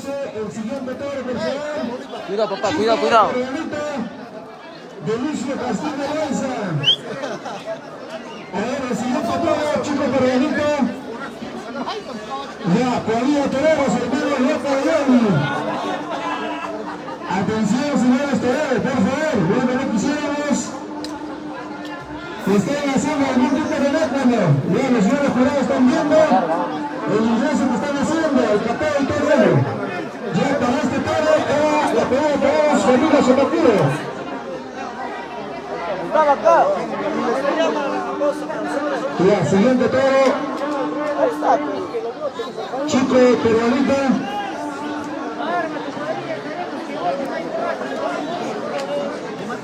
El siguiente toro, por favor. Cuidado, papá, cuidado. De Lucio Castillo Lanza. A ver, el siguiente toro, chico peruanito. Ya, todavía tenemos hermanos Loco de León. Atención, señores toreros, por favor. Bueno, no quisiéramos que estén haciendo algún tipo de récord. Ya, los señores jurados están viendo el ingreso que están haciendo, el capeo y todo ello. Ya para este toro era la pelea de todos, Camilo Somaturo. Ya, siguiente toro. Chico peruanito.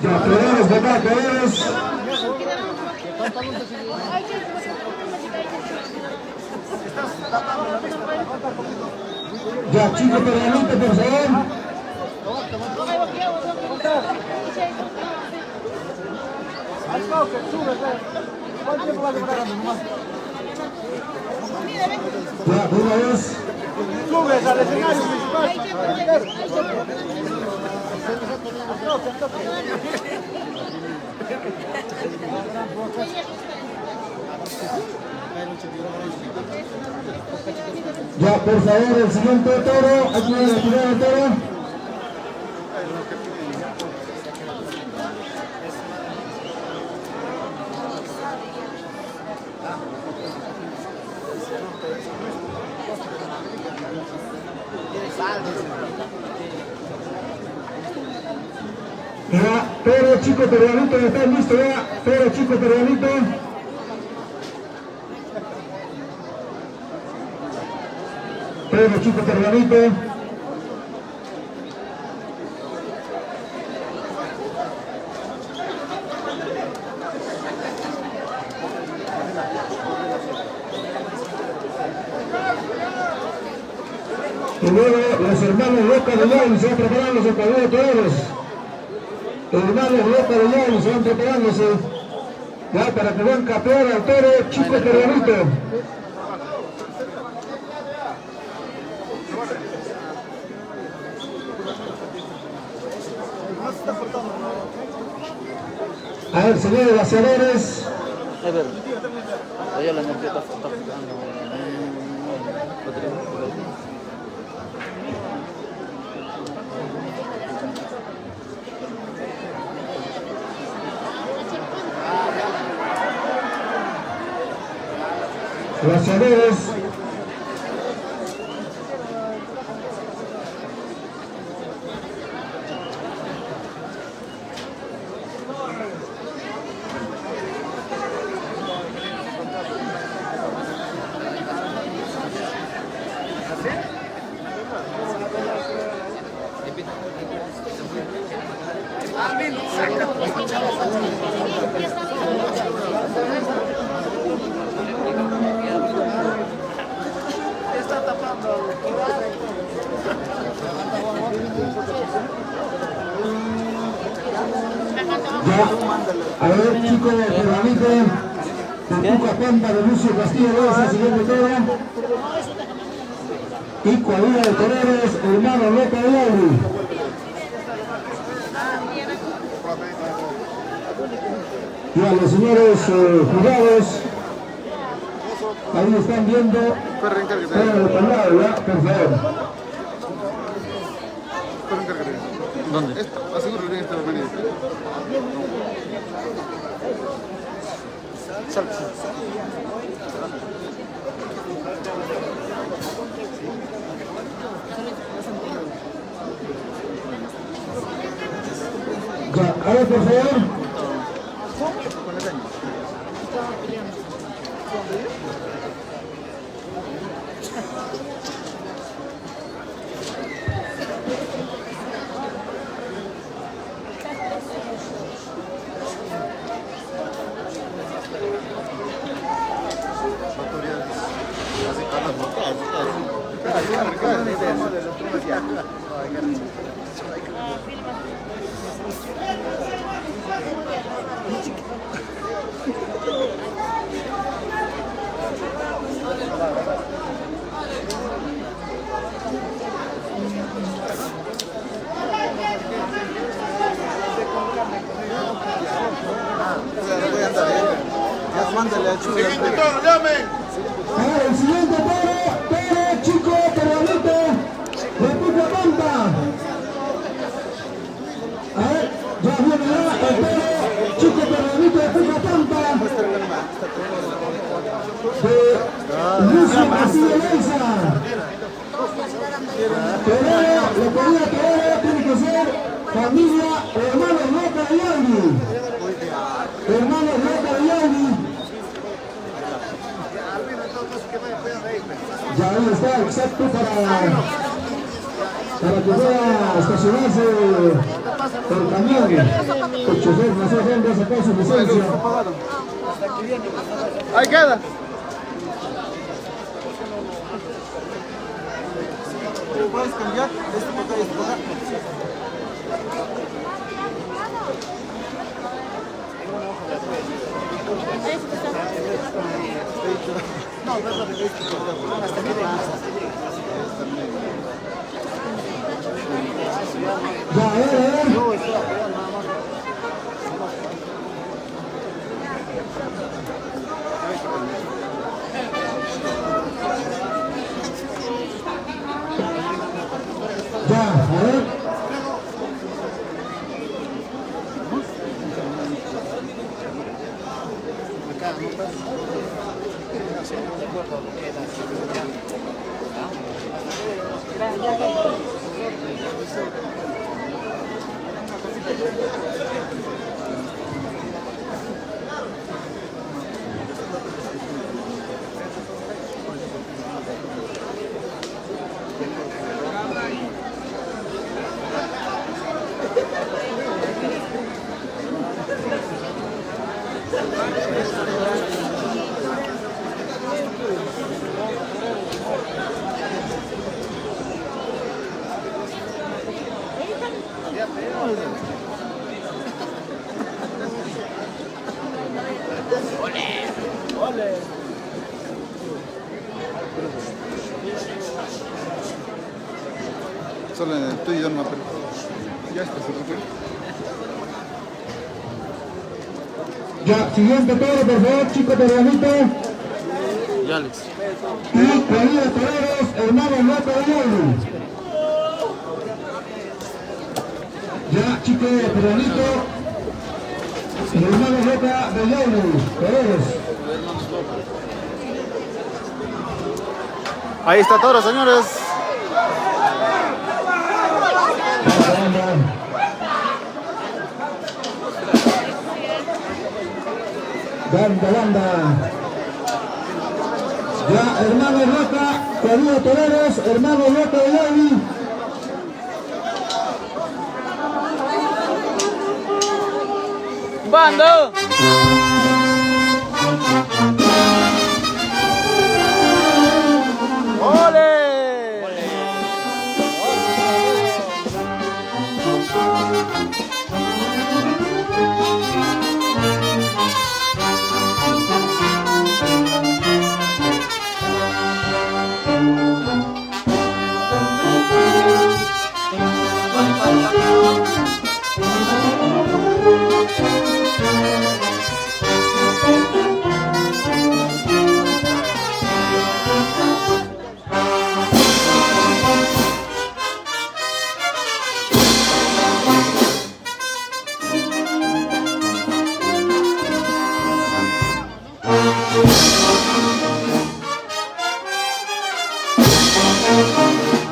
Ya, toreros, papá, toreros. Ya, chico peruanito, por favor. Ya, una vez. Subes al escenario principal. Ya, por favor, el siguiente toro. Aquí viene el primer toro. Ya, toro chico peruanito, ya está listo ya. Toro chico peruanito. Toro chico peruanito. Y luego los hermanos Loca de León se van preparando los caballos toreros. Hermanos Loca de León se van preparándose ya para que vean capear al toro chico peruanito. A ver, señores vaciadores. A ver, allá la ñaqueta está. Vaciadores. A ver, chico peruanito, Tuca Pampa de Lucio Castillo Lanza, siguiente toro. Y cuadrilla de toreros, hermano Loca de León. Ya, los señores jurados, ahí están viendo todo el lado, ya, por favor. ¿Dónde? Asegúrale bien esta avenida. Ya, a ver, por favor. Mándale al chulo. El siguiente toro chico peruanito de Puca Pampa. A ver, ya viene el toro chico peruanito de Puca Pampa. De Lucio Castillo Leiza. Torero, lo pedía torero, tiene que ser familia hermanos Loca de Yanni. Hermanos Loca de Yanni. Ya ahí está, exacto para que pueda estacionarse el camión. El chofer no sé dónde ha sacado su licencia. Ahí queda. ¿Puedes cambiar? Este por acá y este por acá. Ya, a ver. Ya, a ver. Solo en el tuyo no, pero ya está. Ya, siguiente toro, por favor, chico peruanito. Y Alex. Y Pelea de Toreros, hermano Loco de Yanni. Ya, chico peruanito. Hermano Loca de Yanni. Toreros. Ahí está toro, señores. Banda. Ya, hermano Loca, querido Toreros, hermano Loca de Yanni. ¡Bando! ¡Ole!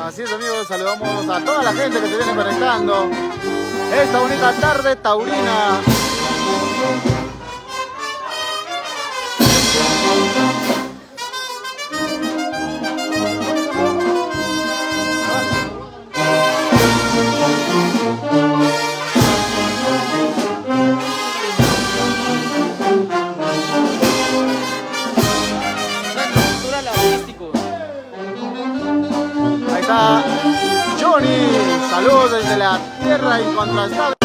Así es, amigos, saludamos a toda la gente que se viene conectando esta bonita tarde taurina. Ahí está Johnny, saludos desde la tierra incontrastada.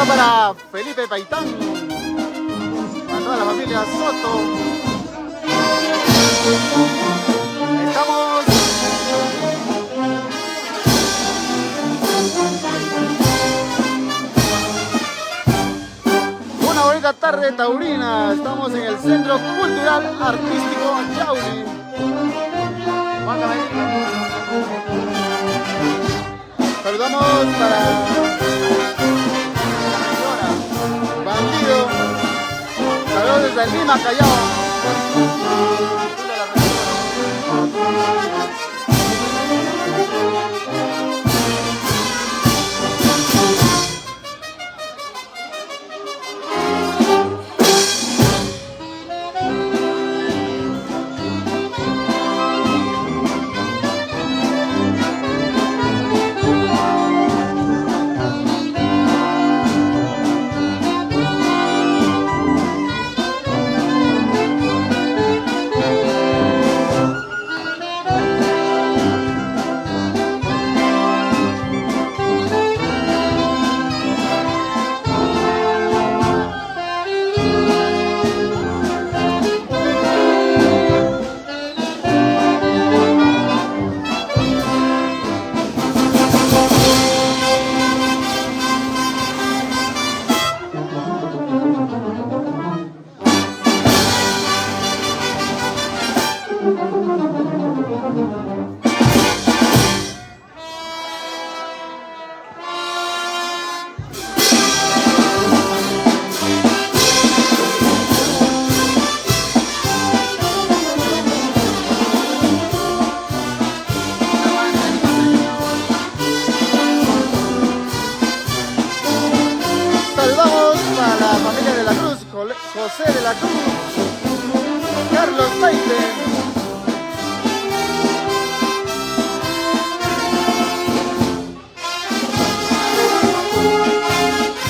para Felipe Paitán, para toda la familia Soto. Estamos. Una bonita tarde taurina. Estamos en el Centro Cultural Artístico Yauli. Saludamos para Bandido. Saludos desde Lima, Callao. José de la Cruz, Carlos Paite.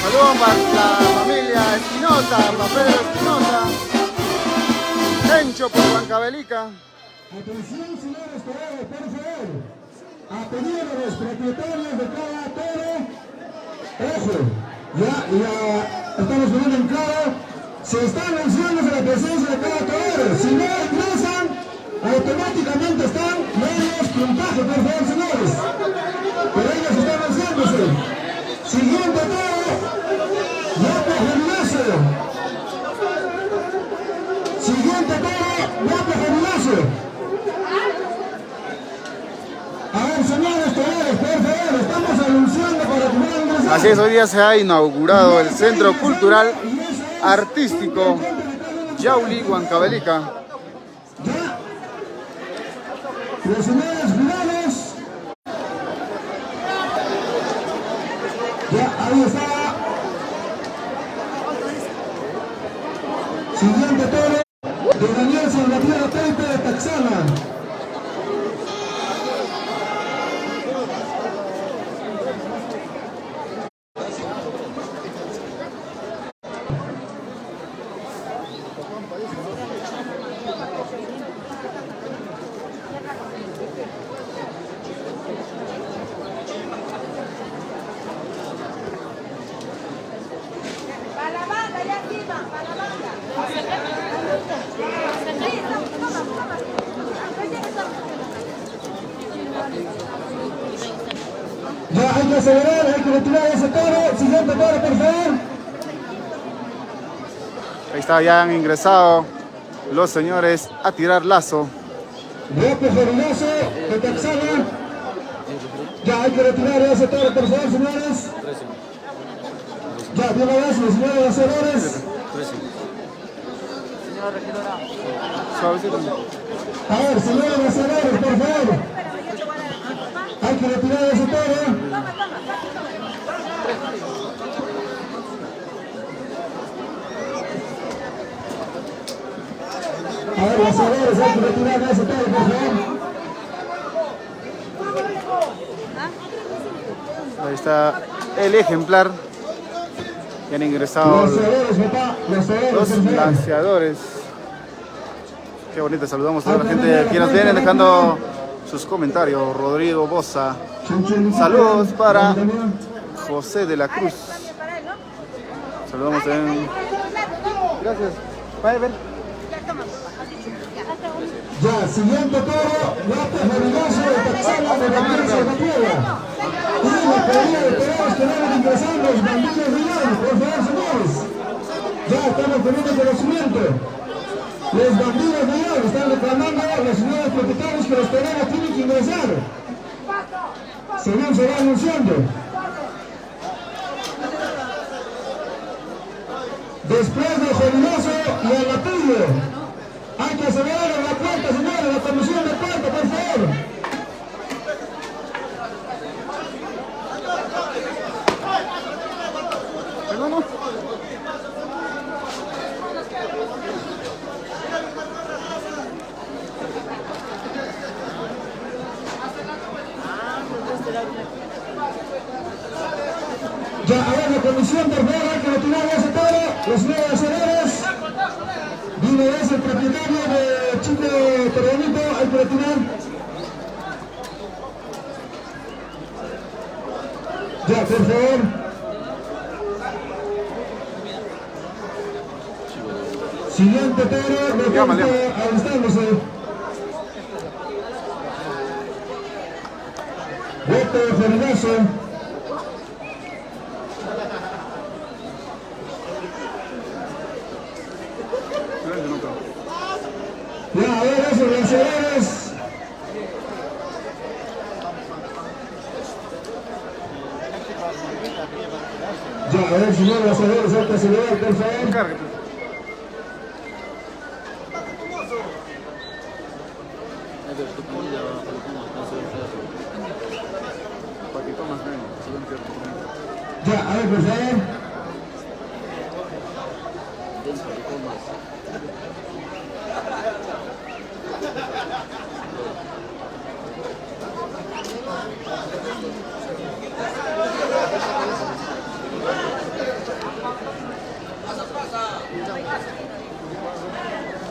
Saludos para la familia Espinosa, para Pedro Espinosa, Tencho por Huancavelica. Atención, señores toreros, por favor. A pedir a los propietarios de cada toro. Ojo, ya estamos poniendo en claro. Se está anunciando la presencia de cada torero. Si no ingresan, automáticamente están medios puntajes, por favor, señores. Pero ellos están anunciándose. Siguiente toro, Guapo Gimnasio. Siguiente toro, Guapo Gimnasio. A ver, señores toreros, por favor, estamos anunciando para que puedan ingresar. Así es, hoy día se ha inaugurado el Centro Cultural Artístico Yauli, Huancavelica. Ya, los señores jurados. Ya, ahí está. Siguiente toro de Daniel Salvatierra Paite de Taxana. Ya hay que acelerar, hay que retirar ese toro. Siguiente toro, por favor. Ahí está, ya han ingresado los señores a tirar lazo. Guapo Gimnasio de Taxana. Ya hay que retirar ese toro, por favor, señores. Ya, de una vez, los señores lanzadores. Suavecito. A ver, señores lanzadores, por favor. Hay que retirar ese toro. A ver, lanzadores, hay que retirar ese toro, por favor. Ahí está el ejemplar. Ya han ingresado los lanceadores. Qué bonito, saludamos a toda la gente que nos vienen dejando sus comentarios. Rodrigo Boza. Saludos para José de la Cruz. Saludamos también. Gracias. Bye, ven. Ya, siguiente toro, López Morigoso de Taxala de Gabriel Salvatierra. Y la pelea de toros que van ingresando los bandidos de León, por favor, señores. Ya estamos teniendo conocimiento. Los bandidos de León están reclamando a los señores propietarios que los toreros tienen que ingresar. Según se va anunciando. Después de Jorigoso y el Latillo. Hay que acelerar en la puerta, señores, la comisión de puerta, por favor. Perdón. Ya, a ver, la comisión, por favor, hay que retirar ese toro, los nuevos aceleres. Dime, es el propietario de Chico Terrenito, hay que retirar. Ya, por favor. Siguiente toro, lo que está alistándose. Voto de Jorigoso. Ya, a ver, esos lanzadores. Ya, a ver, señor lanzadores, hay que acelerar, por favor. Cárgate. Ya, a ver, por favor.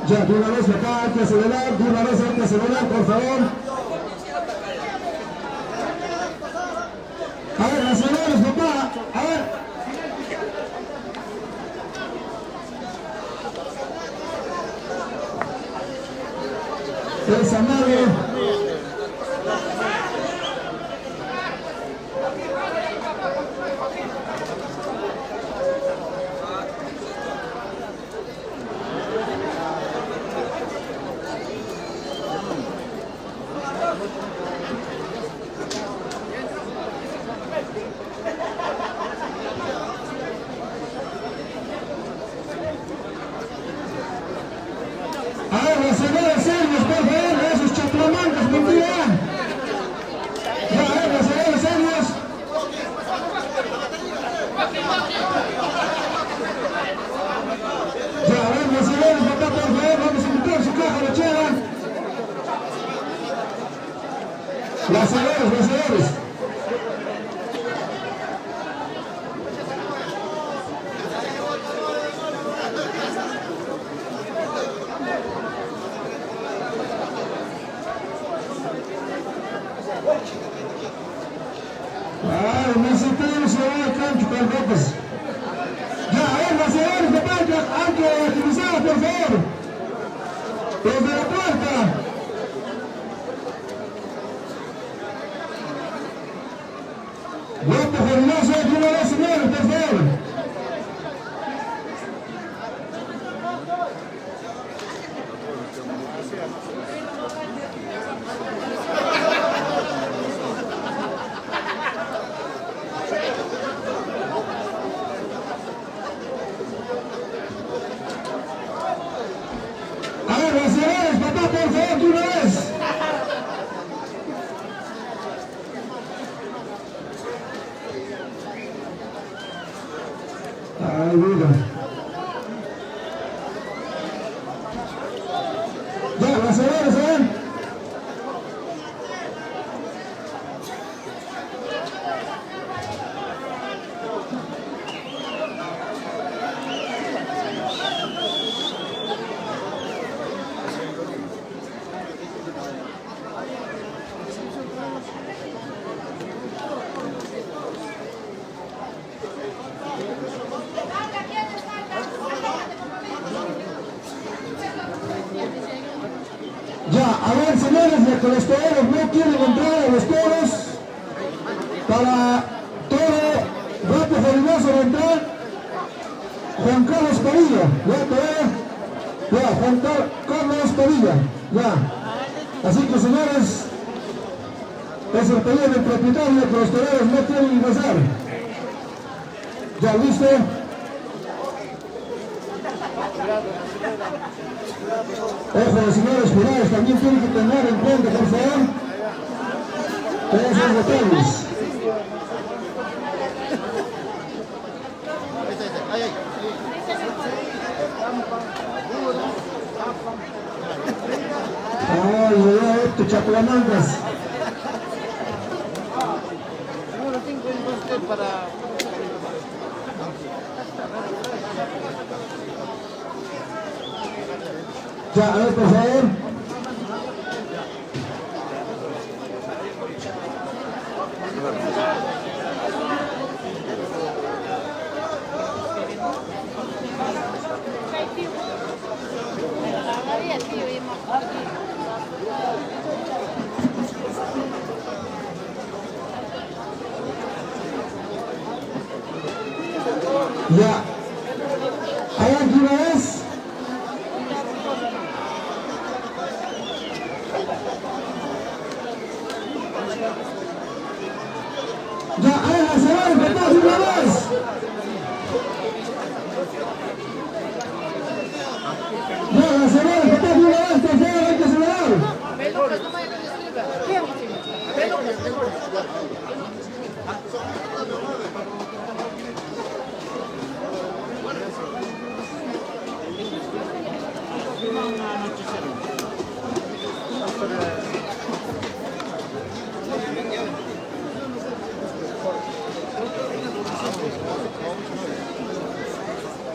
Ya, de una vez acá hay que acelerar, de una vez hay que acelerar, por favor. A ver, aceleres, papá, a ver. El Samario. A ver, los señores serios, por favor, esos chaplamancos, mentira. Ya, a ver, los señores serios. Ya, a ver, los señores, papá, por favor, vamos a invitar su caja lechera. Los señores. Ay, no se puede llevar el cancho con ropas. Ya, a ver, los señores de banca, hay que agilizar, por favor. Desde la puerta. Voto Jorigoso, de una vez, señores, por favor. A ver, los señores, papá, por favor, de una vez. Ay, mira. Ya, los señores, que los toreros no quieren entrar a los toros. Para todo rato fabuloso de entrar Juan Carlos Padilla. Ya, Juan Carlos Padilla. Ya. Así que señores, es el pedido del propietario que los toreros no quieren ingresar. Ya, listo. Ojo, señores jurados, también tienen que tener en cuenta, por favor, todos esos detalles. Ay, te chapalamangas. Ya, a ver, por favor. Ya. ¿Hay alguna vez? Ya, hay la semana, ¿verdad? ¿Una vez? Ya, la semana, ¿verdad? ¿Una vez? Por favor, hay que acelerar.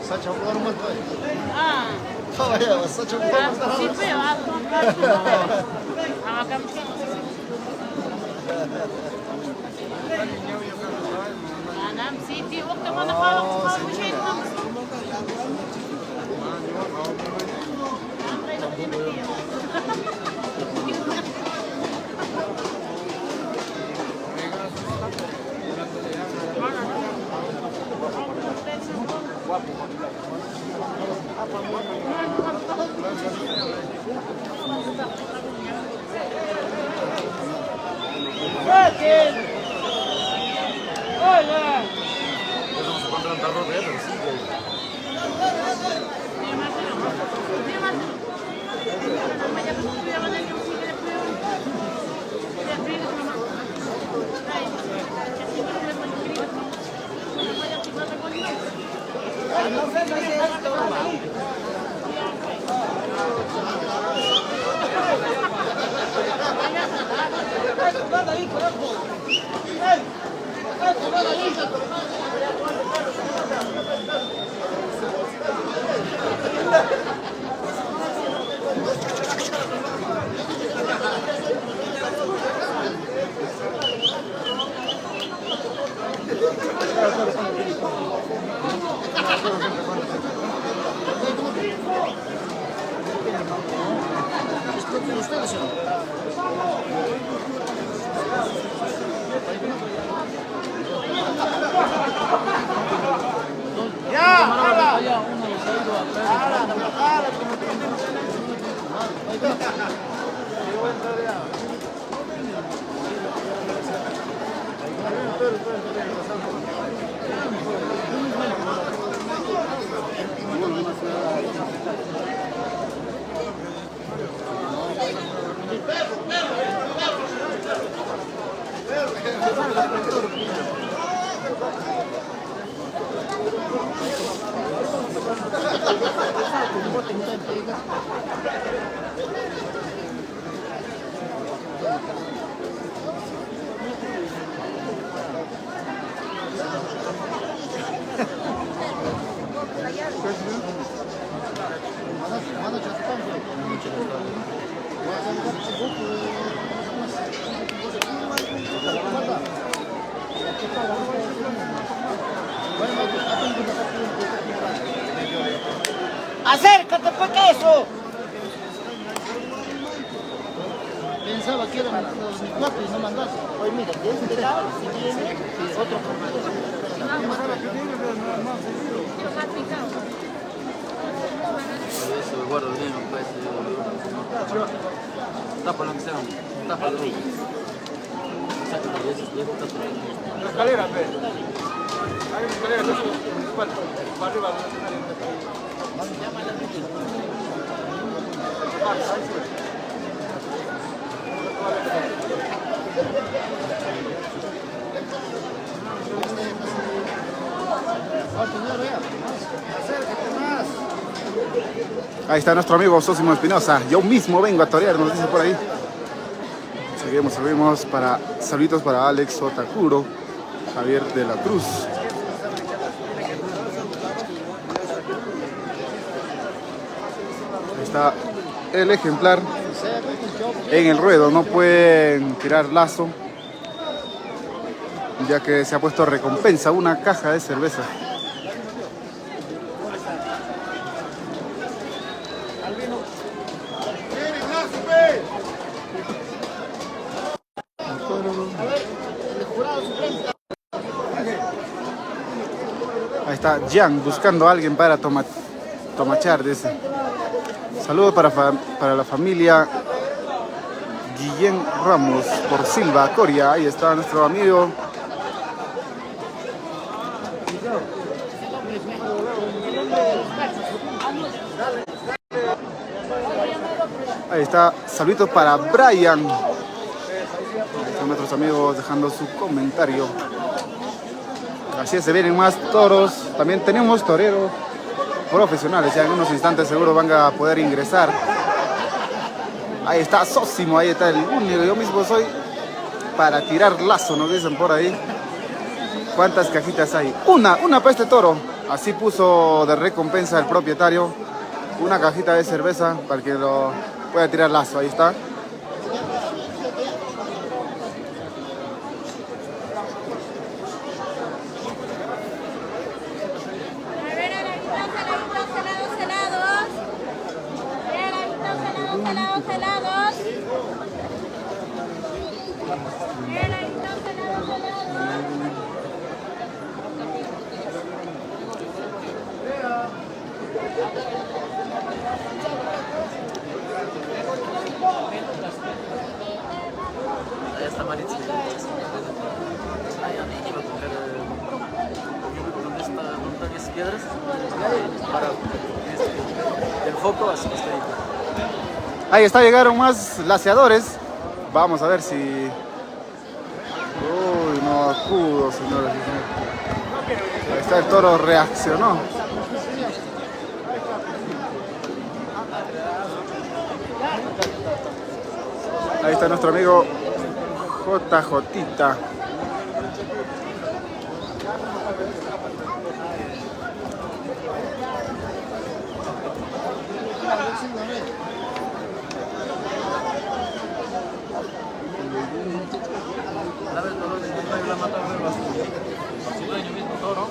Saça jugar uma coisa. Ah. Fala aí, saça jugar uma coisa. Sim, foi lá, أنا مسيتي وقت ما دخلت مشيت Acércate, pues, que eso. Pensaba quieren los cuatro y no mandas. Oye, mira, de este lado, si viene, otro Eso, guardo bien, pues. Tapa lo que sea, tapa lo que sea. La escalera, pe. Hay una escalera, para arriba. Ahí está nuestro amigo Sosimo Espinosa. Yo mismo vengo a torear, nos dice por ahí. Seguimos para saluditos para Alex Otakuro, Javier de la Cruz. Ahí está el ejemplar en el ruedo. No pueden tirar lazo, ya que se ha puesto recompensa, una caja de cerveza. Ahí está Jan buscando a alguien para tomachar, dice. Saludos para la familia Guillén Ramos por Silva, Coria. Ahí está nuestro amigo. Ahí está, saluditos para Brian. Ahí están nuestros amigos dejando su comentario. Así es, se vienen más toros. También tenemos toreros profesionales. Ya en unos instantes seguro van a poder ingresar. Ahí está Sosimo, ahí está el único. Yo mismo soy para tirar lazo, nos dicen por ahí. ¿Cuántas cajitas hay? Una para este toro. Así puso de recompensa el propietario. Una cajita de cerveza para que lo pueda tirar lazo. Ahí está. Ahí está Maritza. Ahí iba a coger donde está montañas y piedras para el foco, así que está ahí. Ahí está, llegaron más laceadores. Vamos a ver si... Uy, no acudo, señores. Ahí está, el toro reaccionó. Ahí está nuestro amigo JJ. Dame el toro de la mata nueva. Si dueño mismo toro.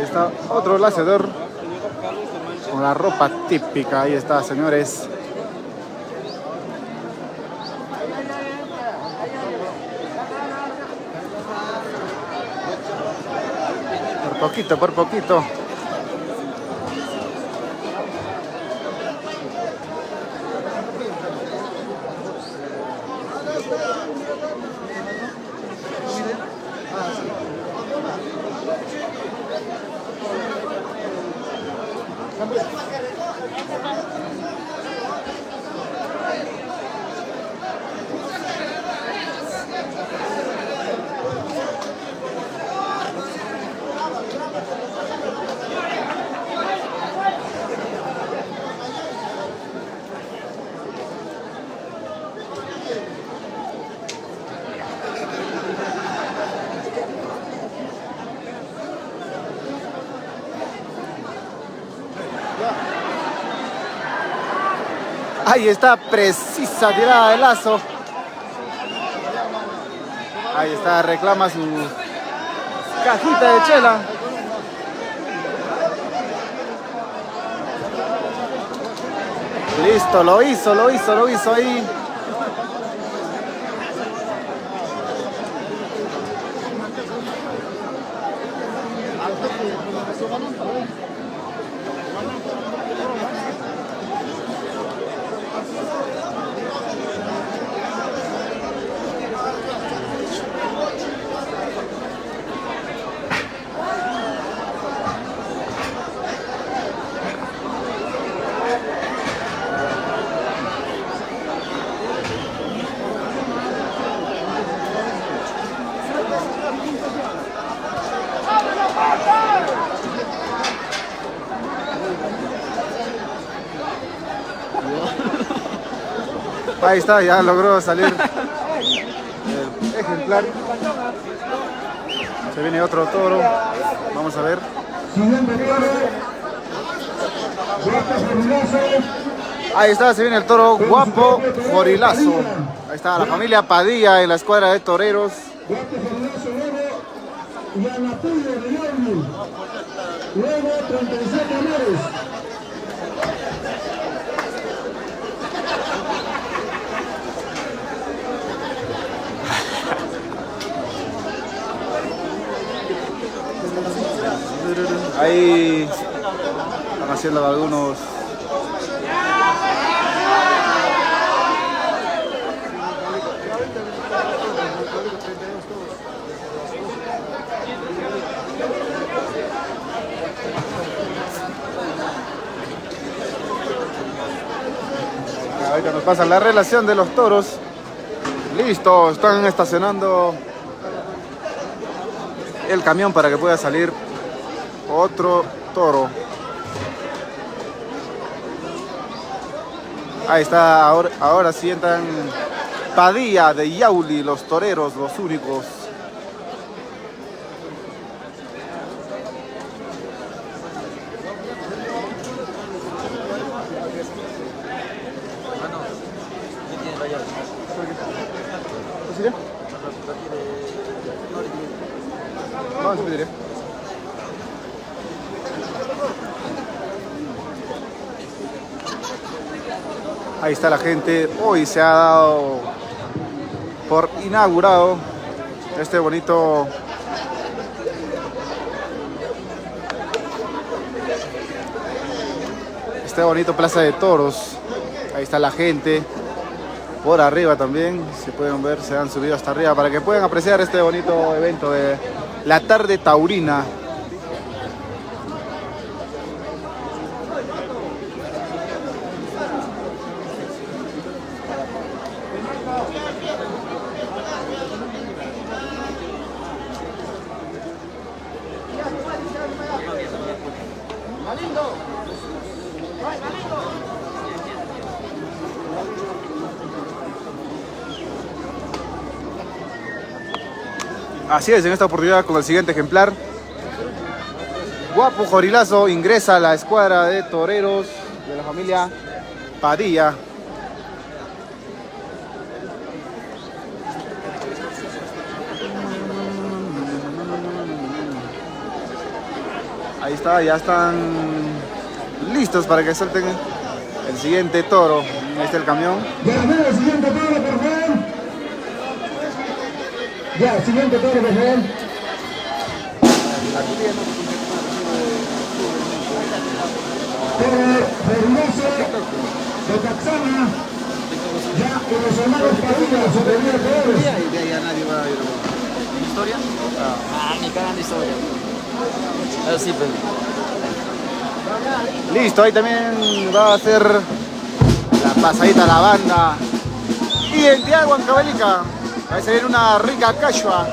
Ahí está otro laciador con la ropa típica. Ahí está, señores. Por poquito, por poquito. Ahí está, precisa tirada de lazo. Ahí está, reclama su cajita de chela. Listo, lo hizo ahí. Ahí está, ya logró salir el ejemplar. Se viene otro toro. Vamos a ver. Siguiente toro. Guapo Jorilazo. Ahí está, se viene el toro Guapo Jorilazo. Ahí está la familia Padilla en la escuadra de toreros. Guapo Jorilazo luego. Y al apoyo de Yauli. Luego 37 honores. Ahí están haciendo algunos. Ahorita nos pasa la relación de los toros. Listo, están estacionando el camión para que pueda salir otro toro. Ahí está, ahora sientan Padilla de Yauli, los toreros, los únicos. Vamos a pedir. Ahí está la gente. Hoy se ha dado por inaugurado este bonito plaza de toros. Ahí está la gente. Por arriba también, si pueden ver, se han subido hasta arriba para que puedan apreciar este bonito evento de la tarde taurina. Así es, en esta oportunidad con el siguiente ejemplar. Guapo Jorilazo ingresa a la escuadra de toreros de la familia Padilla. Ahí está, ya están listos para que suelten el siguiente toro. Ahí está el camión. Ya, mira, el siguiente toro, por favor. Ya, el siguiente toro, por favor. Toro Fermoso de Taxana. Ya, y los hermanos Padilla, sobrevivió todos. Y de allá nadie va a ir. ¿Historia? Ah, ni cagan de historia. Así, pues. Listo, ahí también va a ser la pasadita a la banda. Identidad Huancavelica. Va a salir una rica cachua.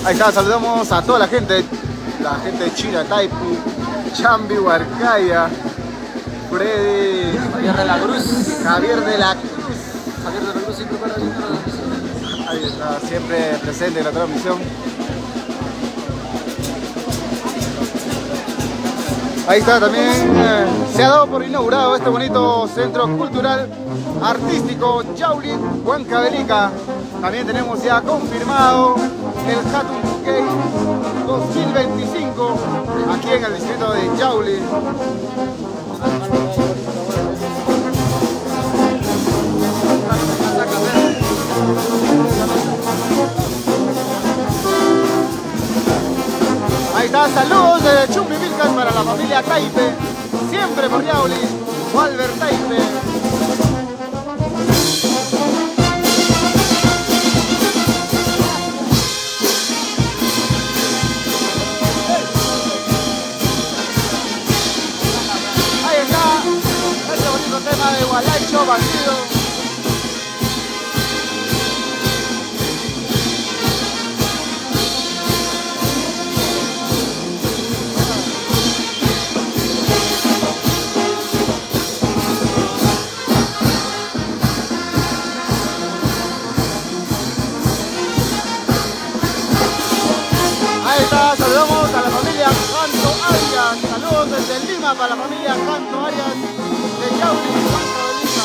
Ahí está, saludamos a toda la gente de China, Taipu, Chambi, Huarcaya, Freddy, Javier de la Cruz. Javier de la Cruz. Javier de la Cruz siempre para la transmisión. Ahí está, siempre presente en la transmisión. Ahí está también, se ha dado por inaugurado este bonito centro cultural artístico Yaulin Huancavelica. También tenemos ya confirmado el Hatun Gate 2025 aquí en el distrito de Yauli. Ahí está, saludos de Chumbivilcas para la familia Taipe, siempre por Yauli, Walter Taipe. Tema de Gualacho, bandido. Ahí está, saludamos a la familia Canto Arias. Saludos desde Lima para la familia Canto Arias de Yauli, Huancavelica.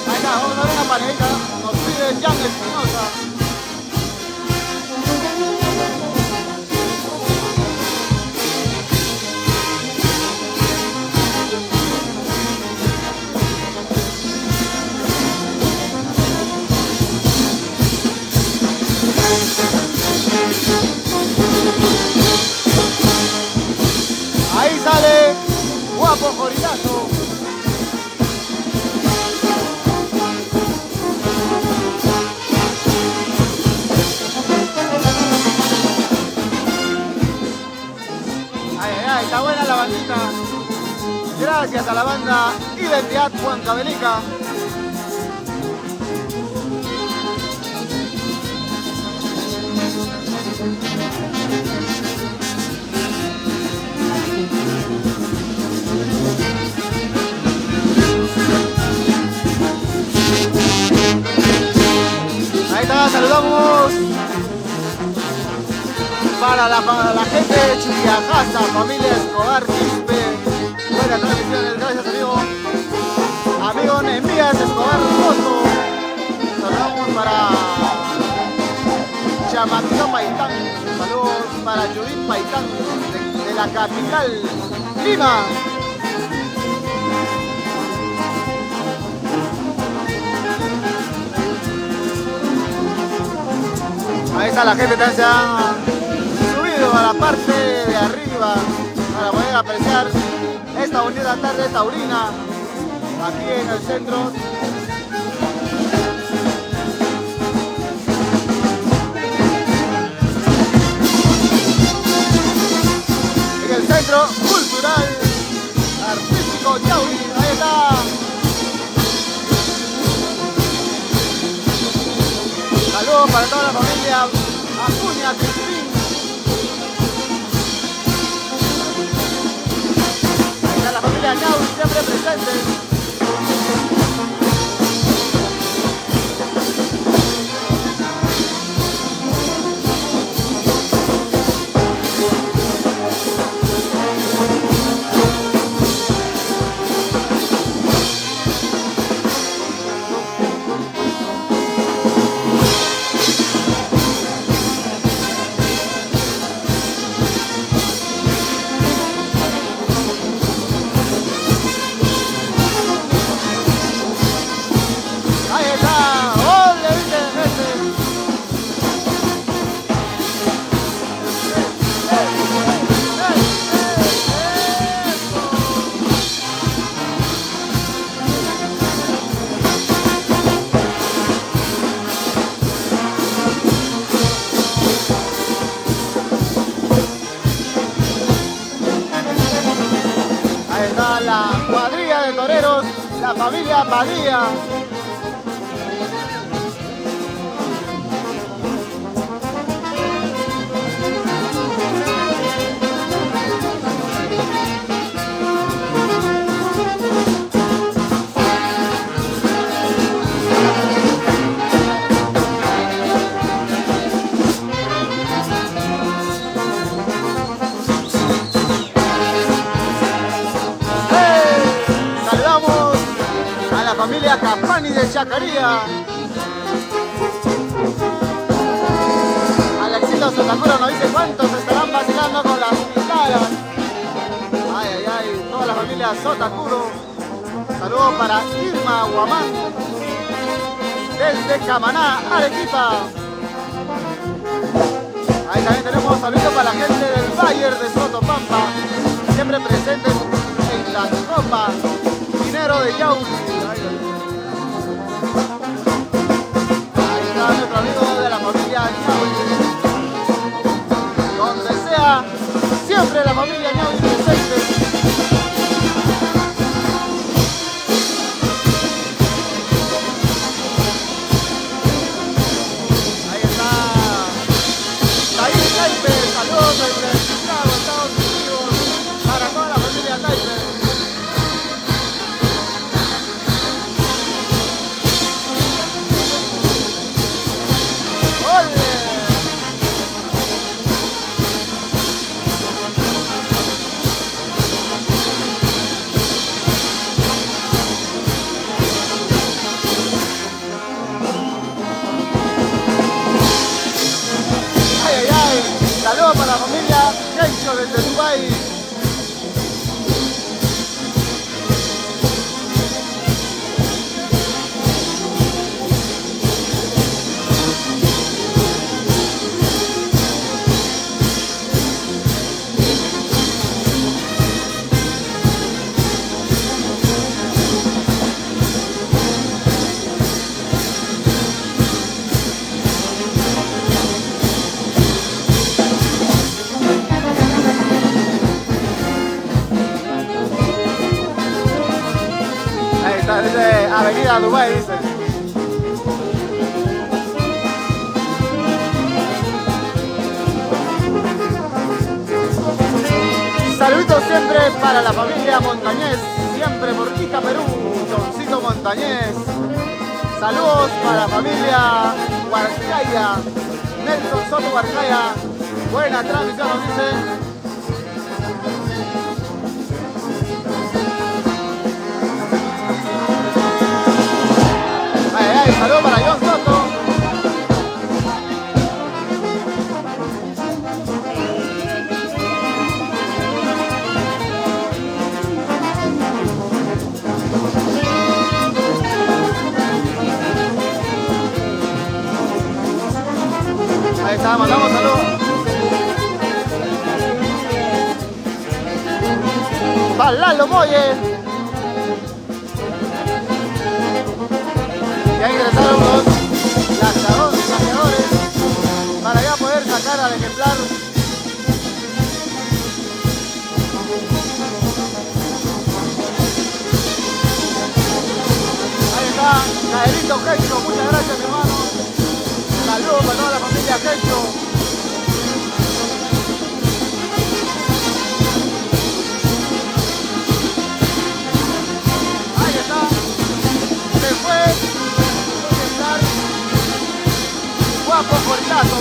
Ahí está, vamos a ver una panelita. Nos pide Jan Espinosa. Ahí sale Guapo Jorilazo. Ay, está buena la bandita. Gracias a la banda Identidad Huancavelica. Ahí está, saludamos para la gente de Chuquiacasa, familia Escobar Quispe. Buenas transmisiones, gracias amigo Nemías Escobar Rosso. Saludamos para Chamaquito Paitán, saludos para Judith Paitán de la capital, Lima. Ahí está la gente que se ha subido a la parte de arriba para poder apreciar esta bonita tarde taurina aquí en el centro. En el centro cultural artístico Yauli, ahí está. Saludos para toda la familia Acuña Crispín. Ahí está la familia Yauli siempre presente. La familia Padilla. Familia Capani de Chacaría. Alexito Sotakuro nos dice cuántos estarán vacilando con las guitarras. Ay, ay, ay, toda la familia Sotakuro. Saludos para Irma Guamán desde Camaná, Arequipa. Ahí también tenemos saludos para la gente del Bayern de Sotopampa, siempre presentes en la Copa Minero de Yauli. Ahí está nuestro amigo de la familia Ñauli. Donde sea, siempre la familia Ñauli presente. Ahí está. Ahí Taipe, saludos desde Chicago, Estados Unidos, para toda la familia Taipe. Saludos para la familia Kencho desde Dubái. Desde Avenida Dubái, dice. Saluditos siempre para la familia Montañez, siempre por Ica, Perú, Choncito Montañez. Saludos para la familia Huarcaya, Nelson Soto Huarcaya. Buena transmisión, nos dice. Saludos para John Soto. Ahí está, mandamos saludos. Para Lalo Molle. Ya ingresaron los laseadores para ya poder sacar al ejemplar. Ahí está, Caerito Quecho, muchas gracias, mi hermano. Saludos para toda la familia Quecho. Ahí está, se fue. Guapo Cortazo.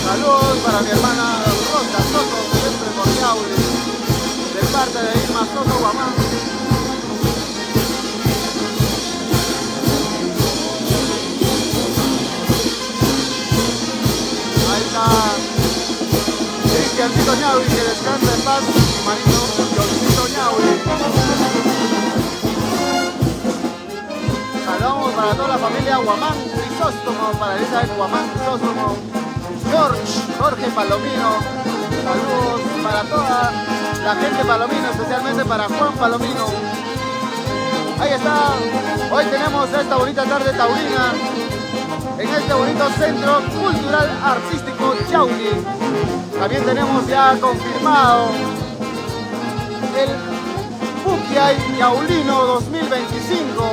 Saludos para mi hermana Rosa Soto, siempre cordial, de parte de Irma Soto Guamán. Cristiancito Ñaui, que descansa en paz, manito Johncito Ñaui. Saludos para toda la familia Guamán Crisóstomo, para Elizabeth Guamán Crisóstomo, Jorge Palomino. Saludos para toda la gente palomino, especialmente para Juan Palomino. Ahí está, hoy tenemos esta bonita tarde taurina en este bonito centro cultural artístico Chauli. También tenemos ya confirmado el Puquiay Yaulino 2025.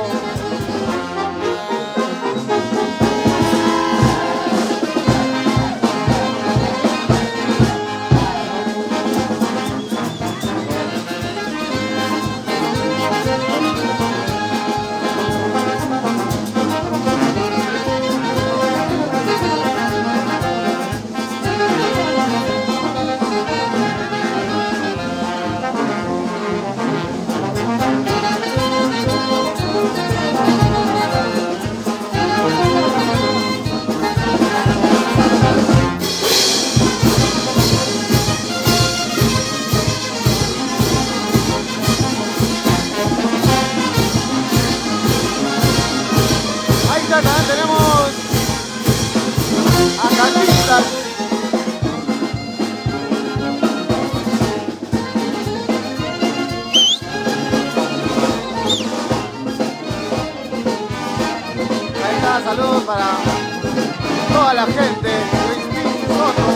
También tenemos a Calistas. Ahí está, saludos para toda la gente. Crispín Soto.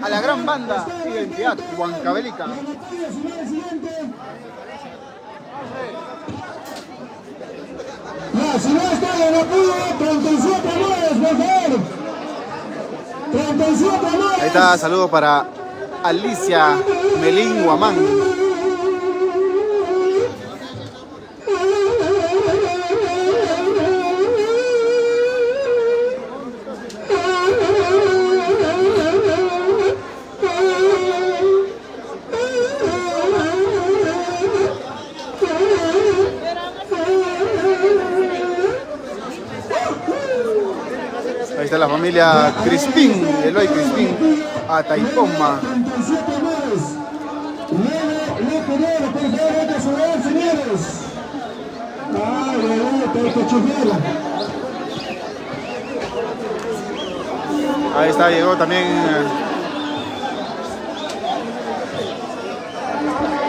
A la gran banda Identidad Huancavelica. Si no está en apoyo, 37 nuevos, por favor. 37 nuevos. Ahí está, saludos para Alicia Melín Guamán. Ahí está la familia Crispín, Eloy Crispín, Ataipoma. 37 nuevos. Luego, por favor, hay que sobrar, señores. Ay, hay que chufarla. Ahí está, llegó también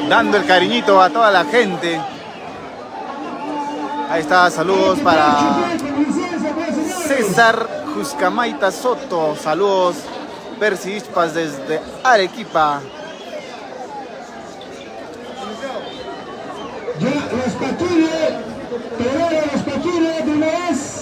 dando el cariñito a toda la gente. Ahí está, saludos para César Juscamaita Soto. Saludos, Percy Ispas desde Arequipa. Ya los paquines, pegaron los paquines de una vez.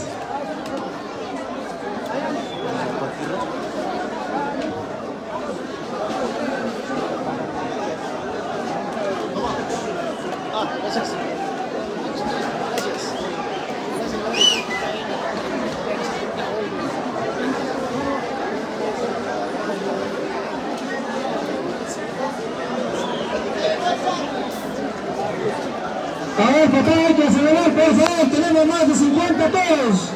A ver, papá, hay que acelerar, por favor, tenemos más de 50 toreros.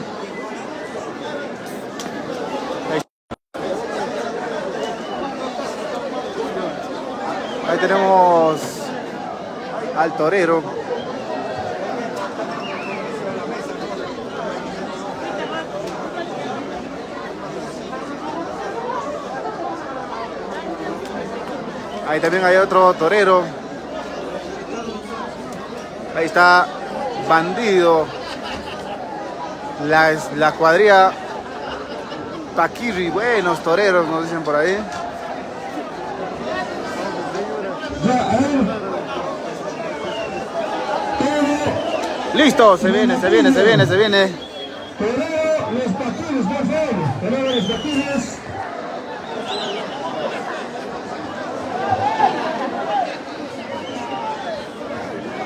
Ahí tenemos al torero. Ahí también hay otro torero. Ahí está Bandido. La cuadrilla Paquirri. Buenos toreros, nos dicen por ahí. Ya, a ver. Listo, se viene. Torero, los paquines, por favor. Torero, los paquines.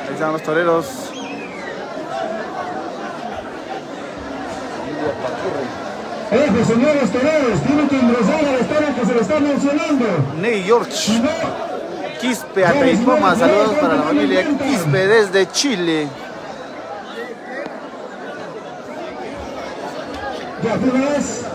Ahí están los toreros. Ojo, señores toreros, tienen que ingresar al estadio que se le está mencionando. New York. Si no, Quispe Ataipoma, saludos para la familia Quispe desde Chile. ya tú ves.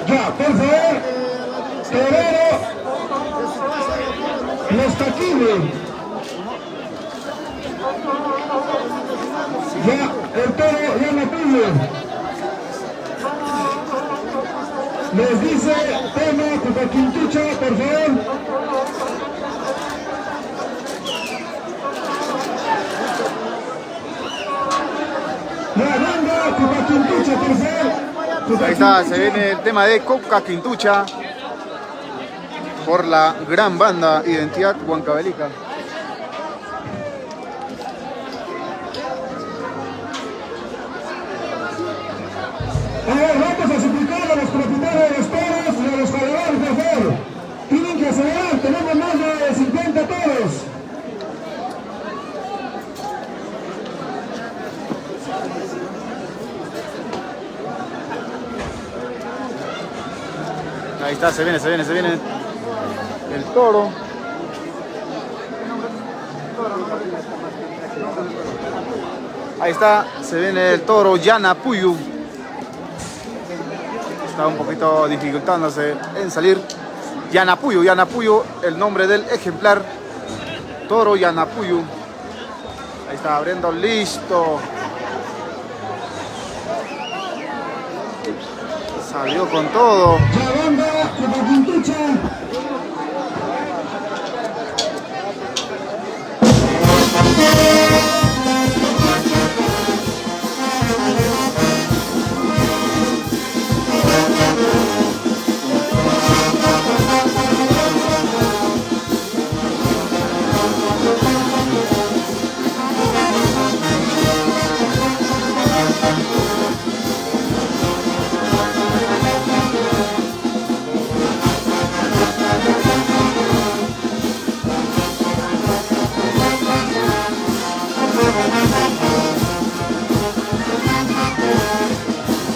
Ya, por favor, torero, los taquines. Ya, el toro ya no pide. Les dice, tema, Cupaquintucha, por favor. La banda, Cupaquintucha, por favor. Ahí está, se viene el tema de Coca Quintucha por la gran banda Identidad Huancavelica. A ver, vamos a suplicar a los propietarios de los toros y a los jugadores, por favor. Tienen que acelerar, tenemos más de 50 toros. Ahí está, se viene el toro. Ahí está, se viene el toro Yanapuyu. Está un poquito dificultándose en salir. Yanapuyu, el nombre del ejemplar. Toro Yanapuyu. Ahí está abriendo, listo. Salió con todo. La banda, Cupaquintucha.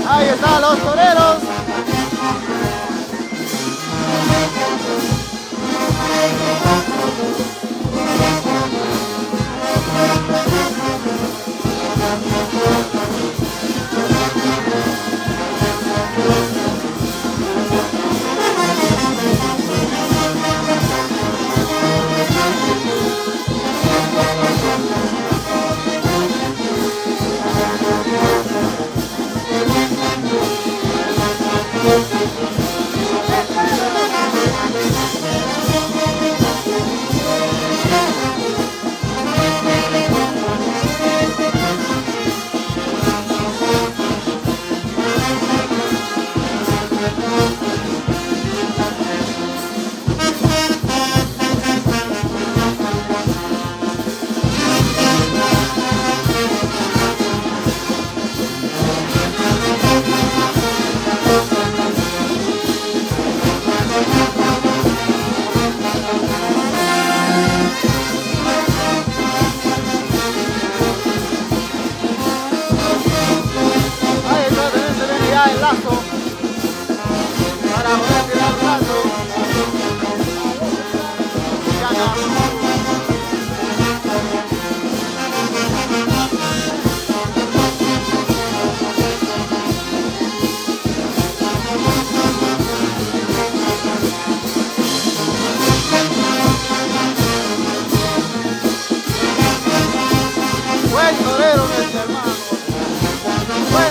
Ahí están los toreros.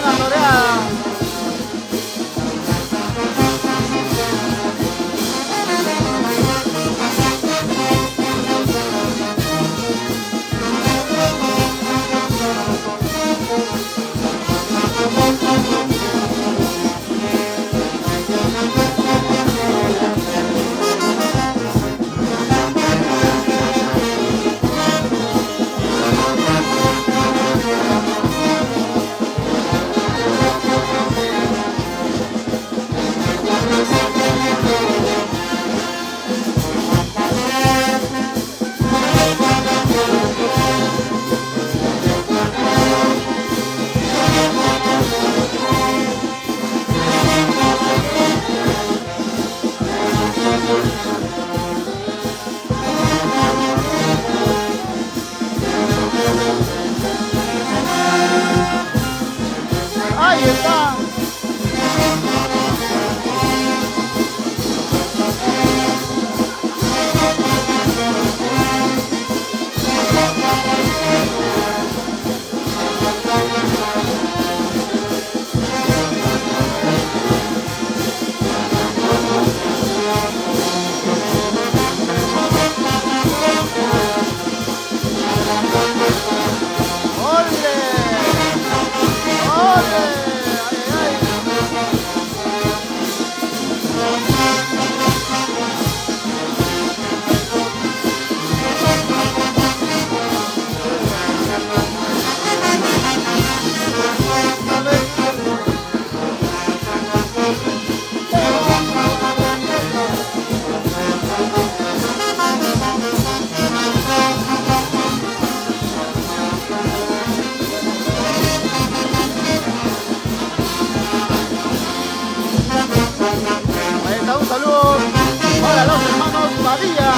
buena toreada. Ahí está. ¡Ole! ¡Ole! ¡Ay, ay! Ahí está, un saludo para los hermanos Padilla.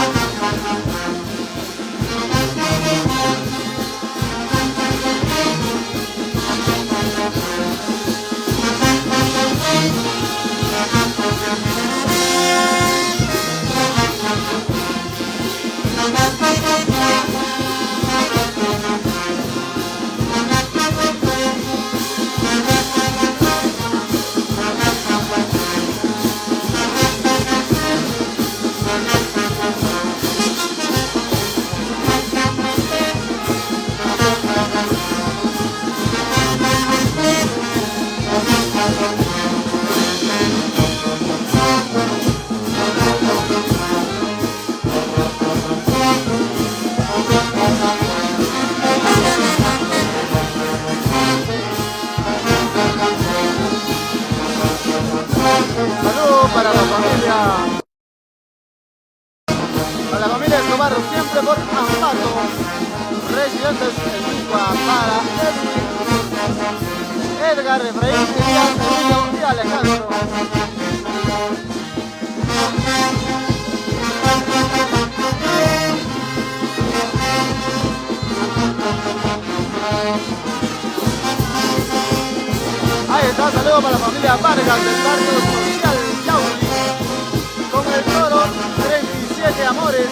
Saludos para la familia. Para la familia Escobar, siempre por Ambato. Residentes en Licua, para Edgar, Efraín, Elías, Emilio y Alejandro. Ahí está, saludo para la familia Vargas del barrio social Yauli, con el toro 37 Amores.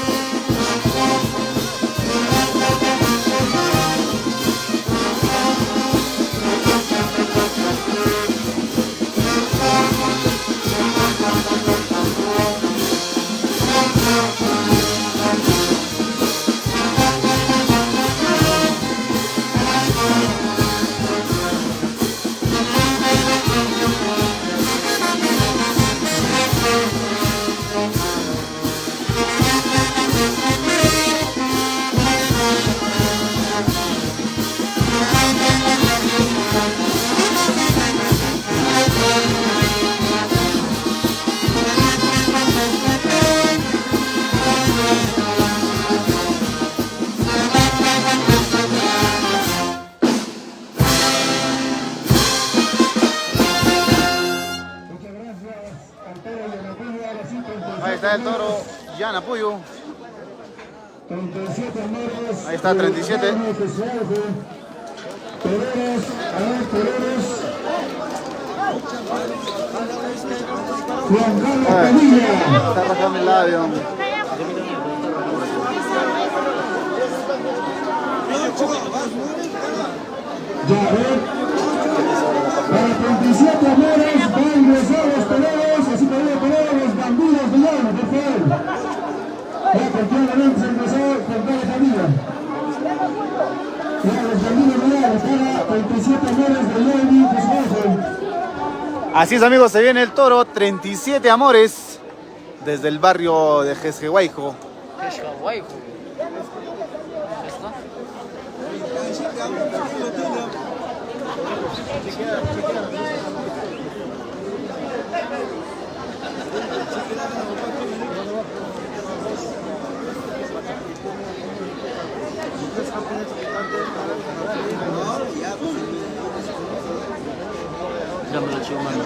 Ahí está el toro Yanapuyo. 37 Amores. Ahí está, 37. Toreros, a ver, toreros. Juan Carlos Padilla. Está rajando el labio. Ya, a ver. 37 amores de Levi Guzmán. Así es, amigos, se viene el toro, 37 amores, desde el barrio de Jesgehuayco. Jesgehuayco. Llámalo, chico, mano.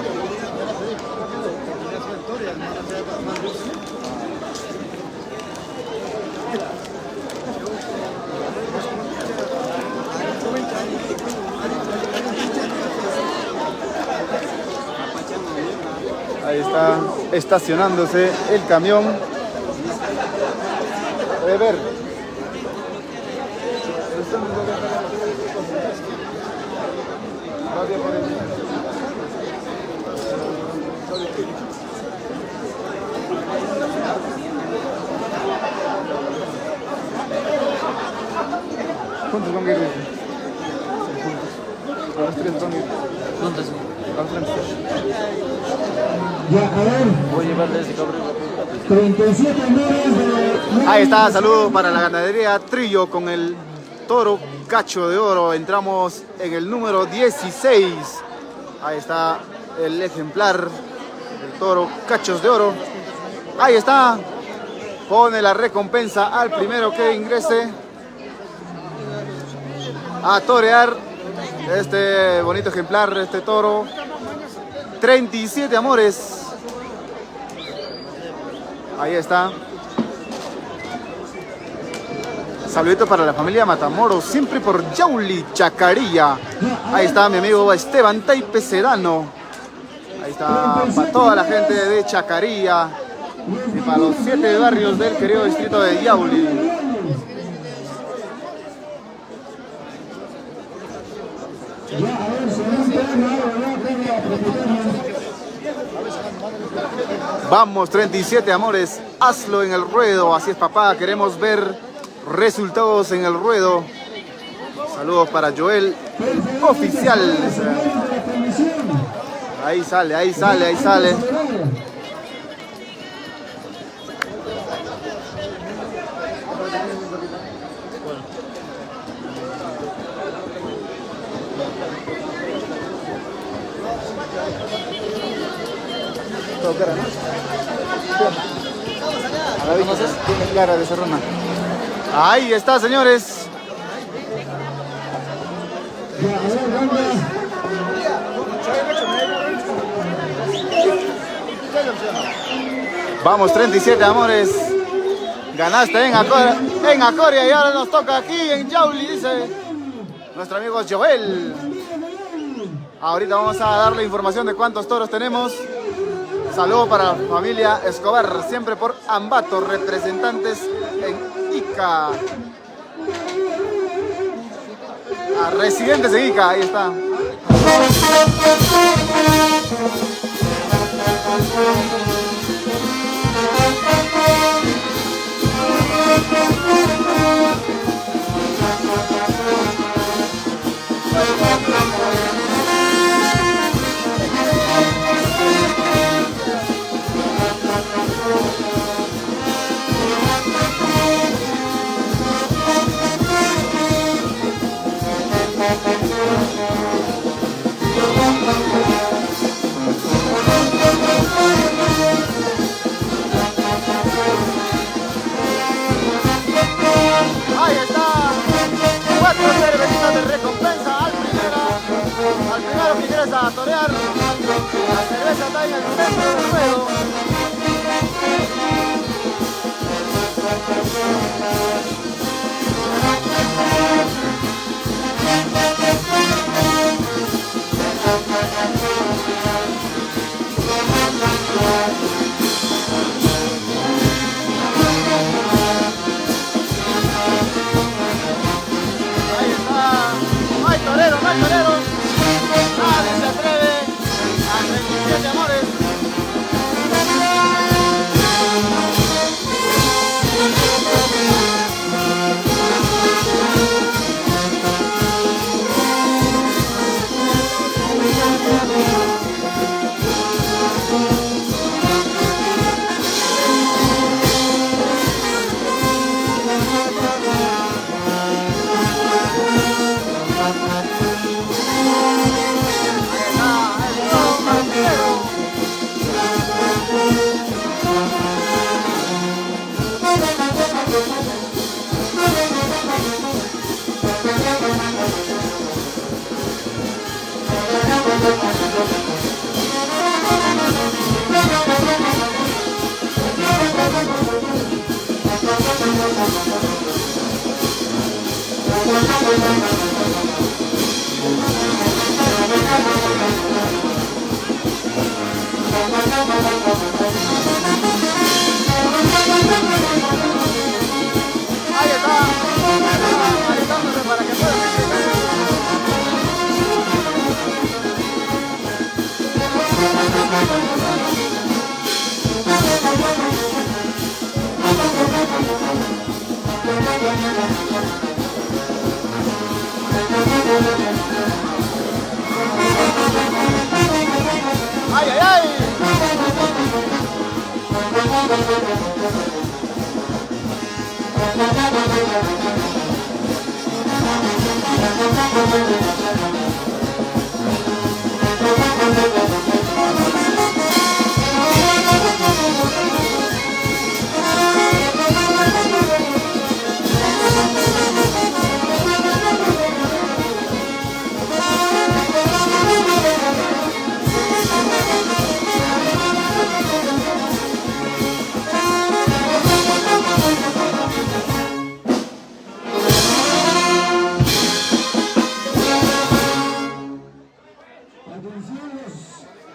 Ahí está estacionándose el camión. Puede ver. ¿Cuántos van a ir? A los tres van a ir. ¿Dónde es? A los tres. Ya, a ver. Voy a llevarle ese cabrón. 37 amores de... Ahí está, saludos para la ganadería Trillo con el toro Cacho de Oro. Entramos en el número 16. Ahí está el ejemplar del toro Cachos de Oro. Ahí está. Pone la recompensa al primero que ingrese a torear este bonito ejemplar, este toro. 37 amores. Ahí está. Saludito para la familia Matamoros, siempre por Yauli, Chacarilla. Ahí está mi amigo Esteban Taipe Sedano. Ahí está para toda la gente de Chacarilla y para los 7 barrios del querido distrito de Yauli. Vamos, 37 amores, hazlo en el ruedo. Así es, papá, queremos ver resultados en el ruedo. Saludos para Joel Oficial. Ahí sale, ahí sale, ahí sale. Tiene cara de serrana. Ahí está, señores. Vamos, 37 amores. Ganaste en Acoria y ahora nos toca aquí en Yauli, dice nuestro amigo Joel. Ahorita vamos a darle información de cuántos toros tenemos. Saludos para la familia Escobar, siempre por Ambato, representantes en Ica. Residentes en Ica, ahí está. Ahí está, 4 cervecitas de recompensa al primero que ingresa a torear. La cerveza está en el centro del juego. Ahí está, no hay torero, no hay torero. Nadie se atreve a 37 amores. Ahí está, alistándose para que puedan ¡ay, ay, ay!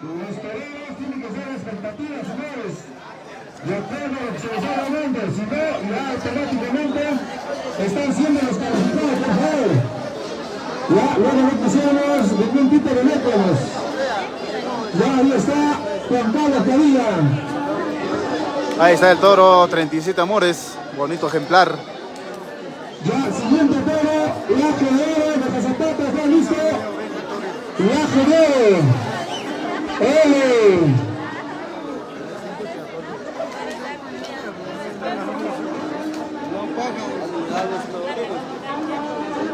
Los toreros tienen que ser expectativas, señores. De acuerdo sucesivamente, si no, ya automáticamente están siendo los calificados, por favor. Ya, luego no pusimos ningún tipo de métodos. Ya ahí está Juan Carlos Padilla. Ahí está el toro, 37 amores, bonito ejemplar. Ya, siguiente toro, la GD de Casapata, está listo. La GD.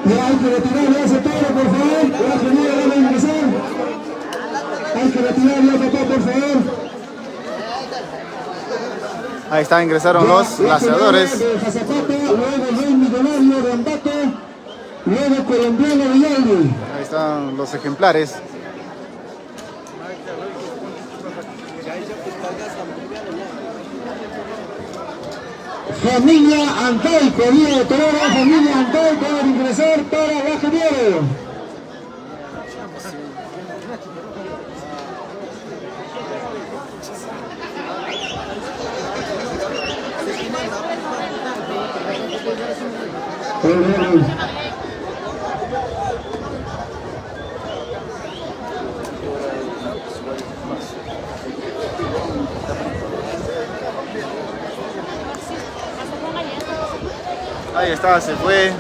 Ya hay que retirarle ese toro, por favor. La GD debe ingresar. Hay que retirarle ese toro, por favor. Ahí está, ingresaron los laceadores. Luego el Rey Millonario de Ambato, luego Colombiano de Yaldi. Ahí están los ejemplares. Familia Antaico, Día de Torero, Familia Antaico va a ingresar para la GD. Ahí está, se fue.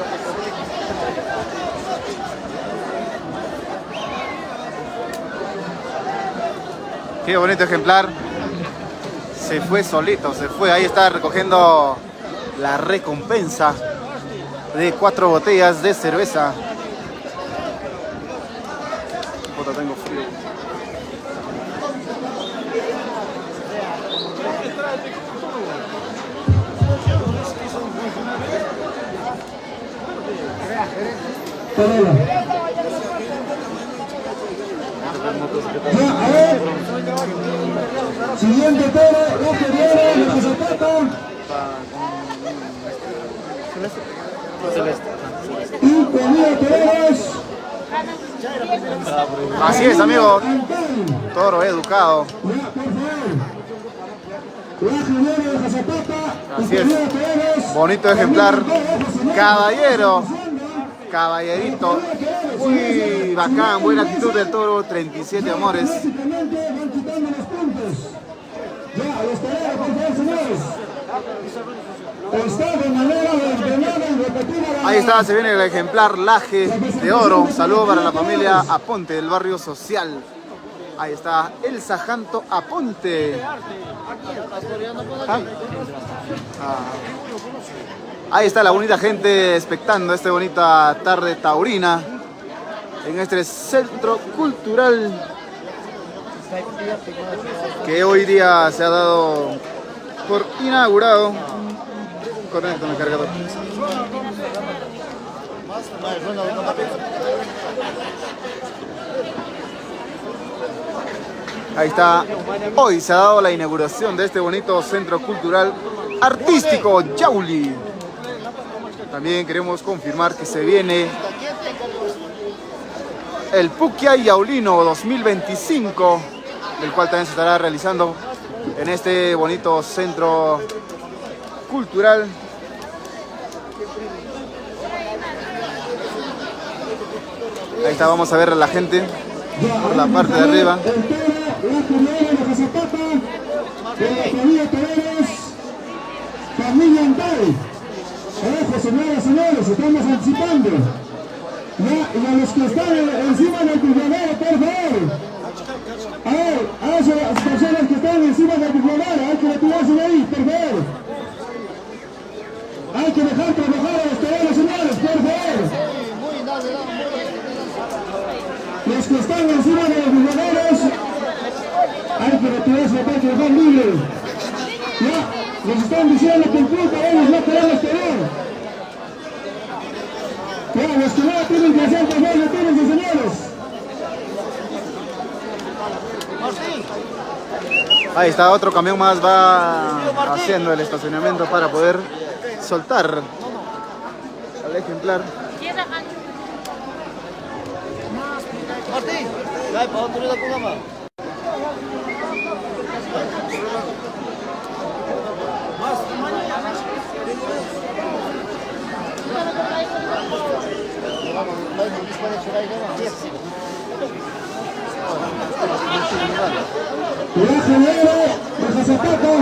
Qué bonito ejemplar. Se fue solito, se fue. Ahí está recogiendo la recompensa de 4 botellas de cerveza. Puta, tengo frío. Ya, a ver. Siguiente toro, lo que viene, lo que se trata. Y comida toreros. Así es, amigo. Toro educado. Así es. Bonito ejemplar. Caballero. Caballerito. Muy bacán, buena actitud del toro. 37 amores. Ahí está, se viene el ejemplar Laje de Oro. Saludos para la familia Aponte del barrio social. Ahí está el Sargento Aponte. Ahí está la bonita gente expectando esta bonita tarde taurina en este centro cultural que hoy día se ha dado por inaugurado. Correcto, mi cargador. Ahí está. Hoy se ha dado la inauguración de este bonito centro cultural artístico Yauli. También queremos confirmar que se viene el Puquia Yaulino 2025, el cual también se estará realizando en este bonito centro cultural. Ahí está, vamos a ver a la gente por la parte de arriba. Familia Antay. Ojo, señoras y señores, estamos anticipando. Y a los que están encima del pulmonero, por favor. A esas personas que están encima del pulmonero, hay que retirarse de ahí, por favor. Hay que dejar trabajar a los toreros, señores, por favor. Los que están encima de los pulmoneros, hay que retirarse para que dejar libre. Ya, nos están diciendo que en culpa ellos no queremos tener. Ya, los que no tienen que hacer también lo tienen, señores. Ahí está, otro camión más va haciendo el estacionamiento para poder soltar al ejemplar. Martín, dai, para otro lado programa. Viaje negro, baja Zapata.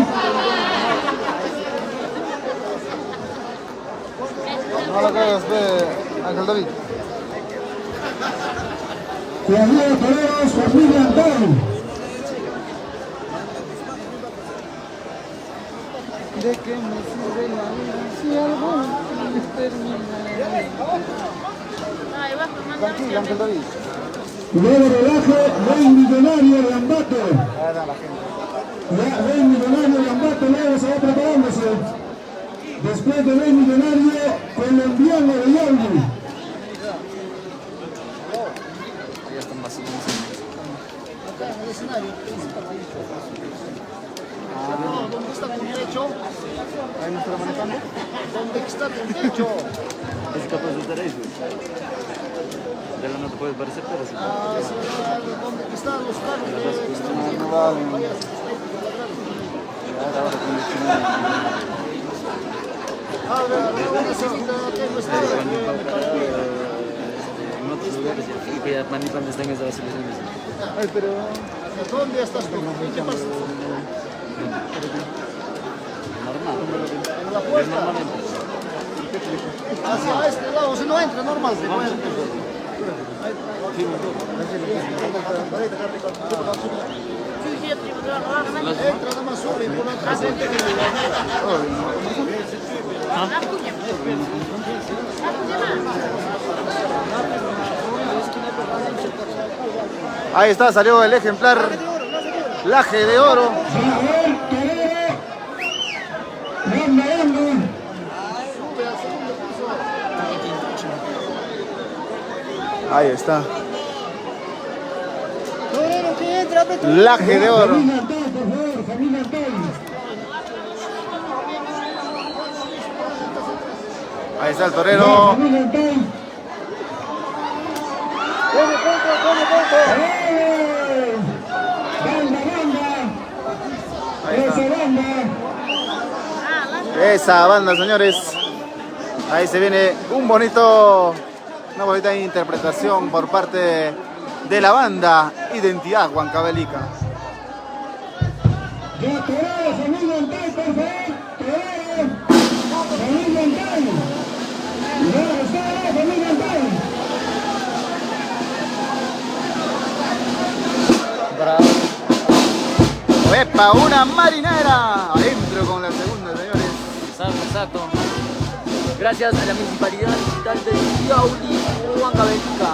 No la cagas, Ángel David. Cuadrillo de toreros, familia Antay. ¿De qué me sirve la vida si algo termina? Tranquilo, Ángel David. Luego relaje, Rey Millonario de Ambato. Ya, Rey Millonario de Ambato, luego se va preparándose. Después de Rey Millonario, colombiano de Yauli. Ya están vacíos. Acá en el escenario. ¿Dónde está tu techo? Ahí no está manejando. ¿Dónde está tu techo? Es capaz de estar ahí. De la no te puedes parecer, pero sí. ¿Dónde están los carros? No vale. En otros lugares y que ya manipan están esas selecciones. Ay, pero... ¿Dónde estás tú? ¿Qué pasa? Normal. En la puerta. Hacia este lado, si no entra, normal. Se puede entrar. Entra, nada más sube por la casa. Ahí está, salió el ejemplar. Laje de oro. Ahí está. Laje de oro. Ahí está el torero. Ahí está. Esa banda, señores. Ahí se viene una bonita interpretación por parte de la banda Identidad Huancavelica. ¡Epa! Una marinera. Adentro con la segunda, señores. Exacto. Gracias a la Municipalidad Digital de Yauli, Huancavelica.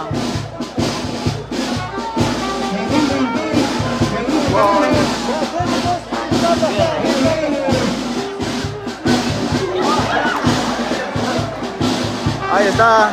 Ahí está.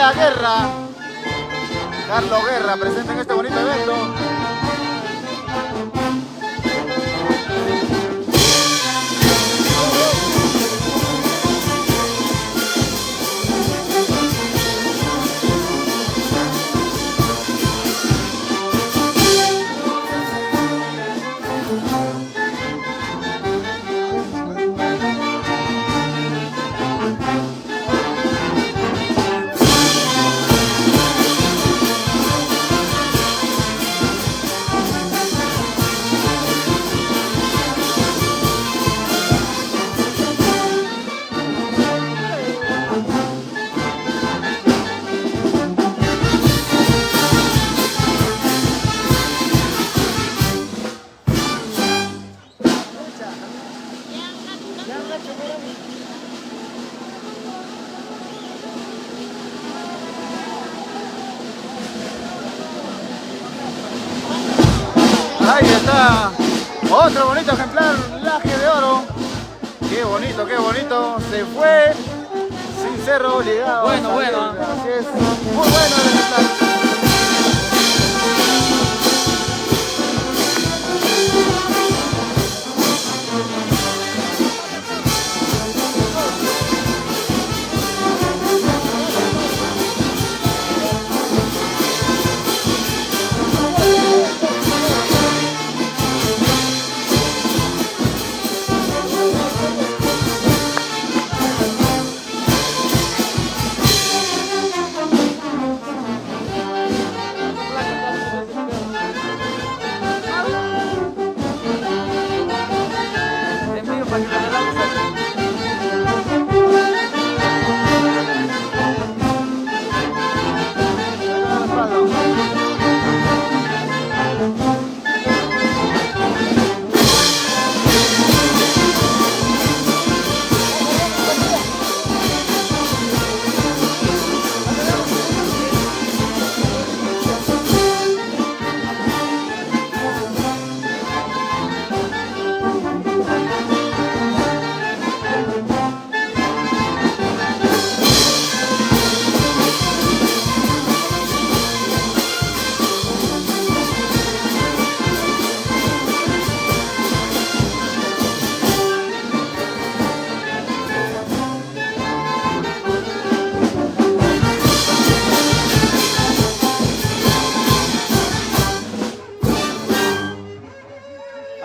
María Guerra, Carlos Guerra, presente en este bonito evento. Ahí está, otro bonito ejemplar, laje de oro. Qué bonito, se fue sin ser obligado. Bueno. Así es, muy bueno el ejemplar.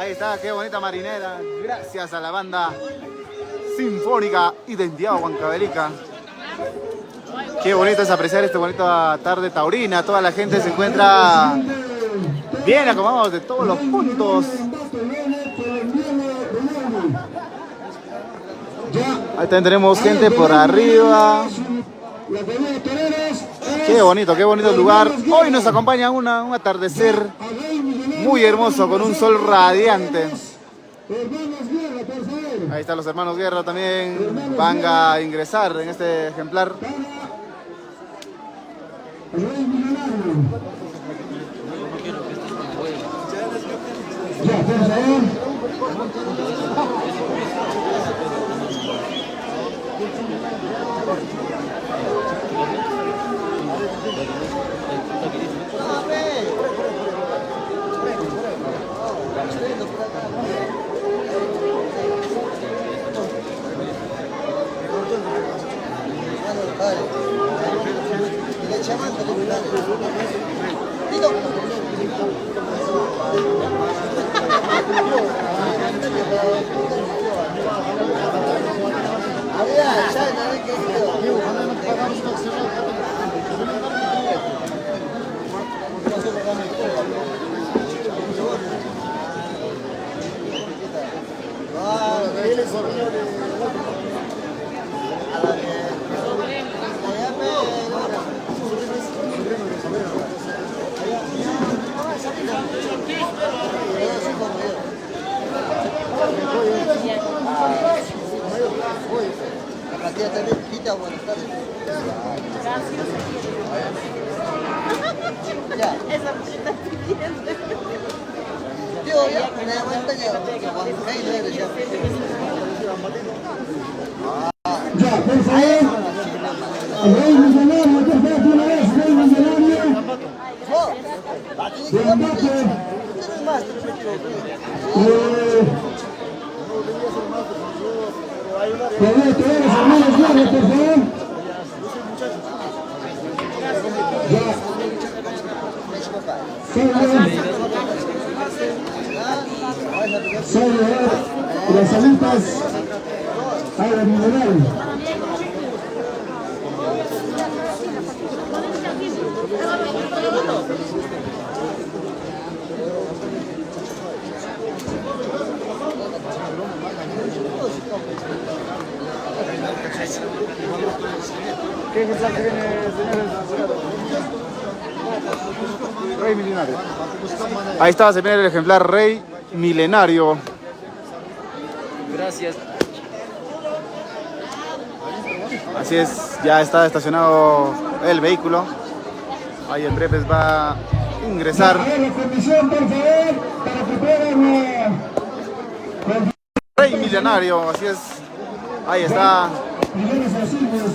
Ahí está, qué bonita marinera. Gracias a la banda sinfónica Identidad Huancavelica. Qué bonito es apreciar esta bonita tarde taurina. Toda la gente se encuentra bien acomodados de todos los puntos. Ahí también tenemos gente por arriba. Qué bonito lugar. Hoy nos acompaña un atardecer muy hermoso con un sol radiante. Ahí están los hermanos Guerra también. Van a ingresar en este ejemplar. Rey Millonario, por favor, una vez, Rey Millonario. De Ambato. Todavía tenemos hermanos Guerra, por favor. Ya. Sobre las alitas a la Millonario. ¿Qué ejemplar que viene, señores? Rey Milenario. Ahí está, se viene el ejemplar Rey Milenario. Gracias. Así es, ya está estacionado el vehículo. Ahí en breves va a ingresar. A ver, la comisión, por favor, para que puedan... Rey Milenario, así es. Ahí está. primeros auxilios.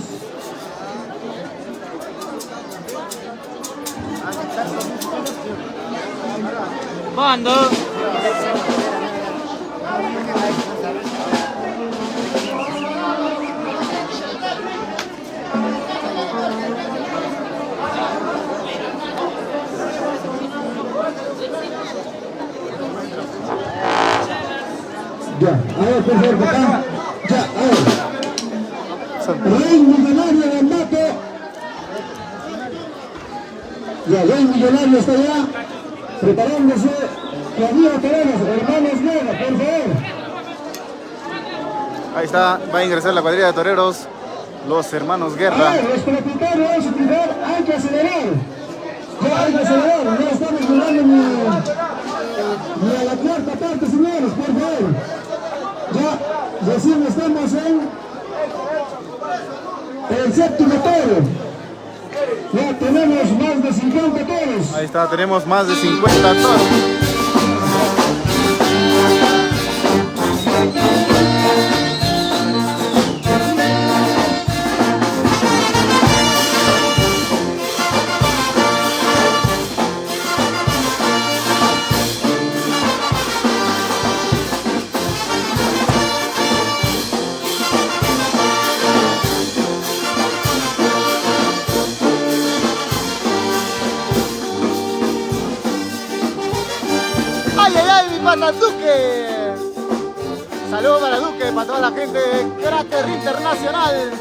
Mando. Ya, a ver, por favor, papá. Ya, a ver. Rey Millonario de Ambato. Ya, Rey Millonario está ya preparándose. Todavía tenemos hermanos Guerra, por favor. Ahí está, va a ingresar la cuadrilla de toreros, los hermanos A Guerra. ver, los propietarios vamos a utilizar, hay que acelerar. Ya hay que acelerar, no estamos llegando ni a la cuarta parte, señores, por favor. Ya recién estamos en el séptimo toro. Ya tenemos más de 50 toros. Ahí está, tenemos más de 50 toros. ¡Ay, ay, ay, mi pata Duque! Saludos para Duque, para toda la gente de Cráter Internacional.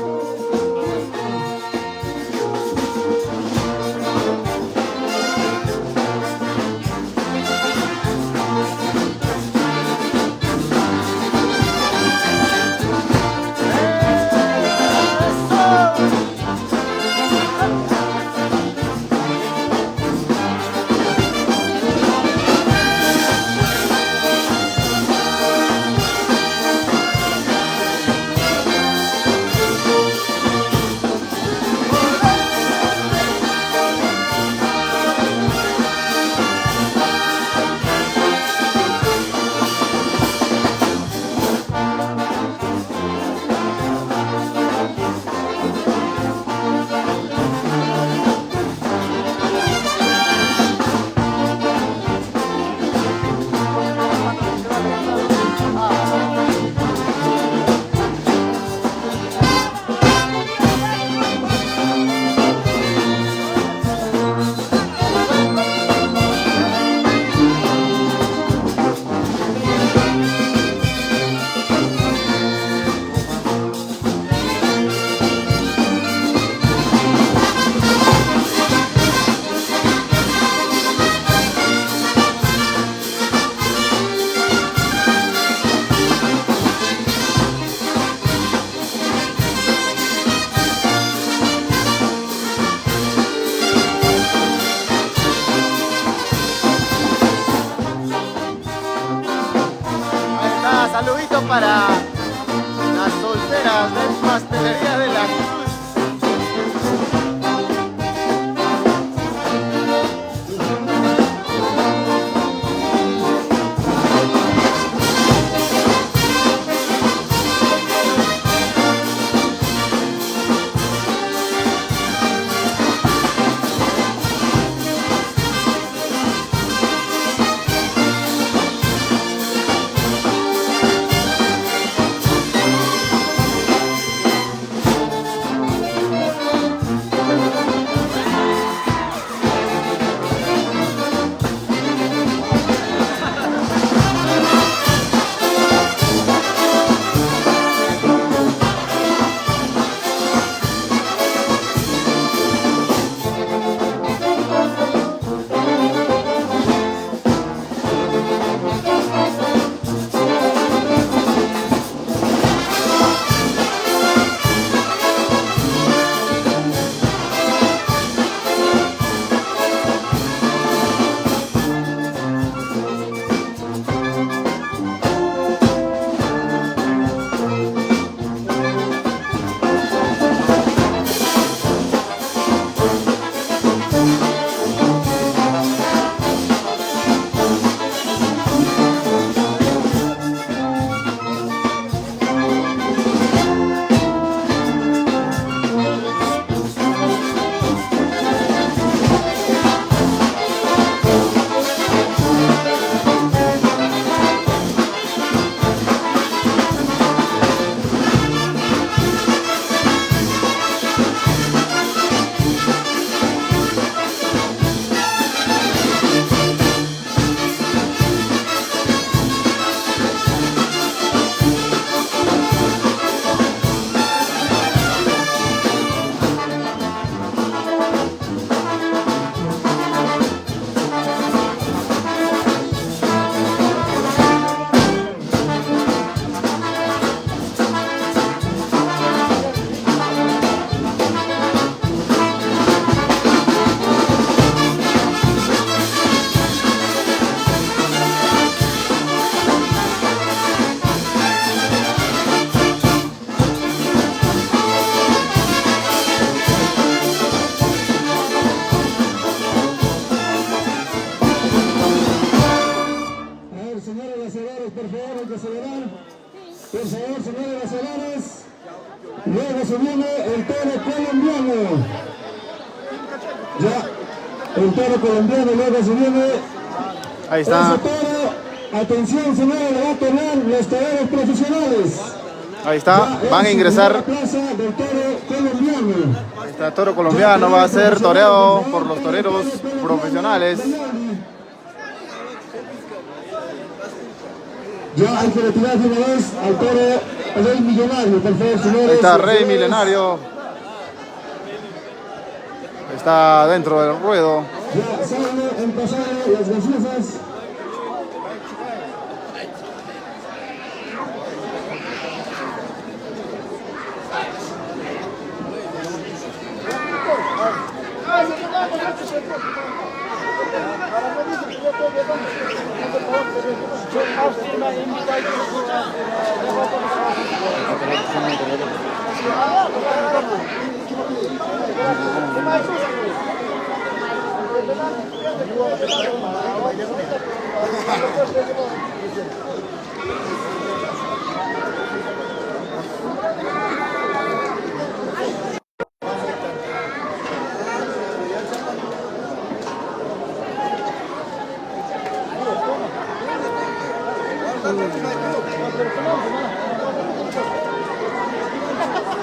Saludito para las solteras de Pastelería de la Cruz. el toro colombiano, luego se viene Ahí está. ese toro. Atención, señores, le va a torear los toreros profesionales. Ahí está. Van a ingresar. La plaza del toro colombiano. Ahí está, toro colombiano va a ser toreado por los toreros profesionales. Ya hay que retirar de una vez al toro Rey Millonario, por favor, señores. Ahí está Rey Milenario. Está dentro del ruedo. Ya salen, empezaron las gaseosas.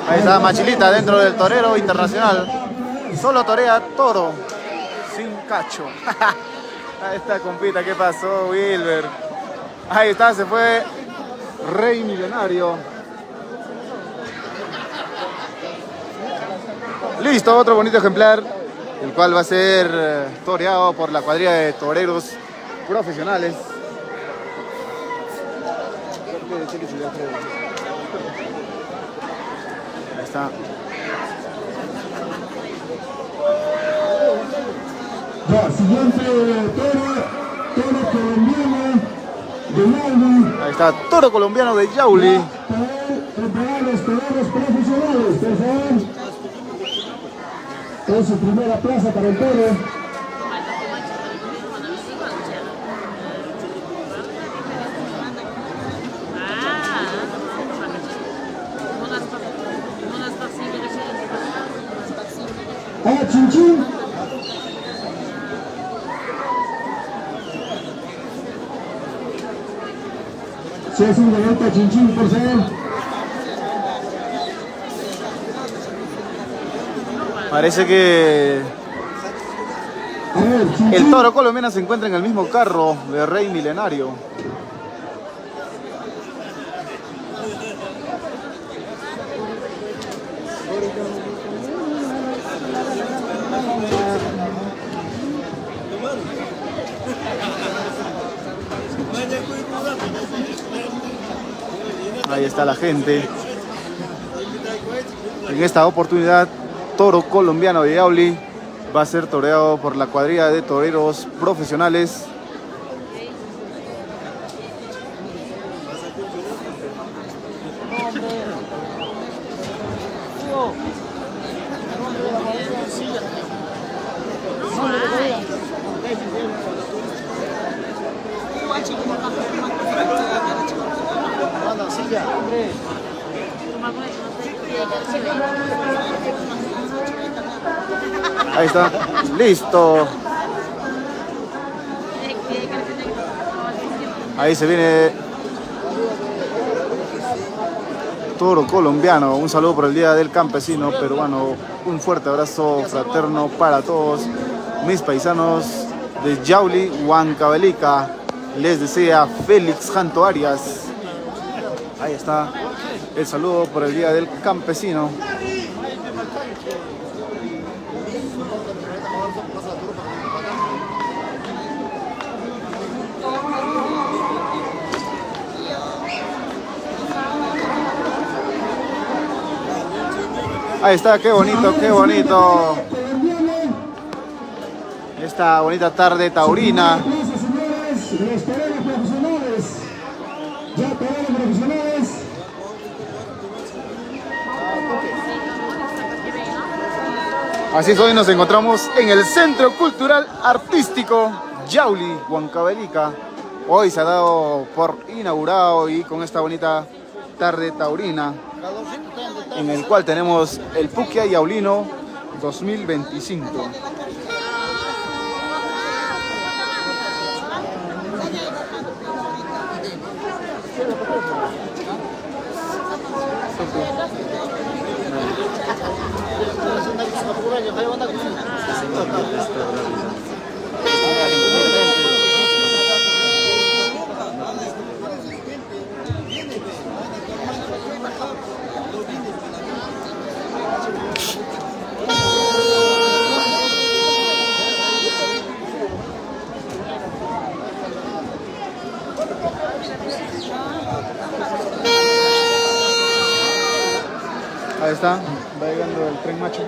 Ahí está Machilita dentro del torero internacional. Solo torea toro, sin cacho. Ahí está, compita, ¿qué pasó, Wilber? Ahí está, se fue Rey Millonario. Listo, otro bonito ejemplar, el cual va a ser toreado por la cuadrilla de toreros profesionales. Ahí está. Ya, siguiente toro colombiano de Yauli. Ahí está, toro colombiano de Yauli. Preparar los toreros profesionales, por favor. Es su primera plaza para el toro. Ah, chin chin. Se hace una vuelta chin chin, por favor. Parece que A ver, chin el chin. toro colombiano se encuentra en el mismo carro de Rey Milenario. Ahí está la gente. En esta oportunidad, toro colombiano de Yauli va a ser toreado por la cuadrilla de toreros profesionales. Ahí está, listo. Ahí se viene toro colombiano. Un saludo por el Día del Campesino Peruano. Un fuerte abrazo fraterno para todos mis paisanos de Yauli, Huancavelica. Les desea Félix Janto Arias. Ahí está el saludo por el Día del Campesino. Ahí está, qué bonito, qué bonito. Esta bonita tarde taurina. Los toreros profesionales. Ya toreros profesionales. Así es, hoy nos encontramos en el Centro Cultural Artístico Yauli, Huancavelica. Hoy se ha dado por inaugurado y con esta bonita tarde taurina, en el cual tenemos el Puquia Yaulino 2025. Ahí está, va llegando el tren macho.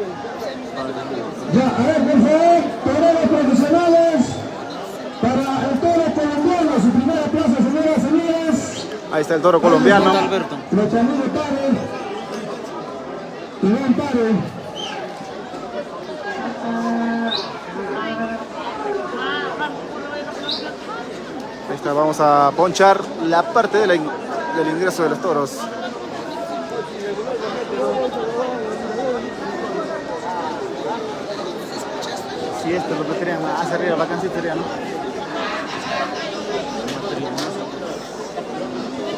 Ya, a ver, por favor, toreros profesionales para el toro colombiano, su primera plaza, señoras y señores. Ahí está el toro colombiano. Alberto. Lochanillo Pare. Iván Pare. Ahí está, vamos a ponchar la parte del ingreso de los toros. Sí, esto es lo que querían, hacia arriba, la cancillería, ¿no?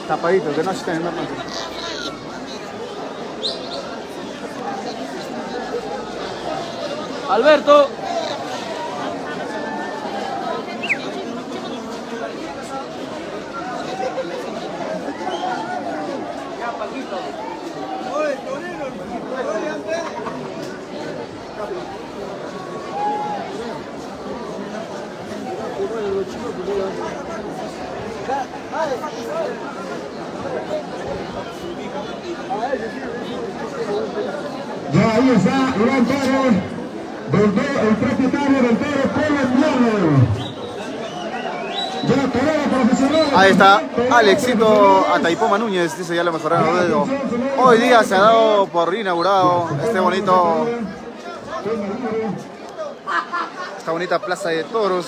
Tapadito, que no se estén en la noche. Alberto. Ya ahí está Iván Pare, el propietario del toro colombiano. Ya torero profesional. Ahí está Alexito Ataipoma Núñez, dice ya le mejoraron el dedo. Hoy día se ha dado por inaugurado esta bonita plaza de toros.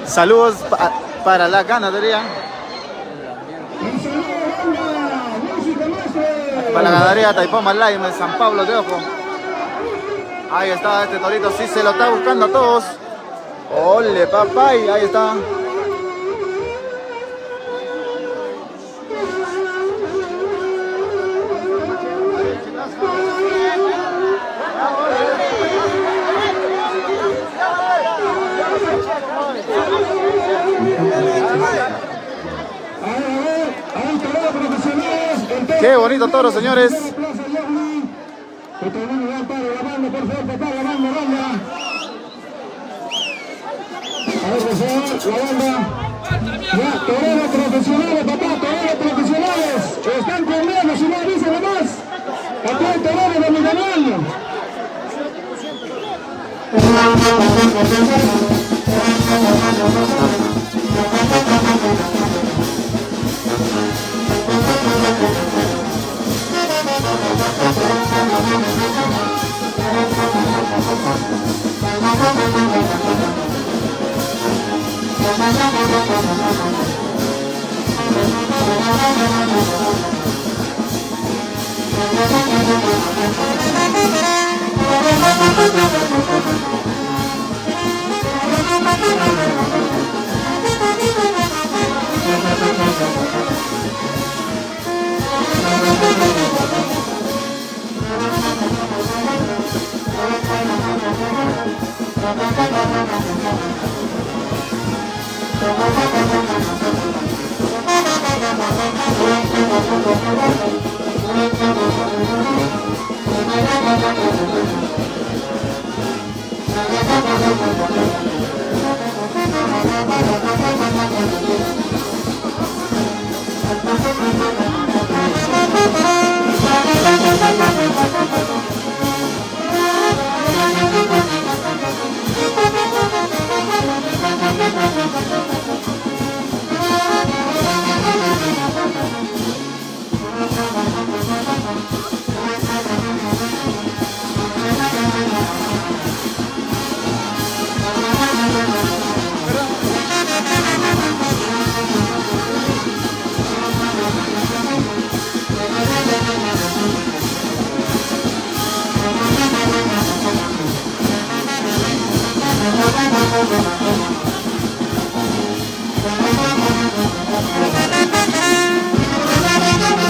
Saludos para la ganadería. Para la ganadería Taipoma Lime, San Pablo de Ojo. Ahí está este torito, sí se lo está buscando a todos. ¡Ole, papá! Ahí está. Qué bonito toro, señores. Toreros profesionales, papá, toreros profesionales. Están conmigo, si no dicen nomás. Aquí hay toreros de mi tamaño.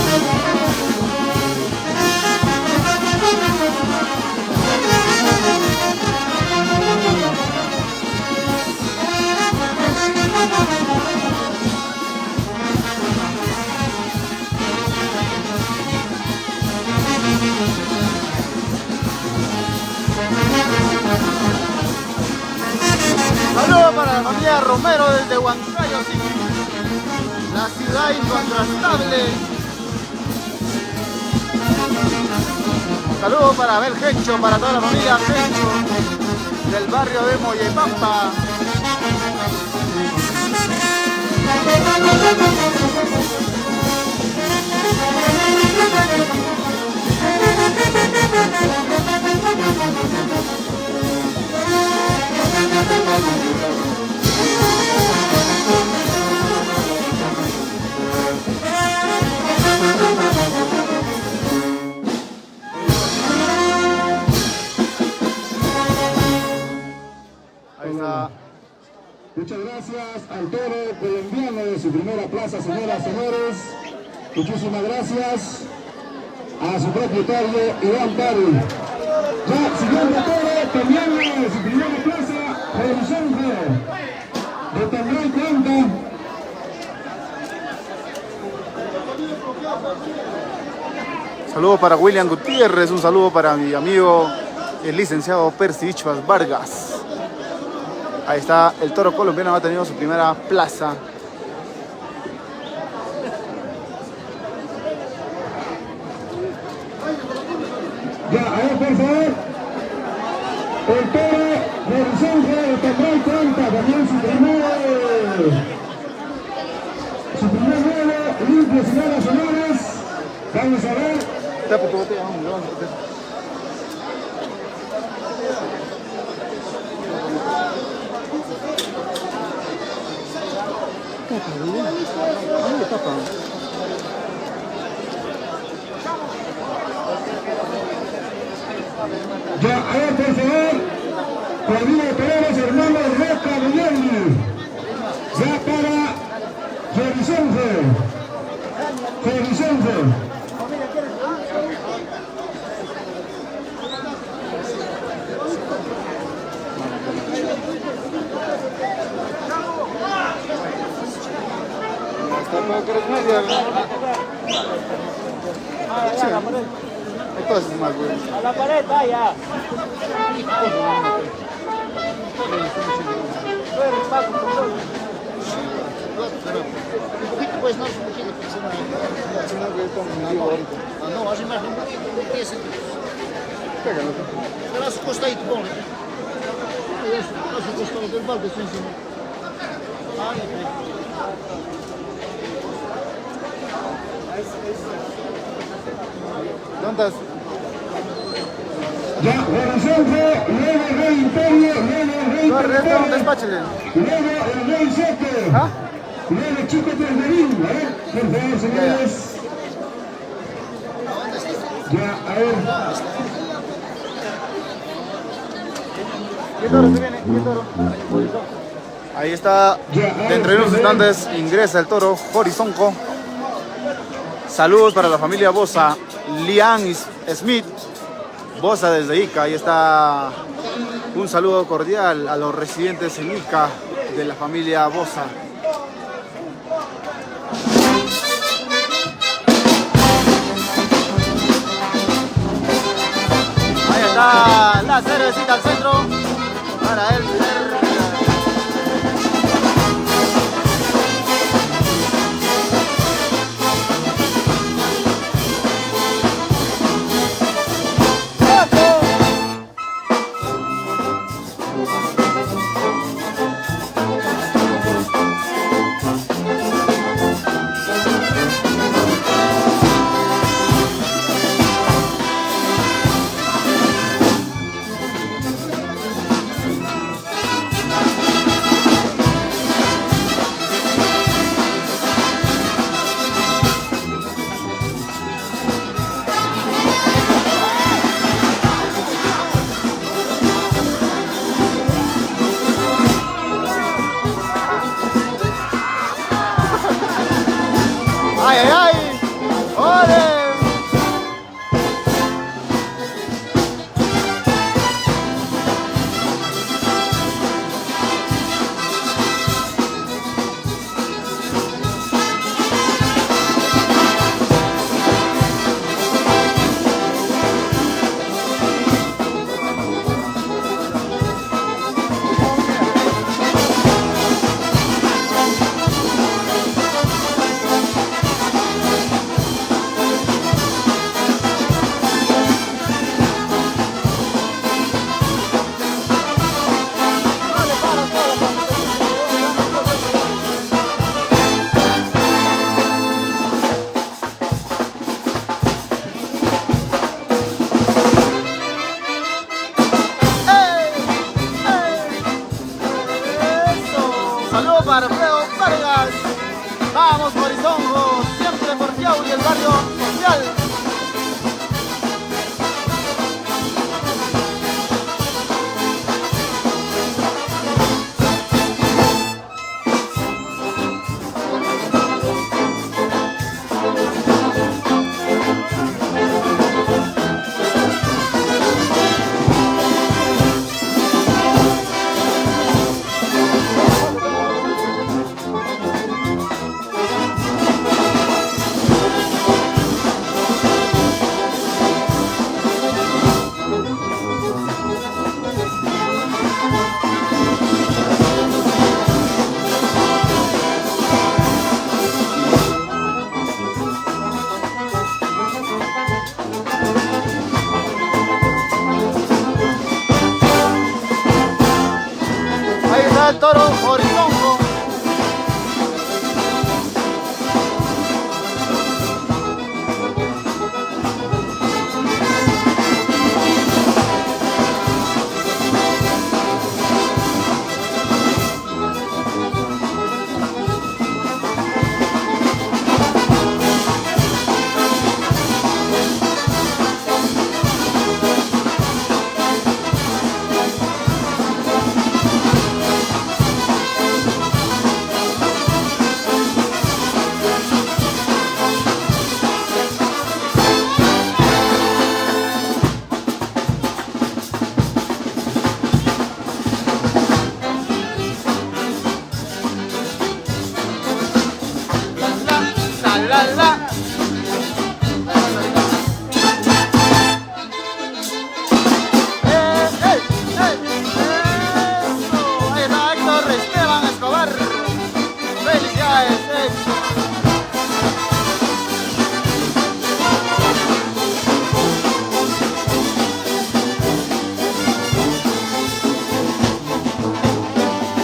Thank you. la familia Romero desde Huancayo, sí. La ciudad incontrastable. Saludos para Abel Gencho, para toda la familia Gencho del barrio de Mollepampa. Ahí está. Muchas gracias al toro colombiano de su primera plaza, señoras y señores. Muchísimas gracias a su propietario Iván Pari. Ya, siguiente toro colombiano de su primera plaza, Horizonte de Tambray Cuenta. Saludo para William Gutiérrez, un saludo para mi amigo el licenciado Percy Ichvas Vargas. Ahí está, el toro colombiano ha tenido su primera plaza. Ya, a ver, por favor. El toro de Horizonte de Tambray Cuenta, también su primer vuelo limpio, señoras y señores. Vamos a ver. Ya, a ver, por favor, Claudio Pérez, hermano Roca Guillermo, ya para Horizonte. Entonces, más bueno. A la pared, vaya. Un poquito, pues, no, un poquito. No, hace más, un poquito, 10 centímetros. Pégalo. Pero a su costadito, ponle. A su costado del balde, sí, sí. Ahí, ahí. ¿Dónde estás? Ya, Horizonte, luego el Rey Imperio, luego el Rey Imperio, Despáchale. luego el Rey Seque, ¿Ah? luego Chico Termerín. A ver, por favor, señores. Ya, a ver. ¿Qué toro se viene? ¿Qué toro? Ahí está, dentro de unos instantes ingresa el toro Horizonco. Saludos para la familia Bosa, Lian Smith, Bosa desde Ica. Ahí está un saludo cordial a los residentes en Ica de la familia Bosa. Ahí está la cervecita al centro para él. ¡Ay, ay, ay! ¡Ole! Horizongo, siempre por Fiau y el barrio social. Ahí está el toro Horizongo. La, la. Eso. Ahí está Héctor Esteban Escobar. Felicidades, Héctor.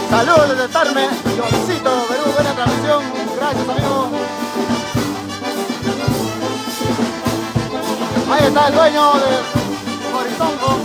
Saludos desde Tarme, Johncito, Perú, buena transmisión. Gracias, amigo. Ahí está el dueño de Horizongo.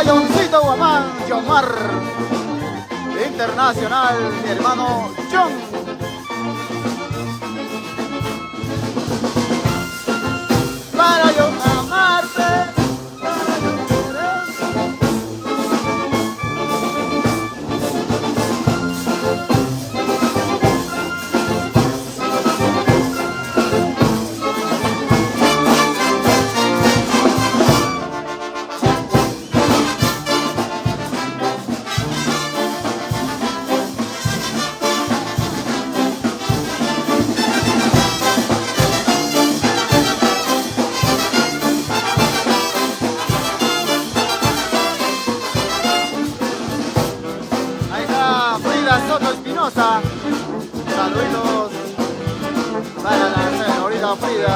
Para Johncito Guamán, Yomar. Internacional, mi hermano John. Para yo amarte. Saluditos para la señorita Frida.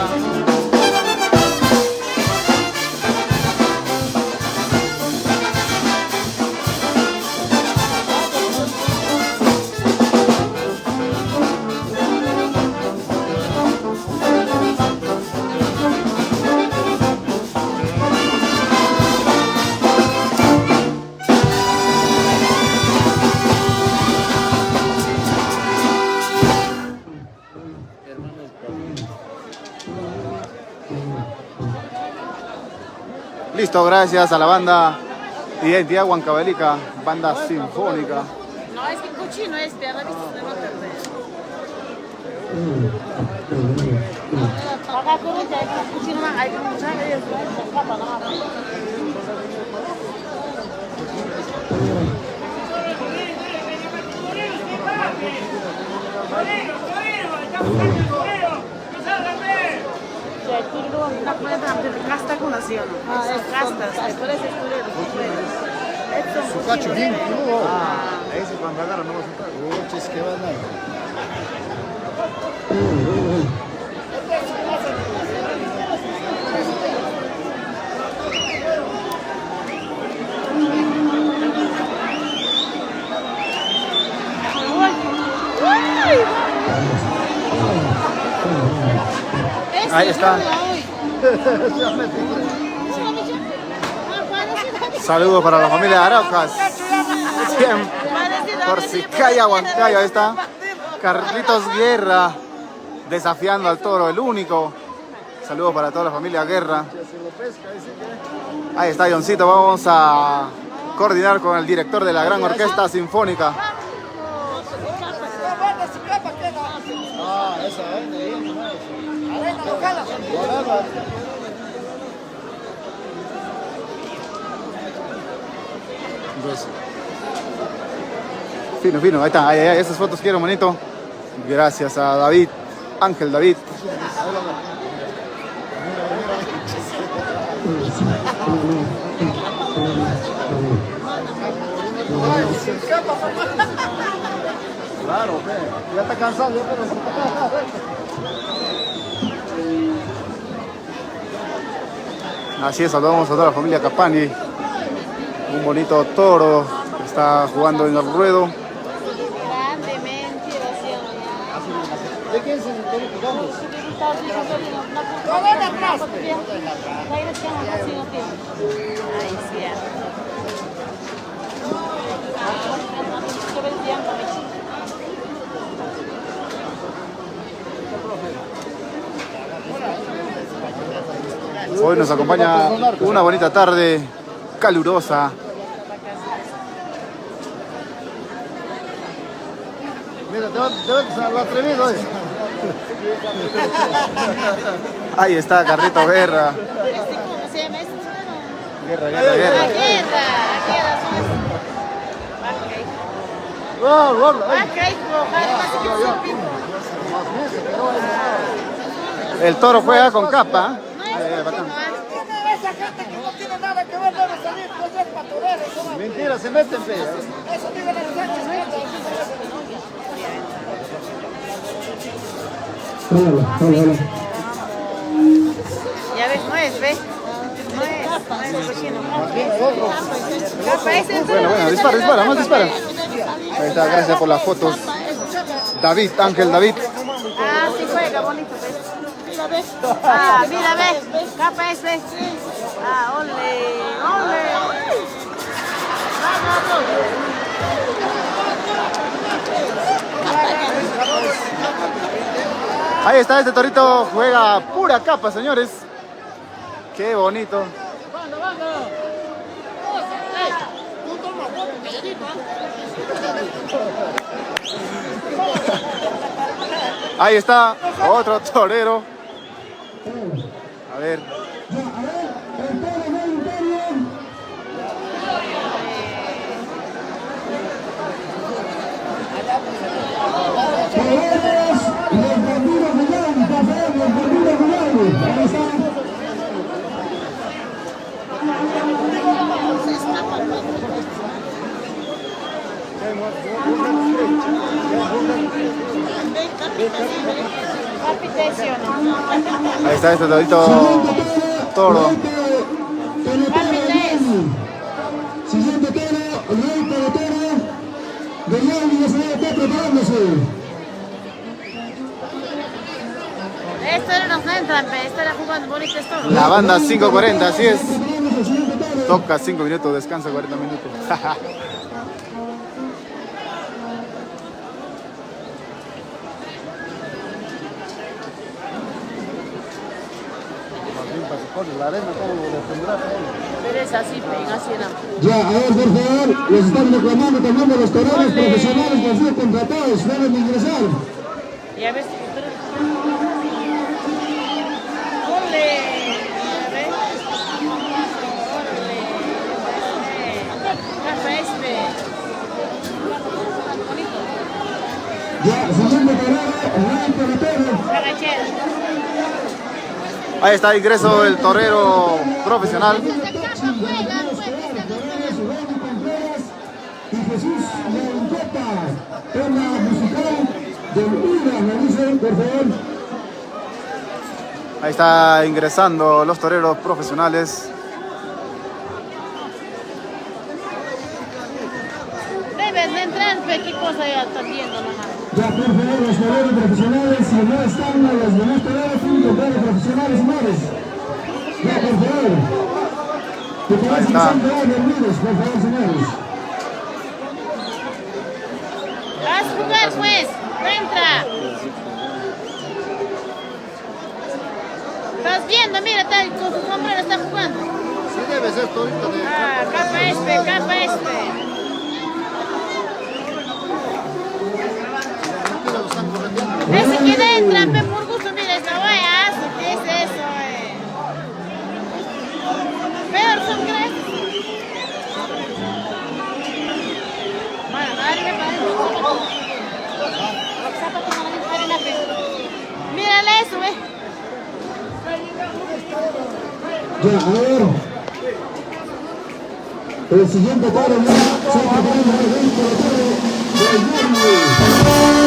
Listo, gracias a la banda Identidad Huancavelica, banda sinfónica. No, es que cochino este, ahora viste de no perder. Acá con este, cochino más, hay que muchas veces, se escapa, no. Casta con nación. Castas, después es Su cacho bien crudo. Ahí sí cuando agarran no va a soltar. Uy, es que van a... Ahí está. Saludos para la familia Araucas. Por si calla Huancayo, ahí está. Carlitos Guerra desafiando al toro, el único. Saludos para toda la familia Guerra. Ahí está Johncito, vamos a coordinar con el director de la Gran Orquesta Sinfónica. Ah, esa vaina ahí nomás. Entonces, fino, fino, ahí está, ahí, esas fotos quiero, manito. Gracias a David, Ángel David. Claro, ya está cansado, ya pero... Así es, saludamos a toda la familia Capani. Un bonito toro que está jugando en el ruedo. ¿De quién se tiene que vamos? Hoy nos acompaña una bonita tarde calurosa. Mira, te va a lo atrevido hoy. Ahí está Carlito Guerra. ¿Cómo se llama esto? Guerra, guerra, guerra. El toro juega con capa. Bacán. Esa gente que no tiene nada que ver debe salir, no es paturero. Mentira, se meten, fe. Eso digo las Ya ves, no es, ¿ves? No es cochino. Bueno, dispara, más dispara. Ahí está, gracias por las fotos. David, Ángel David. Ah, sí juega, bonito, ¿ves? Mira, ¿ves? Ah, mira, ¿ves? Capa es, ¿ves? Ah, ole, ole. Ahí está, este torito juega pura capa, señores. Qué bonito. Ahí está, otro torero. A ver. Ahí está este torito toro. Siguiente toro, recto de toro. De Yanni ya se está preparándose. Esto no nos entran, estará jugando bonito esto. La banda 5:40, así es. Toca 5 minutos, descansa 40 minutos. Pero es así, así era. Ya, a ver, por favor, les están reclamando también de los toreros profesionales que han sido contratados, deben ingresar. Y a ver si... ¡Ole! A ver. ¡Ole! ¡Café! Bonito. Ya, siguiente torero, Agachero. Ahí está, ingreso el torero profesional. y Jesús Leoncopa, tema musical de Mira, me dicen, por favor. Ahí está ingresando los toreros profesionales. Debes de entrar, ¿qué cosa ya estás viendo nomás? Ya, por favor, los toreros profesionales, si no están los demás toreros, tienen toreros profesionales, señores. Ya, por favor. Que parece que están todos dormidos, por favor, señores. Vas a jugar, pues. Entra. Estás viendo, mira, está con su sombrero está jugando. Sí, debe ser torito de... Ah, capa capa Ese que entra, pe, por gusto, mira, esta guaya, ¿qué es eso, Peor son gracias. Bueno, dale, mírale eso, Ya, a ver. El siguiente toro ya se está preparando el evento de toro de Yanni.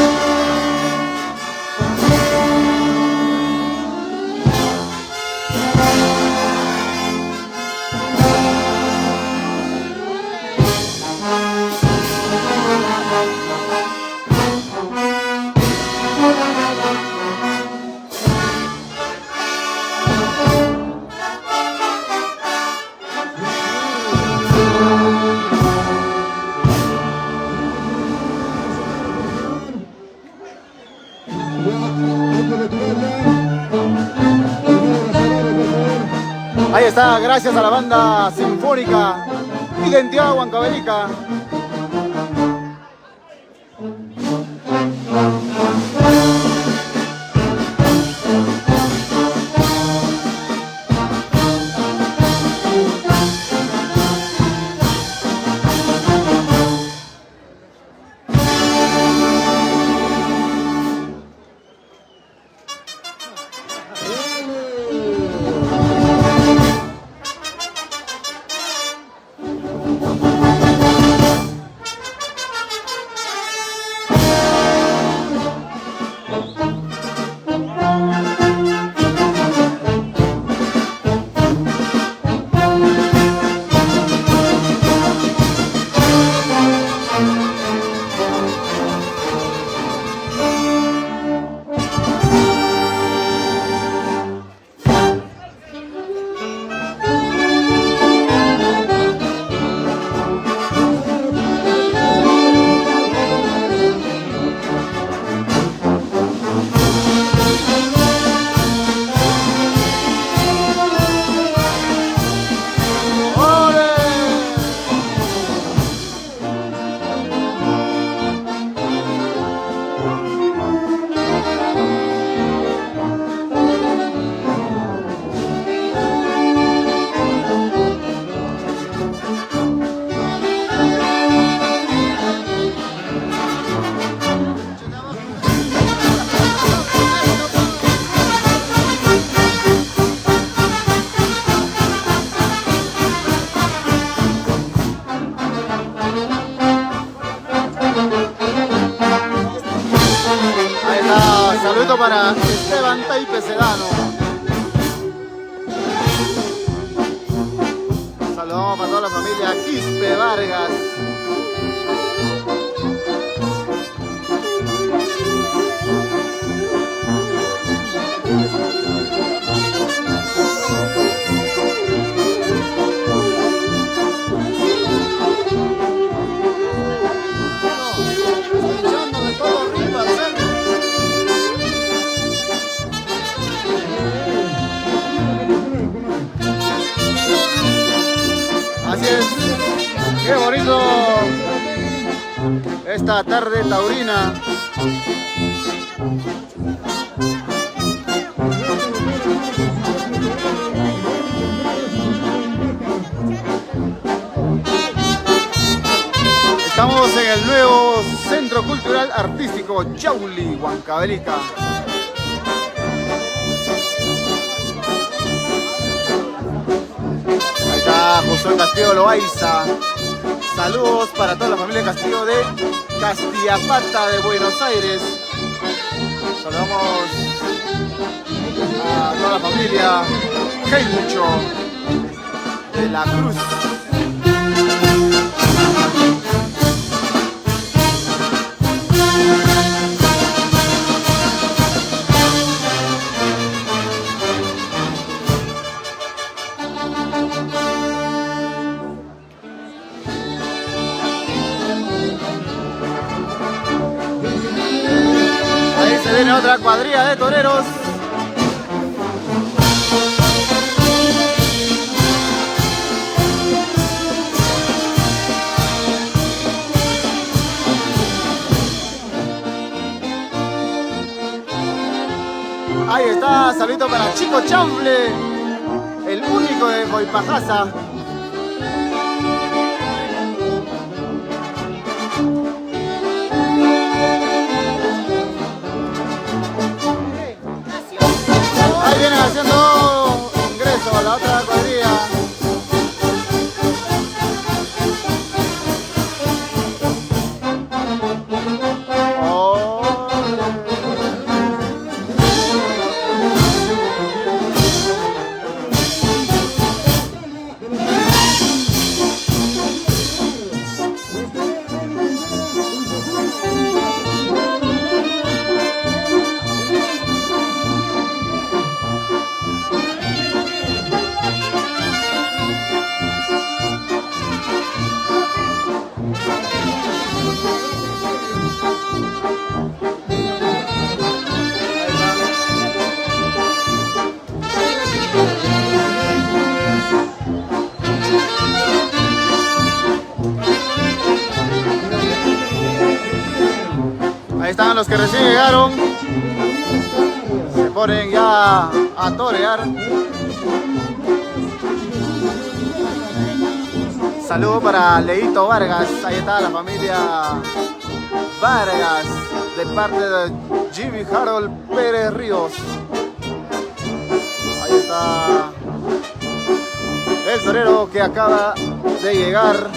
Ahí está, gracias a la banda sinfónica Identidad Huancavelica. para Esteban Taipe Sedano. Saludamos para toda la familia Quispe Vargas. Así es, qué bonito esta tarde taurina. Estamos en el nuevo Centro Cultural Artístico Yauli, Huancavelica. Ahí está José Castillo Loaiza. Saludos para toda la familia Castillo de Castillapata de Buenos Aires. Saludamos a toda la familia Gencho de la Cruz. Viene otra cuadrilla de toreros. Ahí está, saludito para Chico Chanfle, el único de Coipajasa. Ahí vienen haciendo ingreso a la otra cuadrilla. Ahí están los que recién llegaron. Se ponen ya a torear. Saludo para Leito Vargas. Ahí está la familia Vargas de parte de Jimmy Harold Pérez Ríos. Ahí está el torero que acaba de llegar.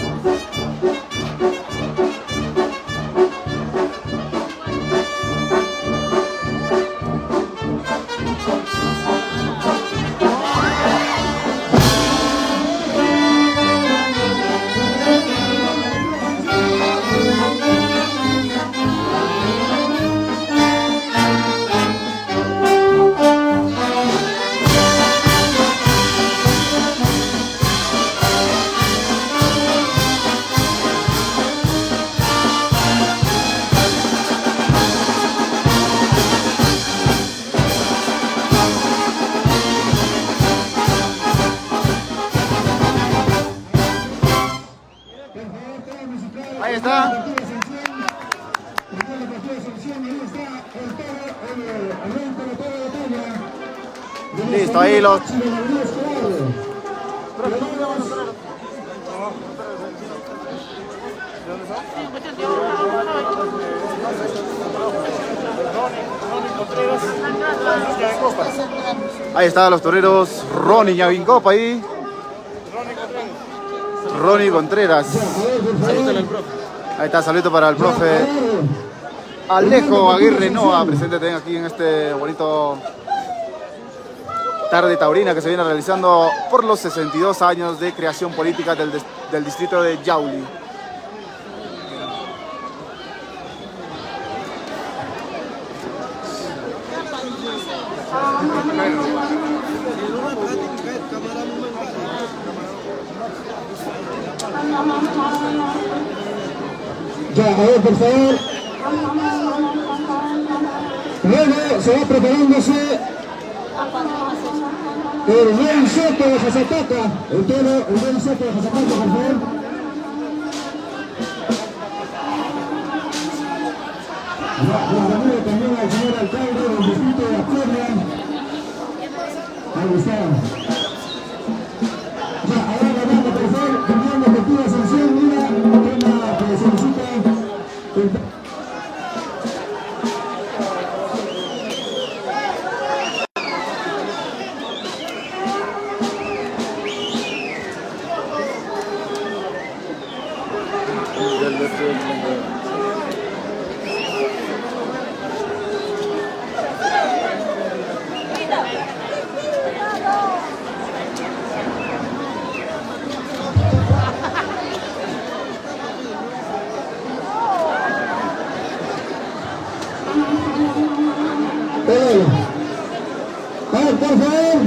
Ahí está. Listo, ahí los... Ahí están los toreros Ronnie Ñavincopa ahí. Ronnie Contreras. Ahí está, saludito para el profe. Alejo Aguirre Noa, presente también aquí en este bonito tarde taurina que se viene realizando por los 62 años de creación política del distrito de Yauli. Ya, a ver, por favor. Luego se va preparándose el Rey Soto de Jazapata. El Rey Soto de Jazapata, por favor. Bienvenido también al señor alcalde del distrito de Acuerda. Ahí está. Ya, ahora la banda, por favor, teniendo efectiva sanción, mira, tema que solicita el... A ver, por favor.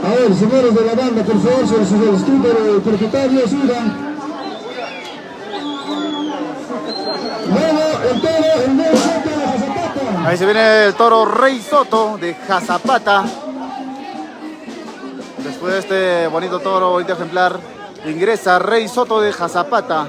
A ver, señores de la banda, por favor, sobre sus scooters propietarios, sigan. Luego, el Rey Soto de Jazapata. Ahí se viene el toro Rey Soto de Jazapata. Después de este bonito toro, bonito ejemplar, ingresa Rey Soto de Jazapata.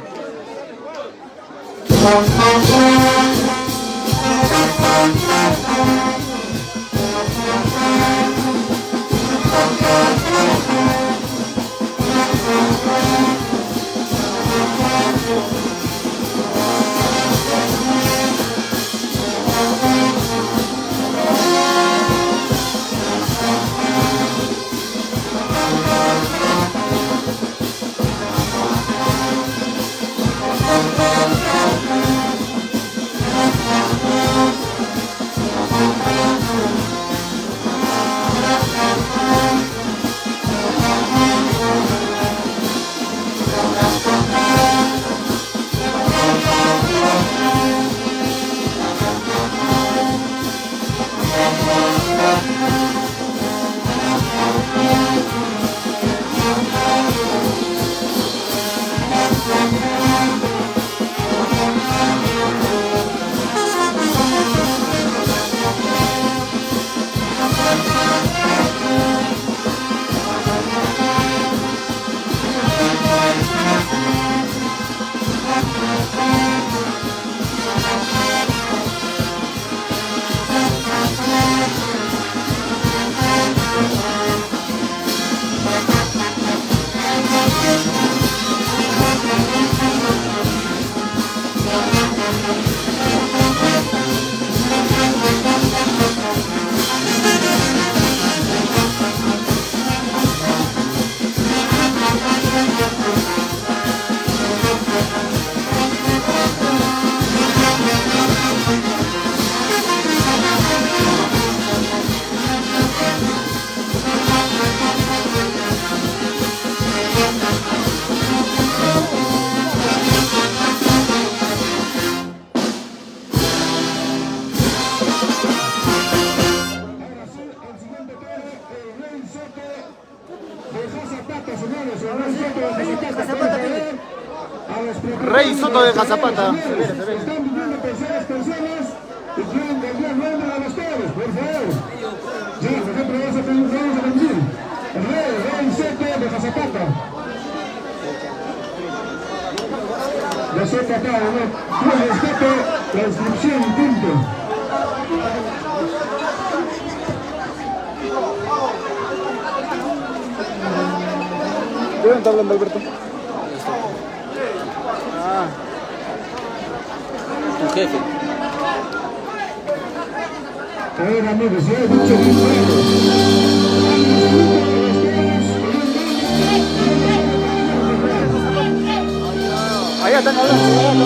Rey Soto de Jazapata. Están viniendo terceras personas y quieren cambiar nombre a los toros, por favor. Ya, nosotros vamos a conducir. Rey Soto de Jazapata. Ya sepa acá, ¿no? Yo respeto la instrucción, punto. ¿De dónde está hablando Alberto? Tu jefe. A ver, amigos, ya he dicho que están hablando.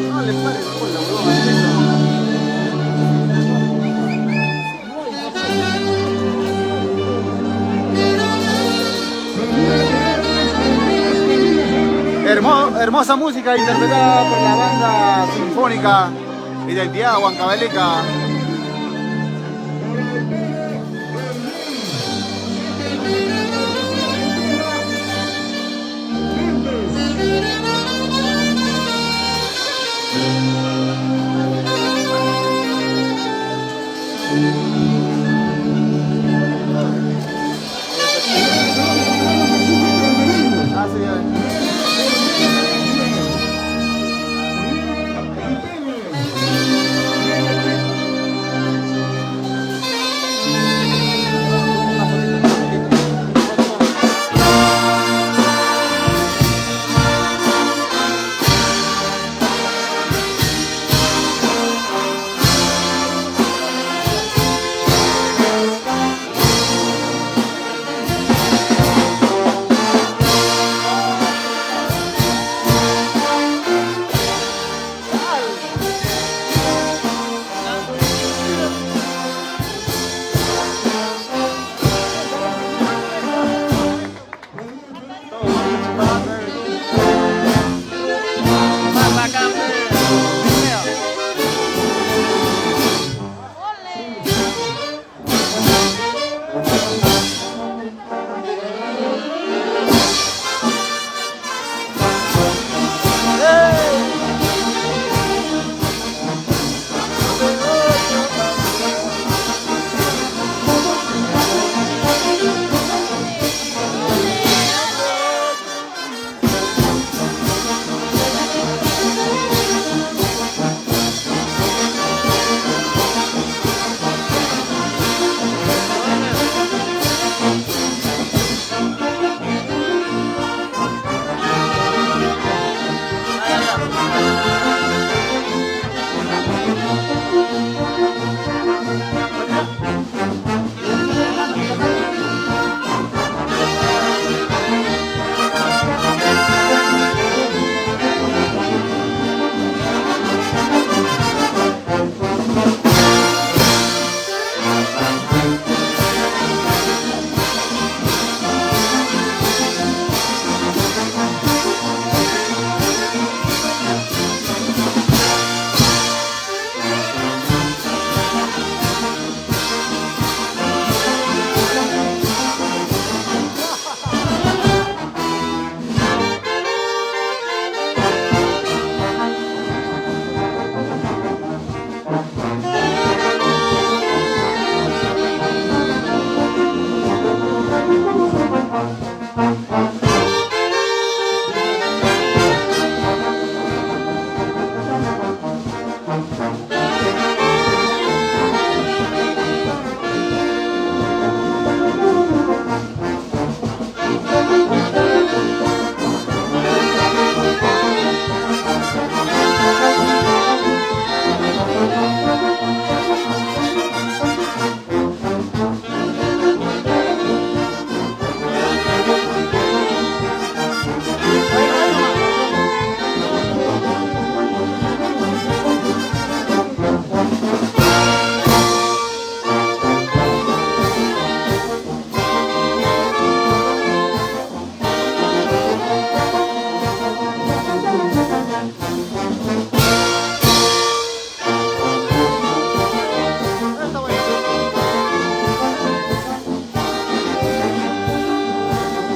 No le pares bola, huevón. Hermosa música interpretada por la banda sinfónica Identidad Huancavelica.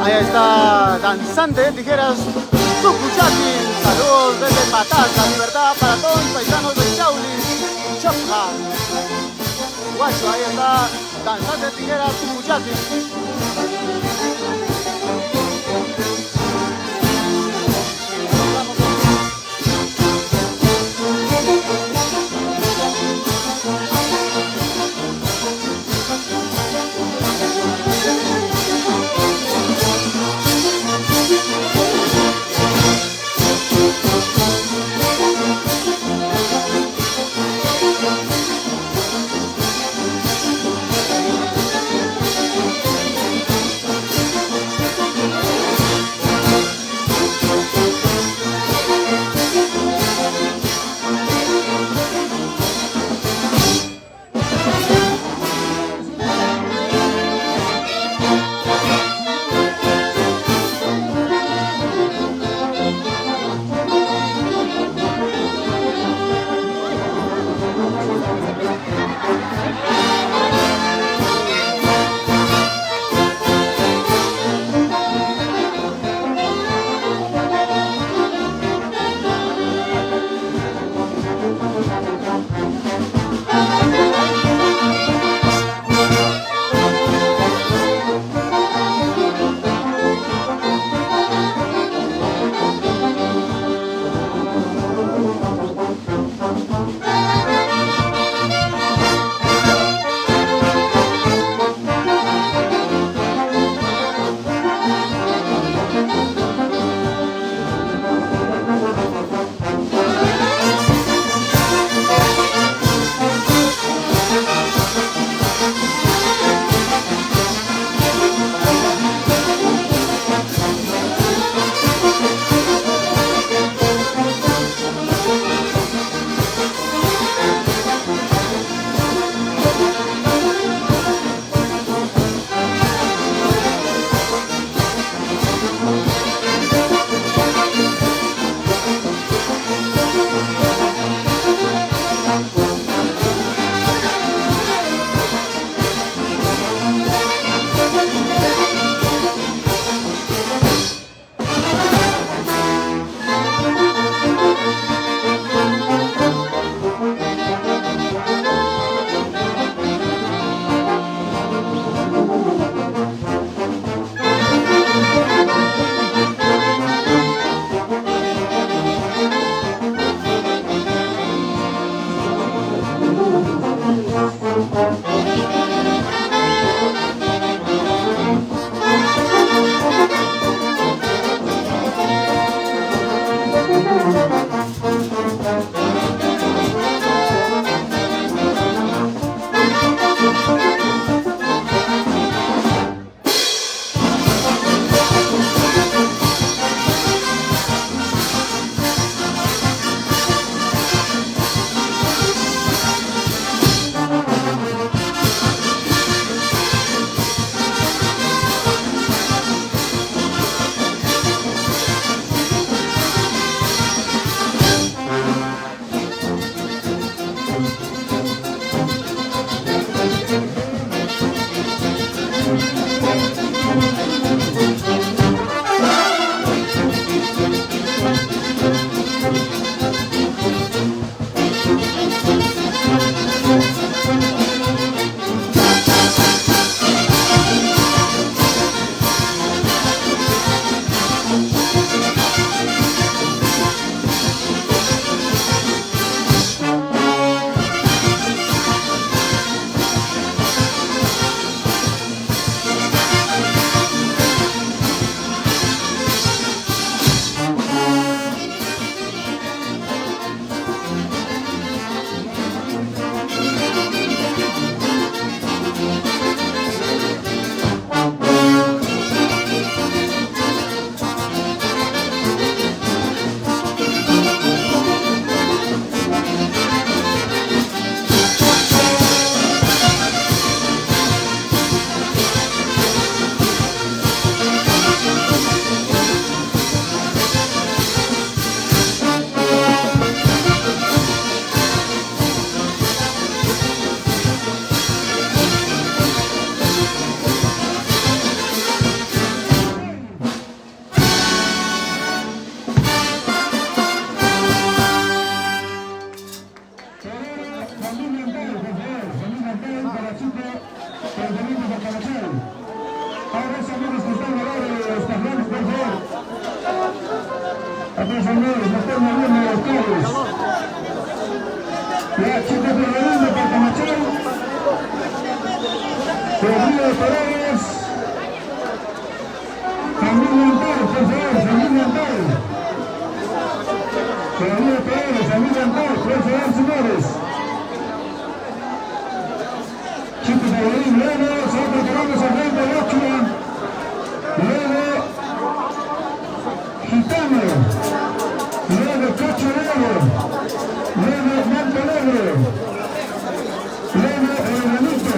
Ahí está, danzante de tijeras, Tucuchati. Saludos desde Patás, la libertad para todos los paisanos de Chauli, Chopja. Guacho, ahí está, danzante de tijeras, Tucuchati. Perteneciente a Calachal. Ahora esos amigos que están al lado de los cajones, por favor. A todos amigos, no están moviendo los cables. Ya, chicos de Redonda, Patamachal. Rodrigo de Paredes. Familia Antal, por favor, familia Antal. Rodrigo de Paredes, familia Antal, por favor, señores. Chicos de Redonda, luego se va preparando esa frente de Ochua. Luego, Gitano. Luego, Cacho Negro. Luego, Manto Negro. Luego, Hermanito.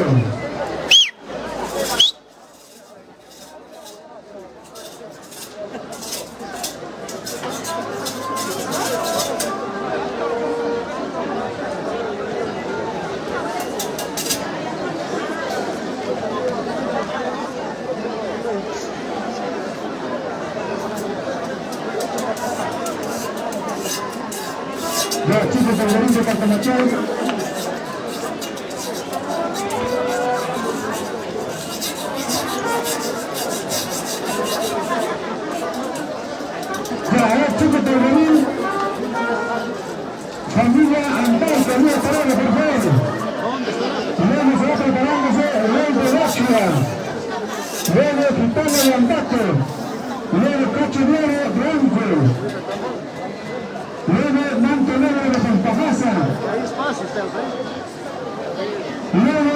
Ya, chicos, el Borín de Patamachal. Ya, chicos del Borín. Familia Antal, familia Parada, por favor. Luego se va preparándose el rey de Ochua. Luego Gitano de Andaco. Luego Cacho Negro, Blanco. Luego Manto Negro de Pampajasa. Luego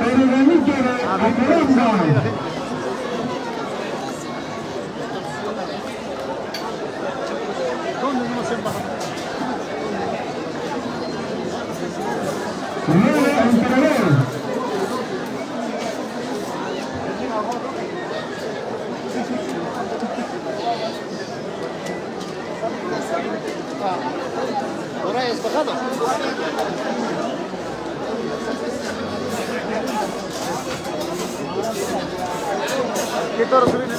Hermanito de Acolomba. Luego Emperador. Ahora es bajado. ¿Qué toro se viene?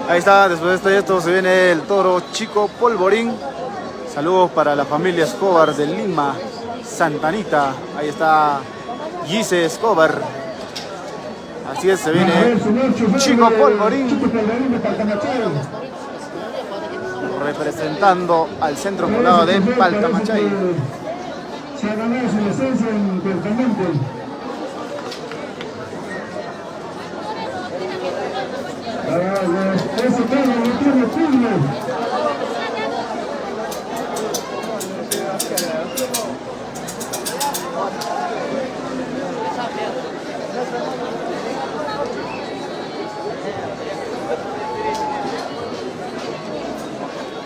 Ahí está, después de esto se viene el toro Chico Polvorín. Saludos para la familia Escobar de Lima, Santa Anita. Ahí está Gise Escobar. Así es, se viene Chico Polvorín representando al centro poblado de Paltamachay. Se ha ganado su licencia en Permanente. Ese carro no tiene turno.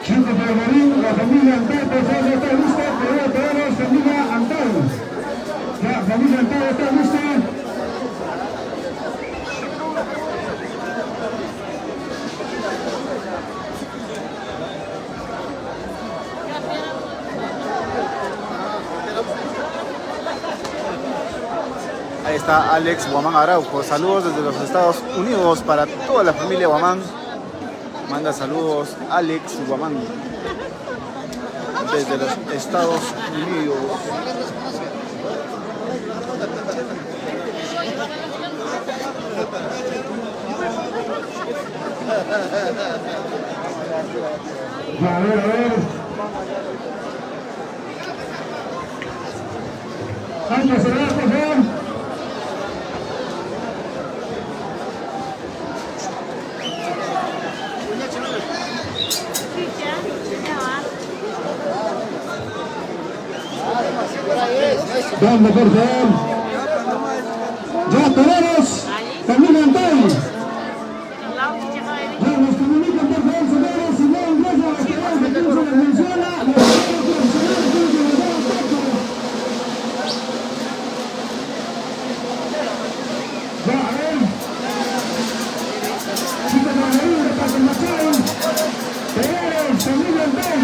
Chico Permarín, la familia Antal, por favor, está lista. Tenemos familia Antal. La familia Antal está lista. Ahí está Alex Guamán Araujo. Saludos desde los Estados Unidos para toda la familia Guamán. Manda saludos Alex Guamán desde los Estados Unidos. A ver. Antes de dar, por favor. ¿Dónde, por favor? Ya, toreros. Familia Antal. Ya, nos comunican, por favor, señores. Si no ingresan a las toreras que no se les menciona, los toreros profesionales tienen que mandar al taco. Ya, a ver. Chicos de la Marina, de Patamachay. Toreros, familia Antal.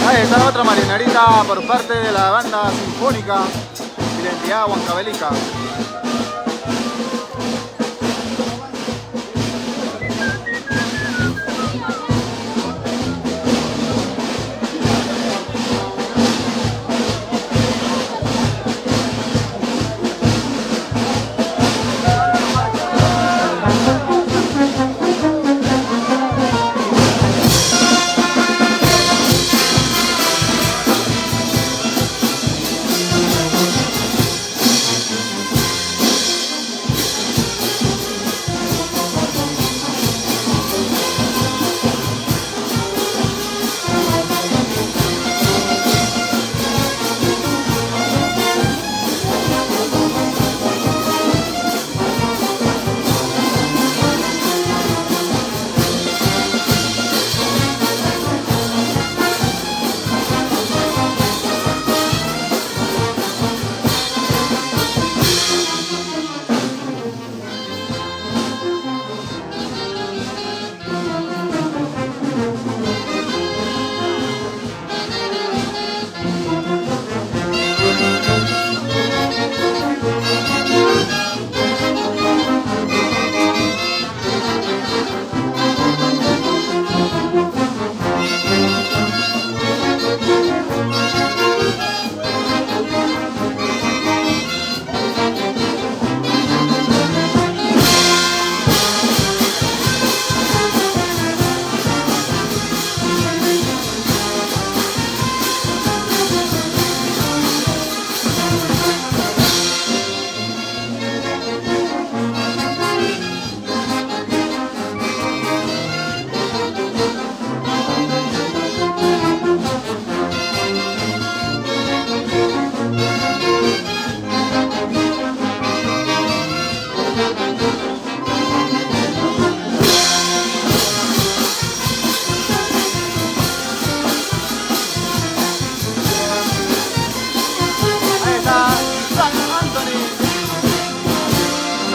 Ahí está otra marinarita por parte de la banda sinfónica Identidad Huancavelica.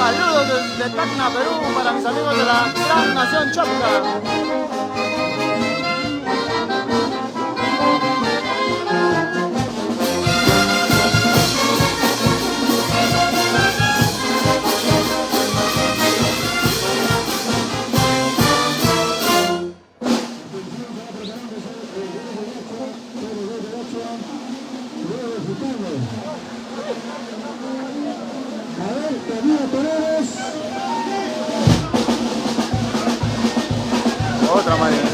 Saludos desde Tacna, Perú, para mis amigos de la Gran Nación Chapca. Otra manera.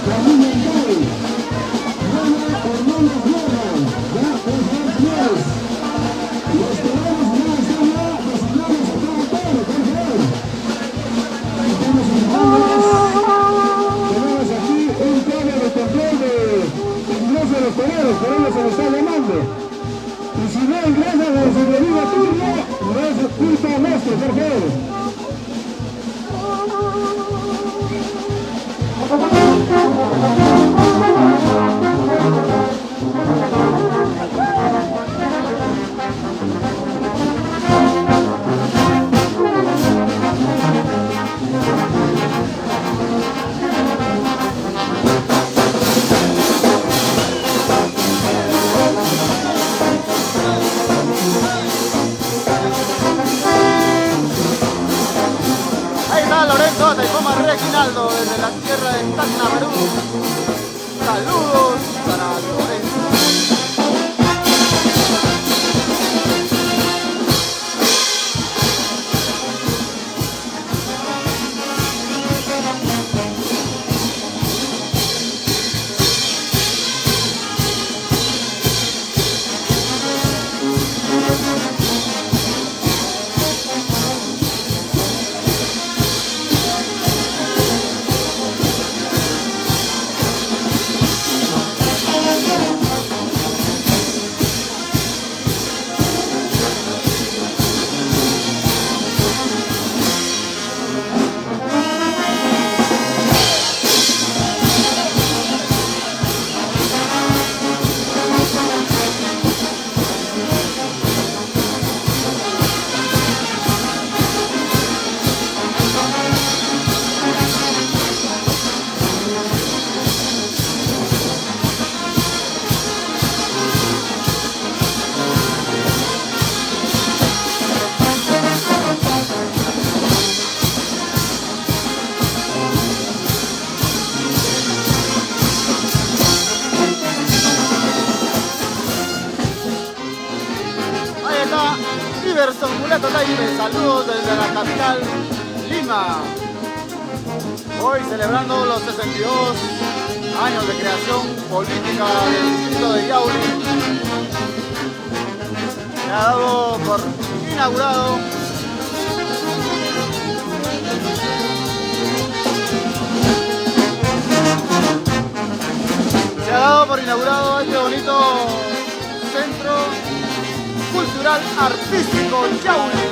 Por eso se lo está llamando. Y si no ingresan a su debido turno, no es culpa nuestra, por favor. Ahí está Lorenzo Taipoma Reginaldo desde la tierra de Tacna, Perú. Saludos para Lorenzo. Iverson Mulato Taipe, saludos desde la capital, Lima. Hoy celebrando los 62 años de creación política del distrito de Yauli. Se ha dado por inaugurado este bonito centro cultural artístico Yauli.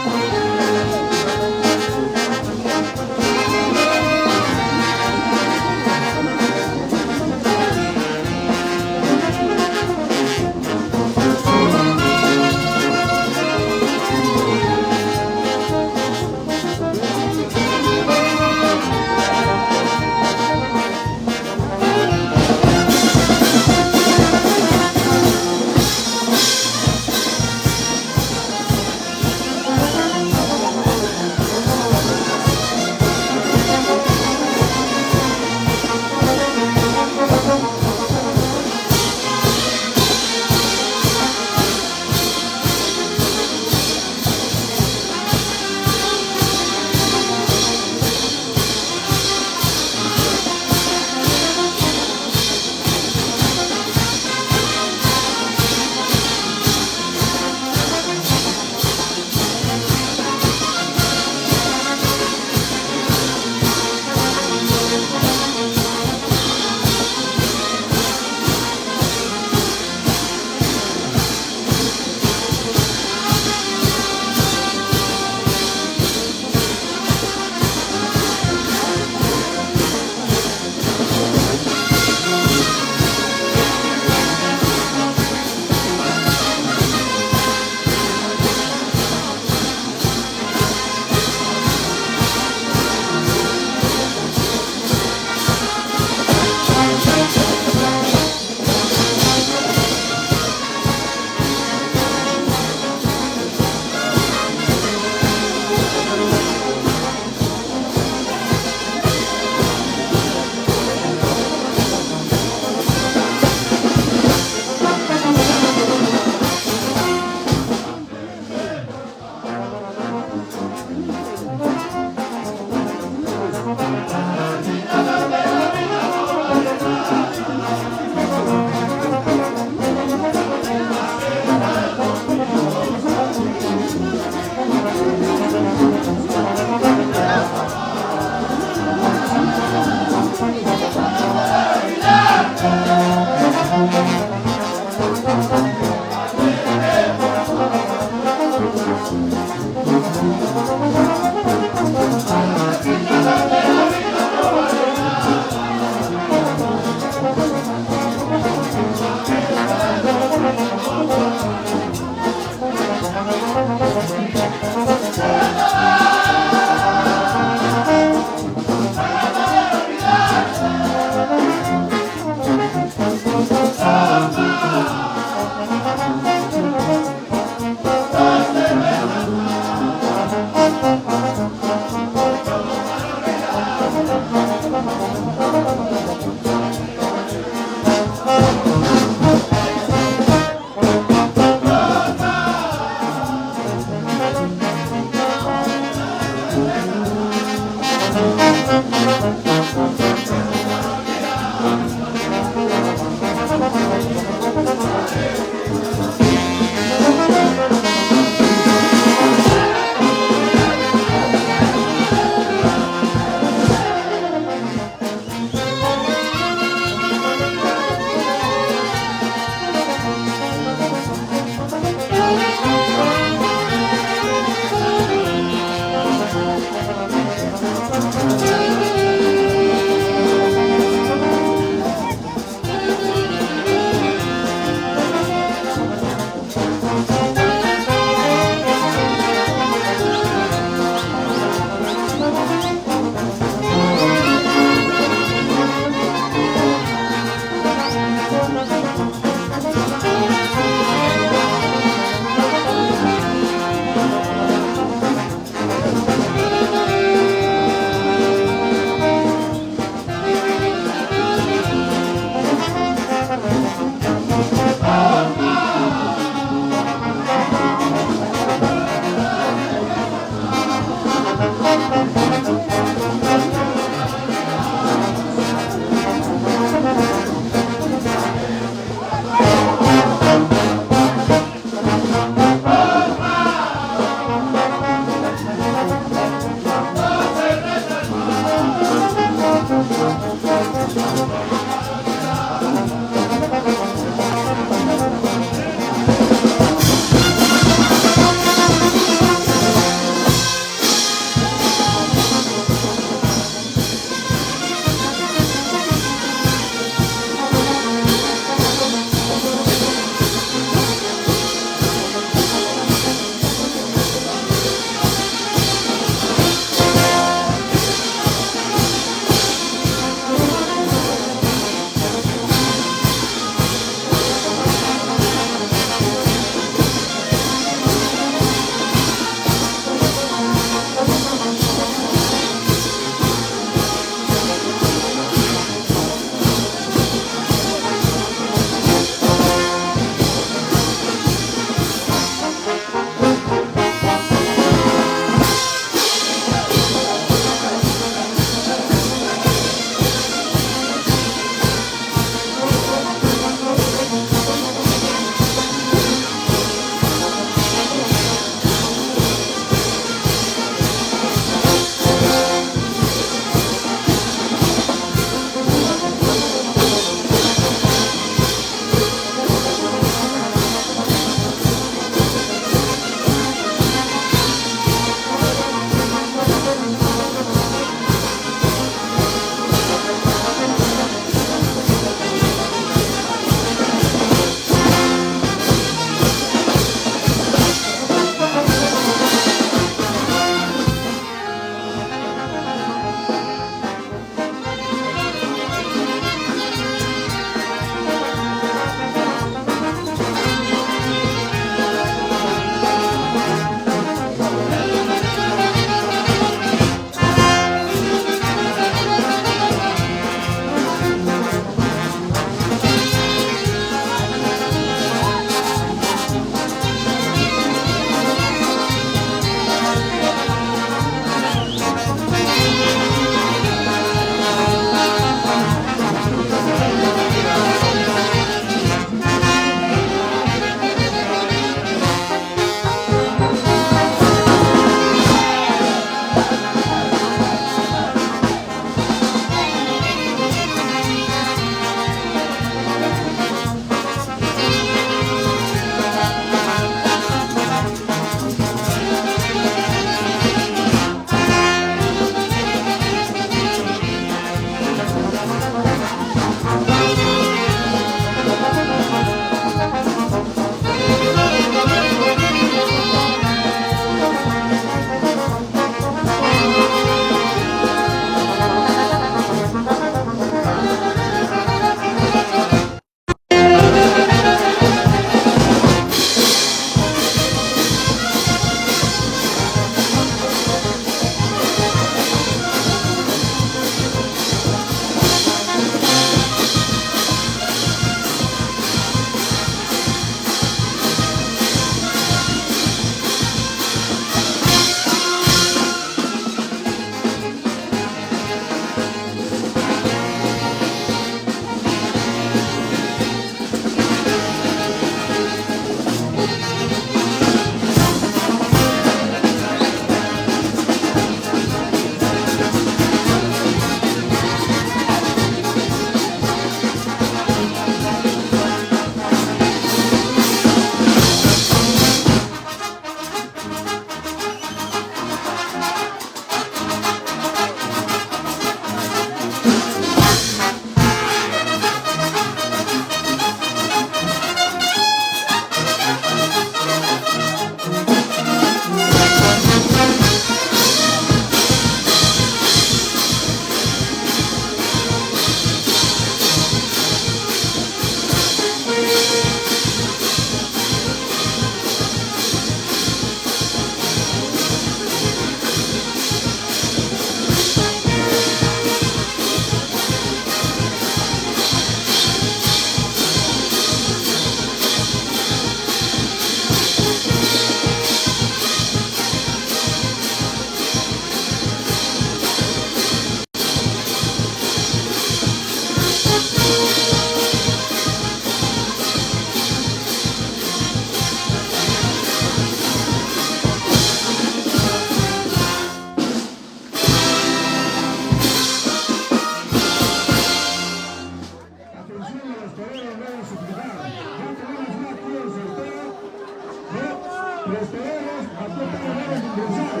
Los toreros aquí están ganando sin ingresar.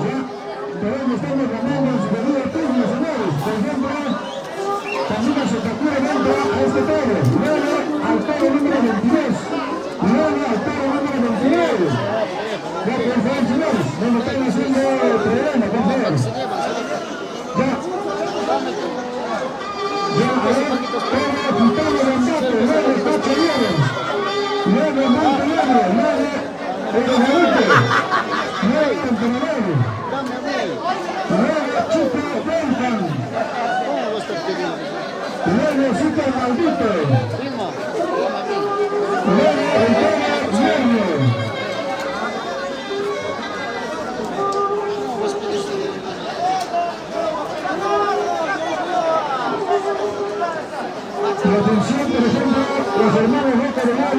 Ya, todos estamos ganando en su debido turno, señores. Por ejemplo, Camila Sotacura entra a este toro. Luego al toro número 22. Luego al toro número 29. Ya, por favor, señores, no me están haciendo problema, por favor. Ya. Ya, a ver, toro quitando el embate. Luego Cacho Nieves. Luego Montenegro. Luego el Garute. Luego Campeonero. Luego Chico Belkan. Luego Super Maldito. Luego el toro Hierro. Y atención, por ejemplo, los hermanos Roca de Mal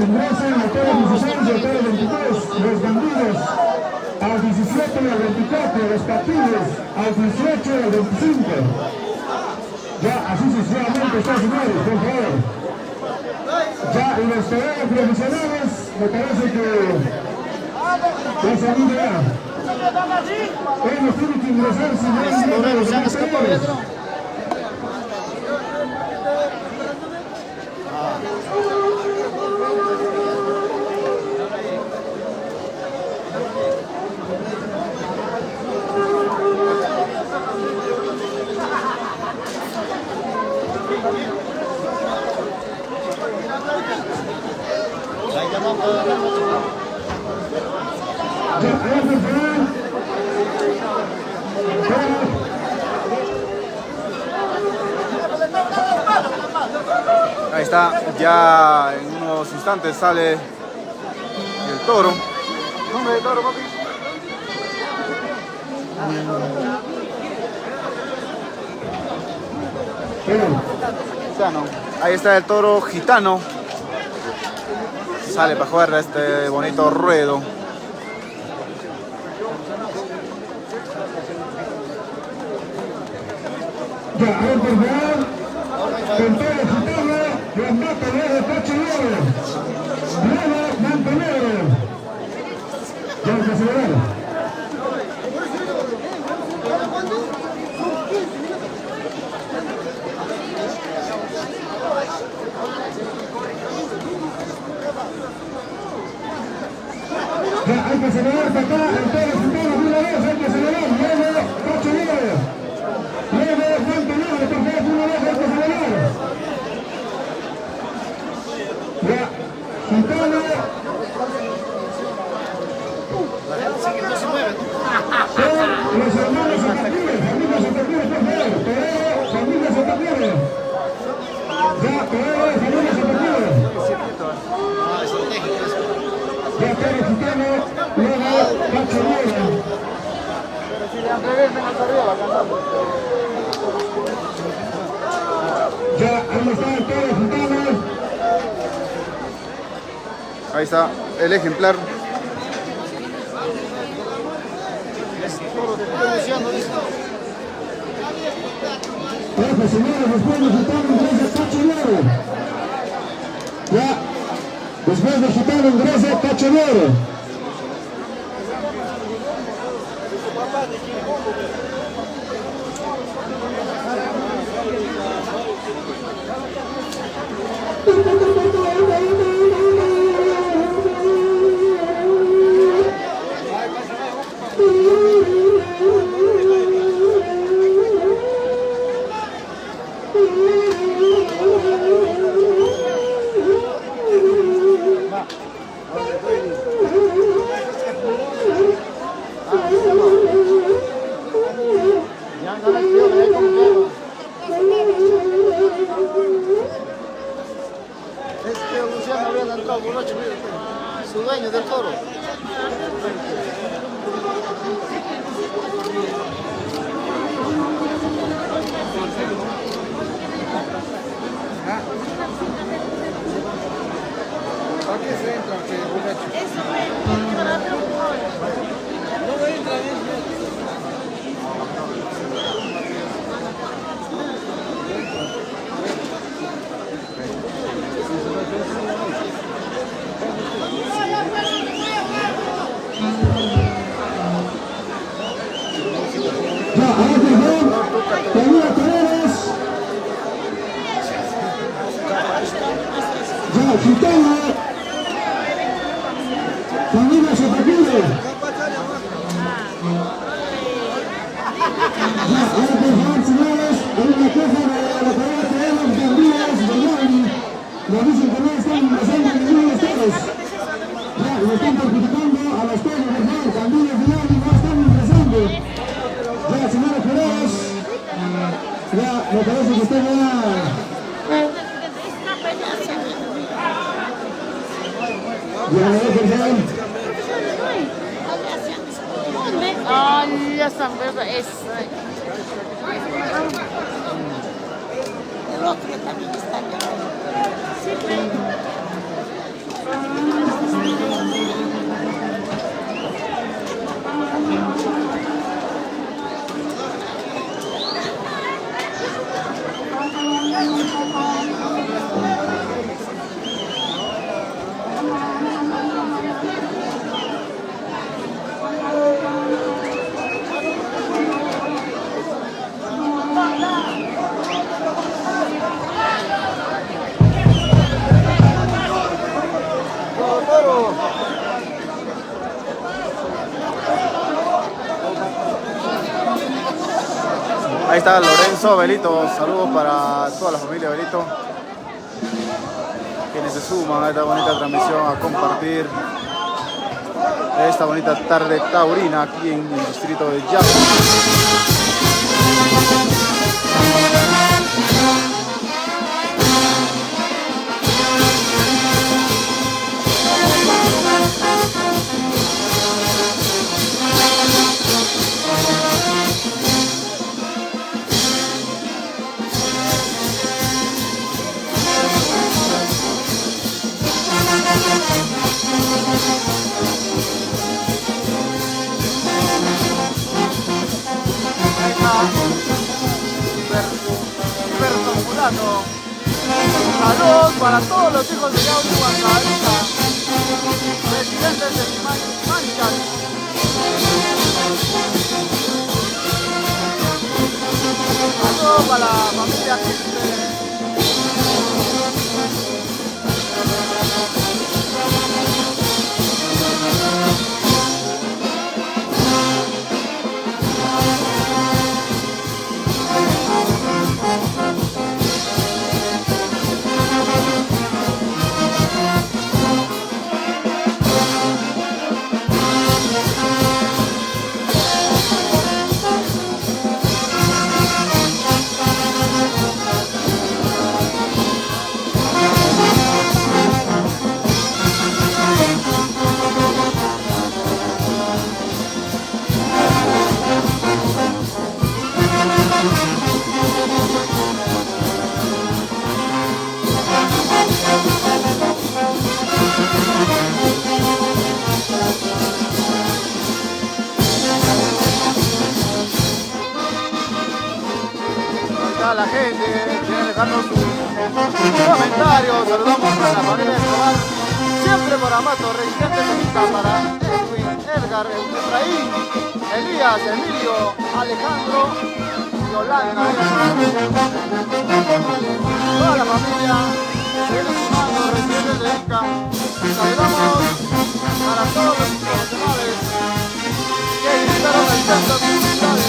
ingresan a todos los 16 y a todos los 22, los bandidos al 17 y al 24, los capillos al 18 y al 25. Ya, así sucesivamente está, señores, por favor. Ya, y los toreros profesionales, me parece que ya se han ido ya. Ellos tienen que ingresar si no es uno de los demás toreros. Ahí está, ya en unos instantes sale el toro. ¿Nombre de toro, papi? Gitano. Ahí está el toro Gitano. Sale para jugar a este bonito ruedo. Ya, a ver, por favor, con todo Gitano, los mata luego Cacho Nieves. Luego Montenegro. Ya, que se ve. Ya, hay que acelerar hasta acá, el toro Gitano de una vez, hay que acelerar. Luego Cacho Nieves. Luego Montenegro, por favor, de una vez, hay que acelerar. Ya, Gitano. Son los hermanos Sotacura, familia Sotacura, por favor. Torero, familia Sotacura. Ya, torero, familia Sotacura. Ya, toro Gitano, luego Cacho Nieves. Ya, ahí está el toro Gitano. Ahí está el ejemplar. Ojo, señores, después de Gitano ingresa Cacho Nieves. Ya, después de Gitano ingresa Cacho Nieves. Su dueño del toro. Gitana, familia Zapatilla. Ya, ahora por favor, señores, hay una queja de la cadena de los Gambinos de Yari. Nos dicen que no están ingresando en ninguno de los todos. Ya, lo están perjudicando a los todos, por favor, Gambinos de Yari no están ingresando. Ya, señores jurados, ya, me parece que están ya... Ya, por favor. Olha essa coisa, essa. El otro también está allá. Sí, Ahí está Lorenzo Belito, saludos para toda la familia Belito, quienes se suman a esta bonita transmisión a compartir esta bonita tarde taurina aquí en el distrito de Yaco. Saludos para todos los hijos de Yauri Huancaína, residentes de Manchas. Saludos para la familia Quispe. La gente quiere dejarnos sus comentarios. Saludamos a la familia Escobar, siempre por Amato, residentes de Ica, para Edwin, Edgar, Efraín, Elías, Emilio, Alejandro, Yolanda, toda la familia seres humanos residentes de Ica. Saludamos para todos los profesionales que visitaron el centro cultural.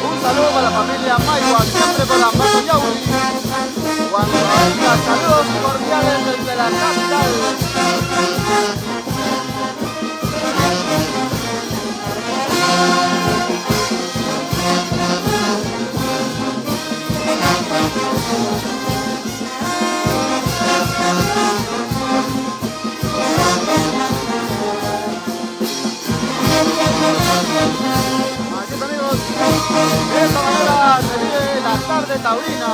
Un saludo para la familia Maiwa, siempre por la mano Yauri. Cuando haya saludos cordiales desde la capital. De esta manera se vive la tarde taurina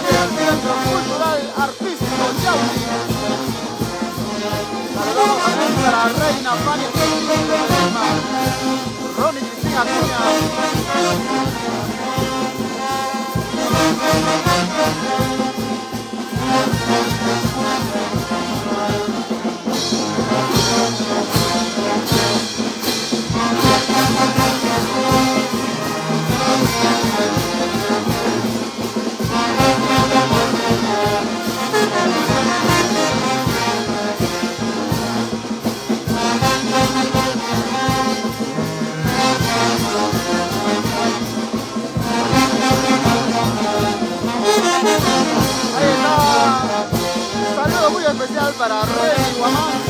del Centro Cultural Artístico Yauri. Saludamos a nuestra reina Fanny Ronnie Cristina Acuña. Ahí está. Un saludo muy especial para Rey Guamán.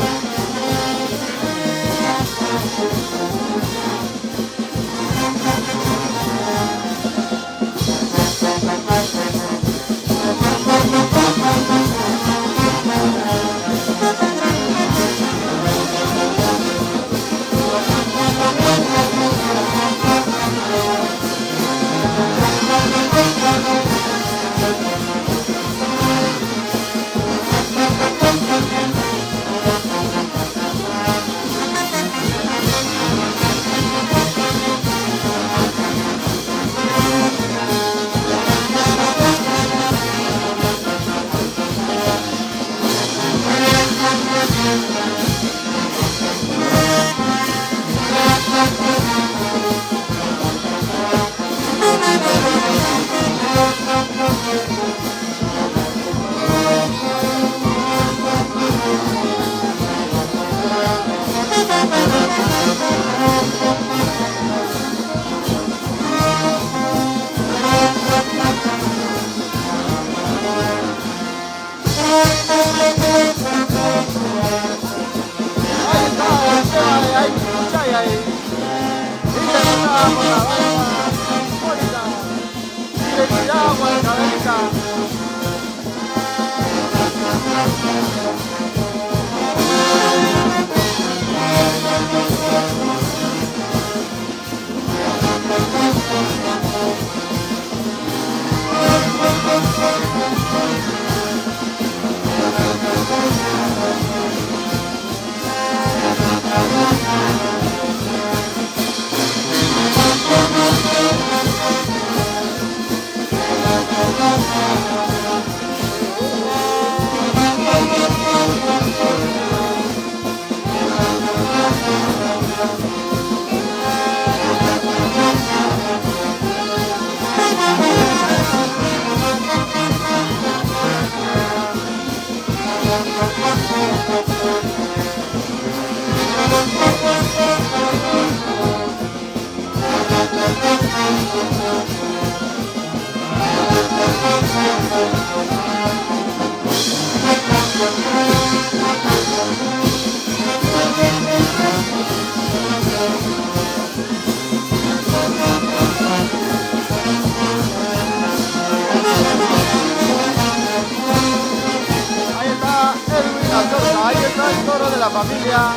Ahí está el toro de la familia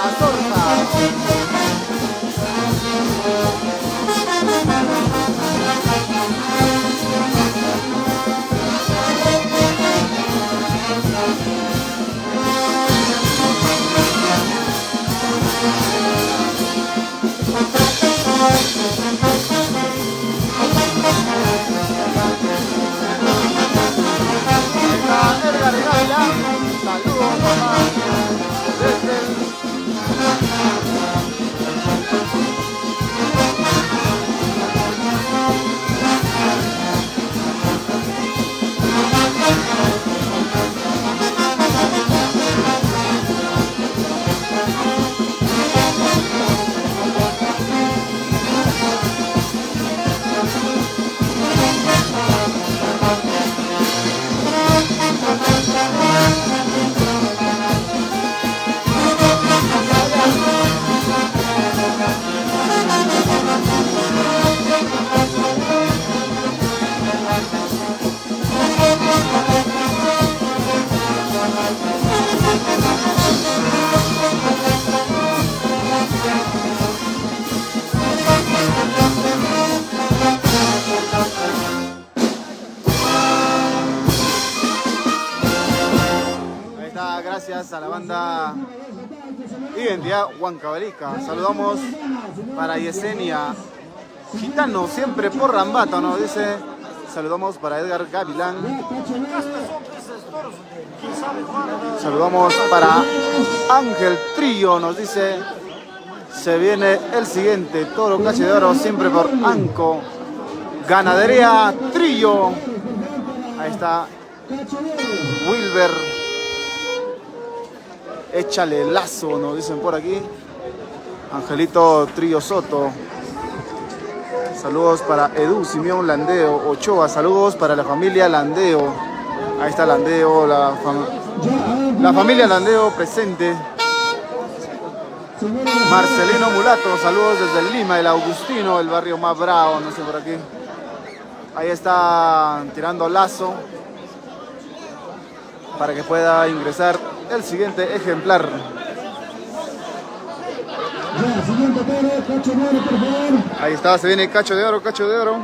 Azorza. Edgar Gávila, saludos mamá desde gracias a la banda Identidad Huancavelica. Saludamos para Yesenia Gitano, siempre por Rambato, nos dice. Saludamos para Edgar Gavilán. Saludamos para Ángel Trillo, nos dice, se viene el siguiente toro cache de oro, siempre por Anco. Ganadería Trillo. Ahí está Wilber. Échale lazo, nos dicen por aquí. Angelito Trillo Soto. Saludos para Edu Simeón Landeo Ochoa. Saludos para la familia Landeo. Ahí está Landeo, la familia Landeo presente. Marcelino Mulato, saludos desde Lima, el Augustino, el barrio más bravo, no sé por aquí. Ahí está tirando lazo para que pueda ingresar el siguiente ejemplar. Ya, siguiente toro, cacho de oro, por favor. Ahí está, se viene cacho de oro, cacho de oro.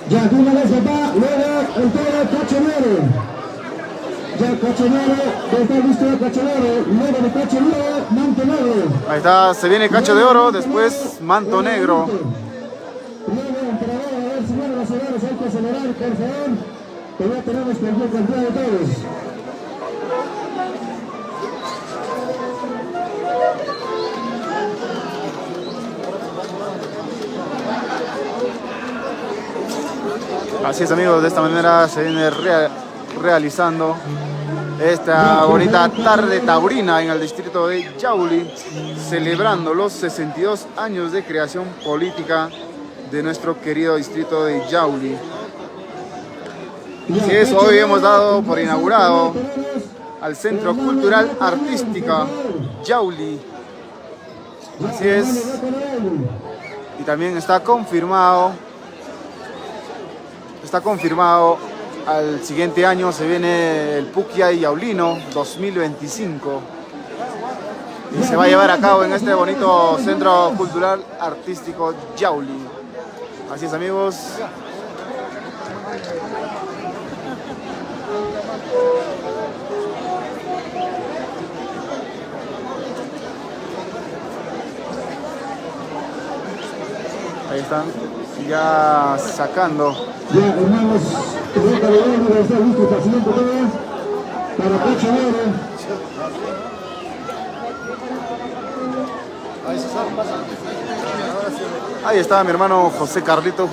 Ya, de una vez papá, luego el toro cachonero. Ya, cachonero, está listo el cachonero, luego de cachonero, manto negro. Ahí está, se viene cacho de oro, después manto negro. Luego, emperador, a ver, señores, los horarios, hay que acelerar, por favor. Que ya tenemos cualquier cantidad de toros. Así es, amigos, de esta manera se viene realizando esta bonita tarde taurina en el distrito de Yauli, celebrando los 62 años de creación política de nuestro querido distrito de Yauli. Así es, hoy hemos dado por inaugurado al Centro Cultural Artística Yauli. Así es, y también está confirmado al siguiente año se viene el Puquia y Yaulino 2025 y se va a llevar a cabo en este bonito Centro Cultural Artístico Yauli. Así es, amigos. Ahí están ya sacando. Ya, hermanos, pregunta de oro, está listo para el siguiente toro. Para cacho de oro. Ahí está mi hermano José Carlito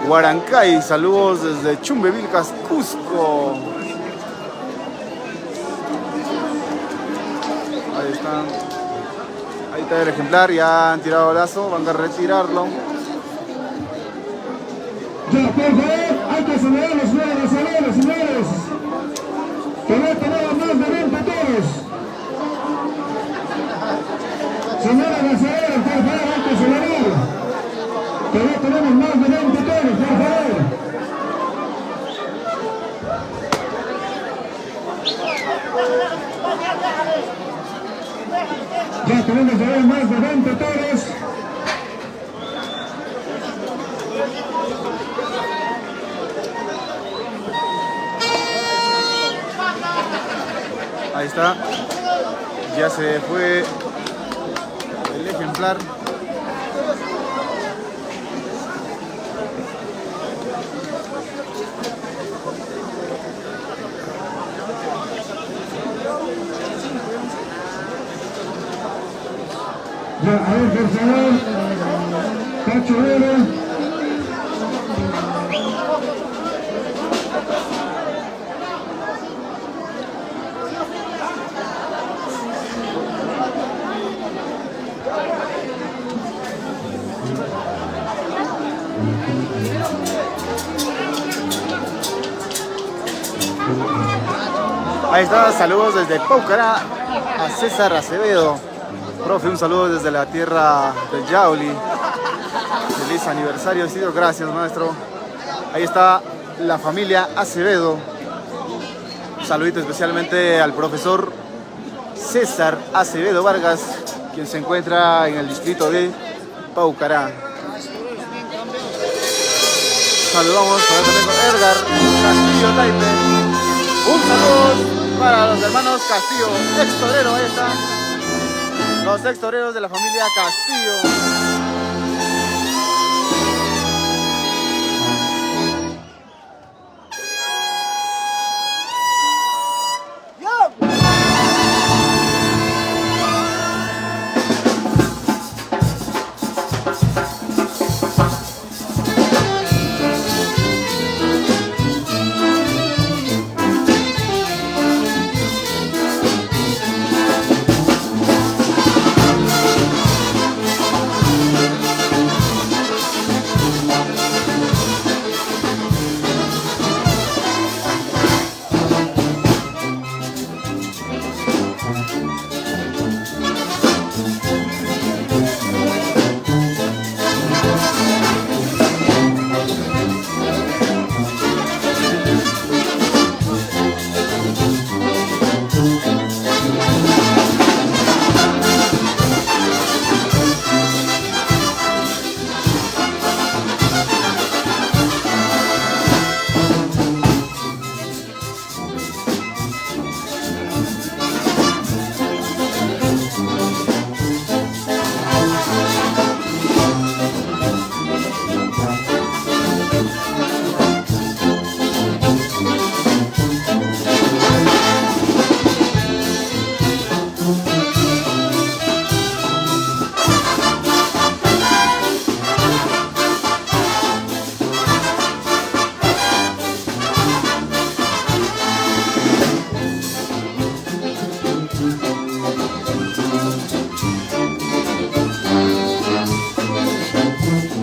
Huarancay. Saludos desde Chumbevilcas, Cusco. Ahí están. Ahí está el ejemplar, ya han tirado el lazo, van a retirarlo. Ya, por favor, hay que acelerar los señores. Que no tenemos más de 20 toros. Señores, acelerar, por favor, hay que acelerar. Que no tenemos más de 20 toros, por favor. Ya tenemos que ver más de 20 toros. Ahí está, ya se fue el ejemplar. Ya, a ver, por favor, cacho de oro. Ahí está, saludos desde Paucará a César Acevedo. Profe, un saludo desde la tierra del Yauli. Feliz aniversario, Isidro. Gracias, maestro. Ahí está la familia Acevedo. Un saludito especialmente al profesor César Acevedo Vargas, quien se encuentra en el distrito de Paucará. Saludamos también con Edgar Castillo Taipe. Un saludo para los hermanos Castillo, ex torero. Ahí están los ex toreros de la familia Castillo.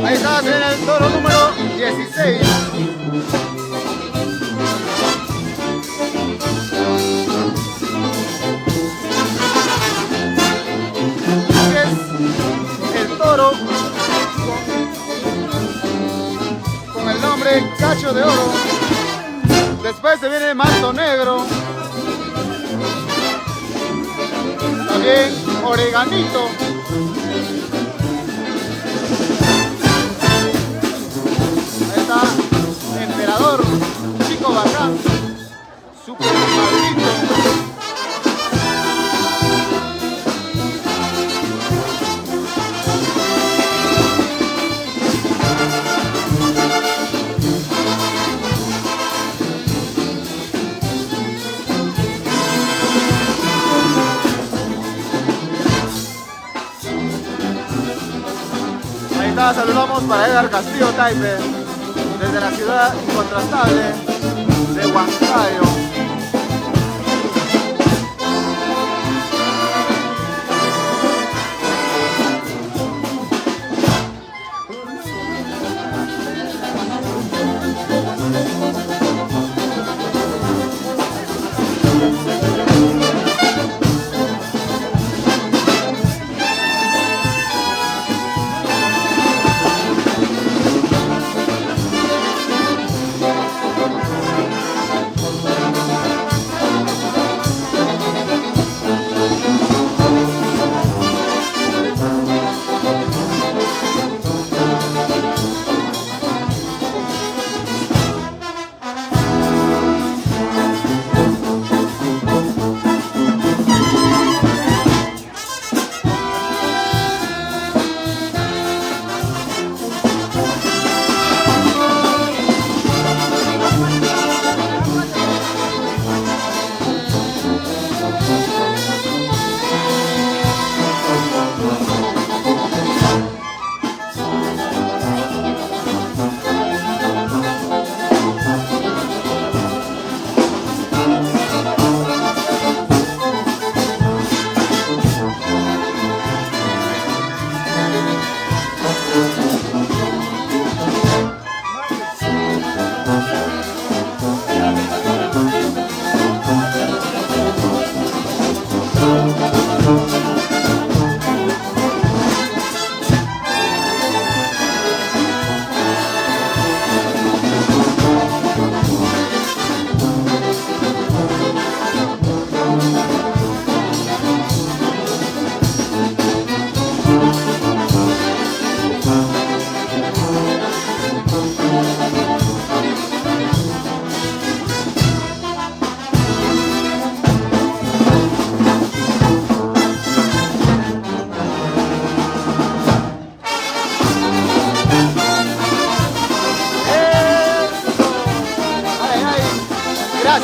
Ahí está, viene el toro número 16. Es el toro con el nombre Cacho de Oro. Después se viene Manto Negro. También Oreganito. Emperador, Chico Bacán, Super Maldito. Ahí está, saludamos para Edgar Castillo Taipe, desde la ciudad incontrastable de Huancayo.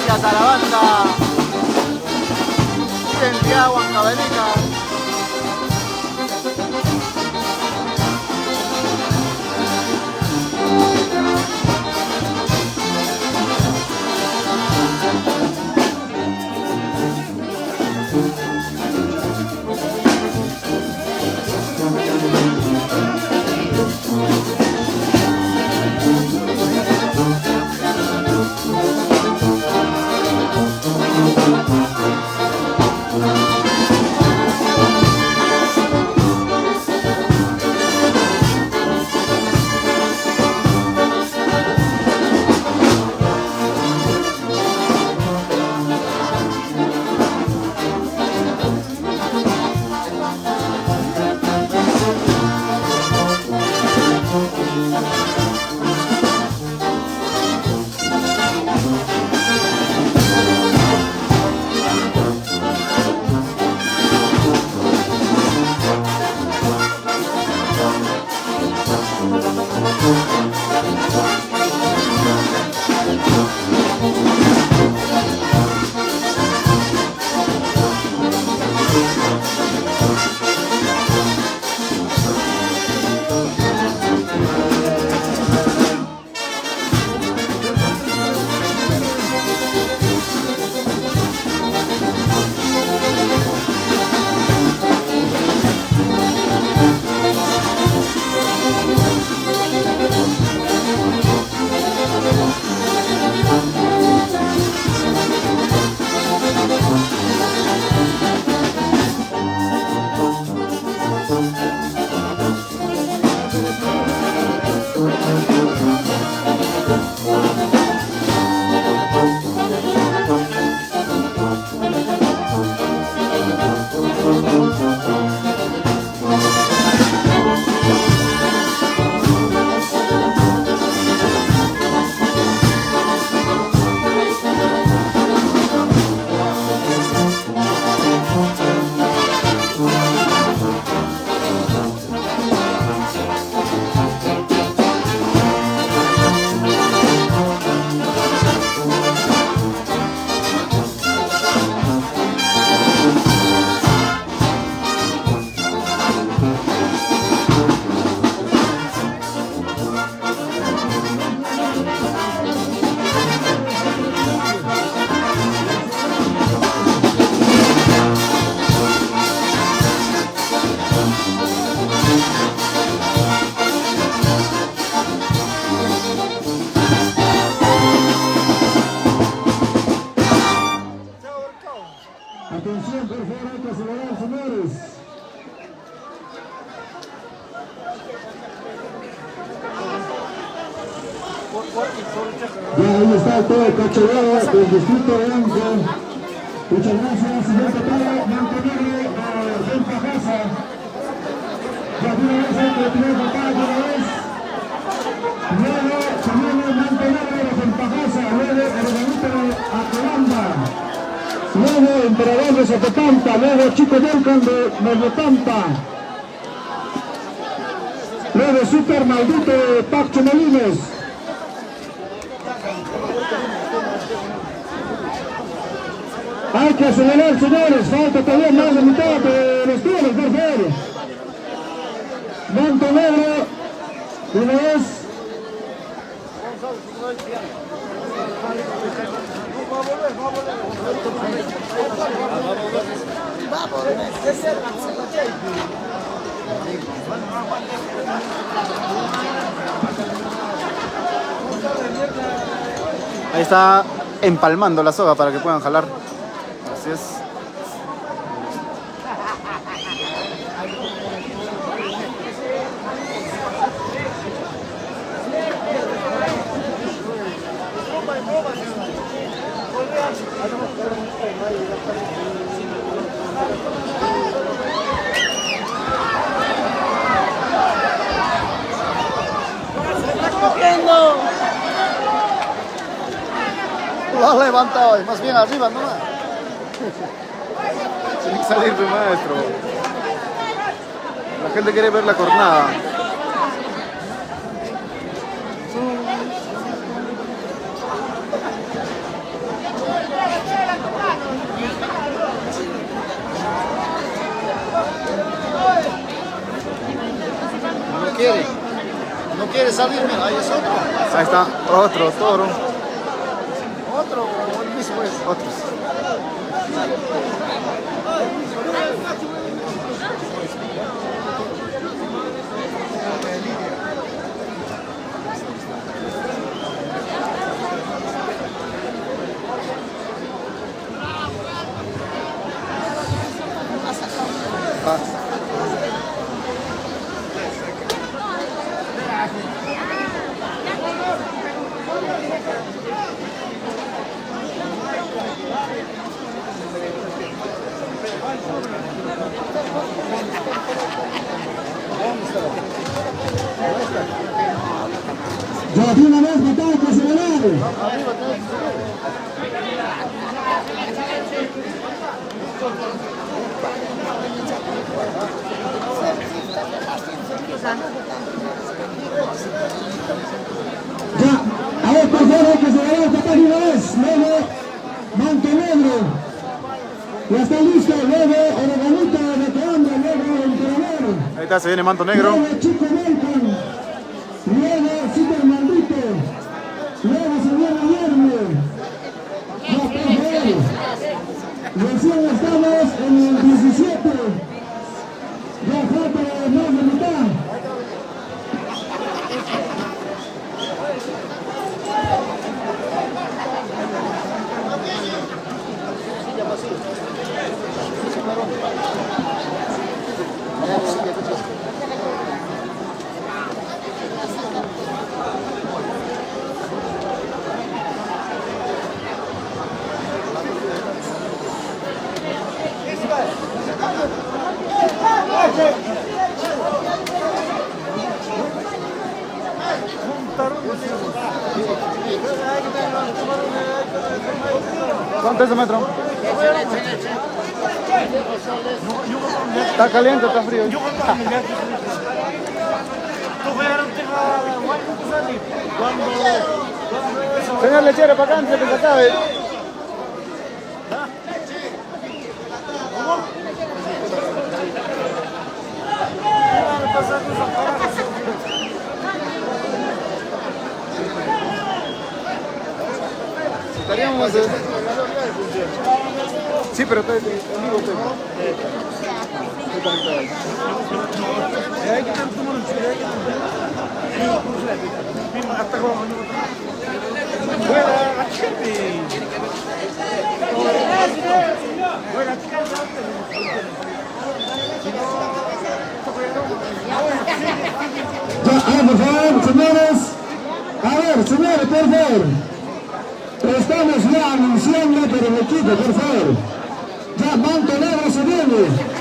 Gracias a la banda Identidad Huancavelica. Atención, por favor, hay que acelerar, señores. Ya ahí está todo el cacharrado del distrito de Anco. Muchas gracias, señor Totoro, Montenegro, Ventajosa. Ya de una vez hay que retirar papá, de una vez. Luego, Samuel Montenegro, Ventajosa. Luego, Organito de Acolamba. Luego, Emperador de Zapotampa. Luego, Chico Duncan de Melotampa. Luego, Super Maldito de Pacho Molines. Hay que acelerar, señores, falta todavía más de mitad de los tiros, por favor. Montenegro, una vez. Ahí está empalmando la soga para que puedan jalar. Así es. Lo has levantado hoy, más bien arriba nomás. Tiene que salir de maestro. La gente quiere ver la cornada. No quiere salir, mira, ahí es otro. Ahí está, otro toro. Otro o el mismo es. Otros. Ya de una vez batalla que se ganaron. Ya, a ver, por favor, que se gane el papá de una vez. Luego, Montenegro. Ya está listo. Luego, Oreganito de Colombia. Luego, Emperador. Ahí está, se viene Manto Negro. Luego, Chico Melcan. Luego, Super Maldito. Luego, señor Guillermo. Ya, por favor. Recién estamos en el 17. Ya falta más de mitad. ¿Cuánto es el metro? Está caliente, está frío. Señor lechero, para acá antes de que se acabe. Estaríamos... Sí, pero estoy en vivo. Ya, por favor, señores. A ver, señores, por favor. Estamos ya anunciando por el equipo, por favor. Ya Manto Negro se viene.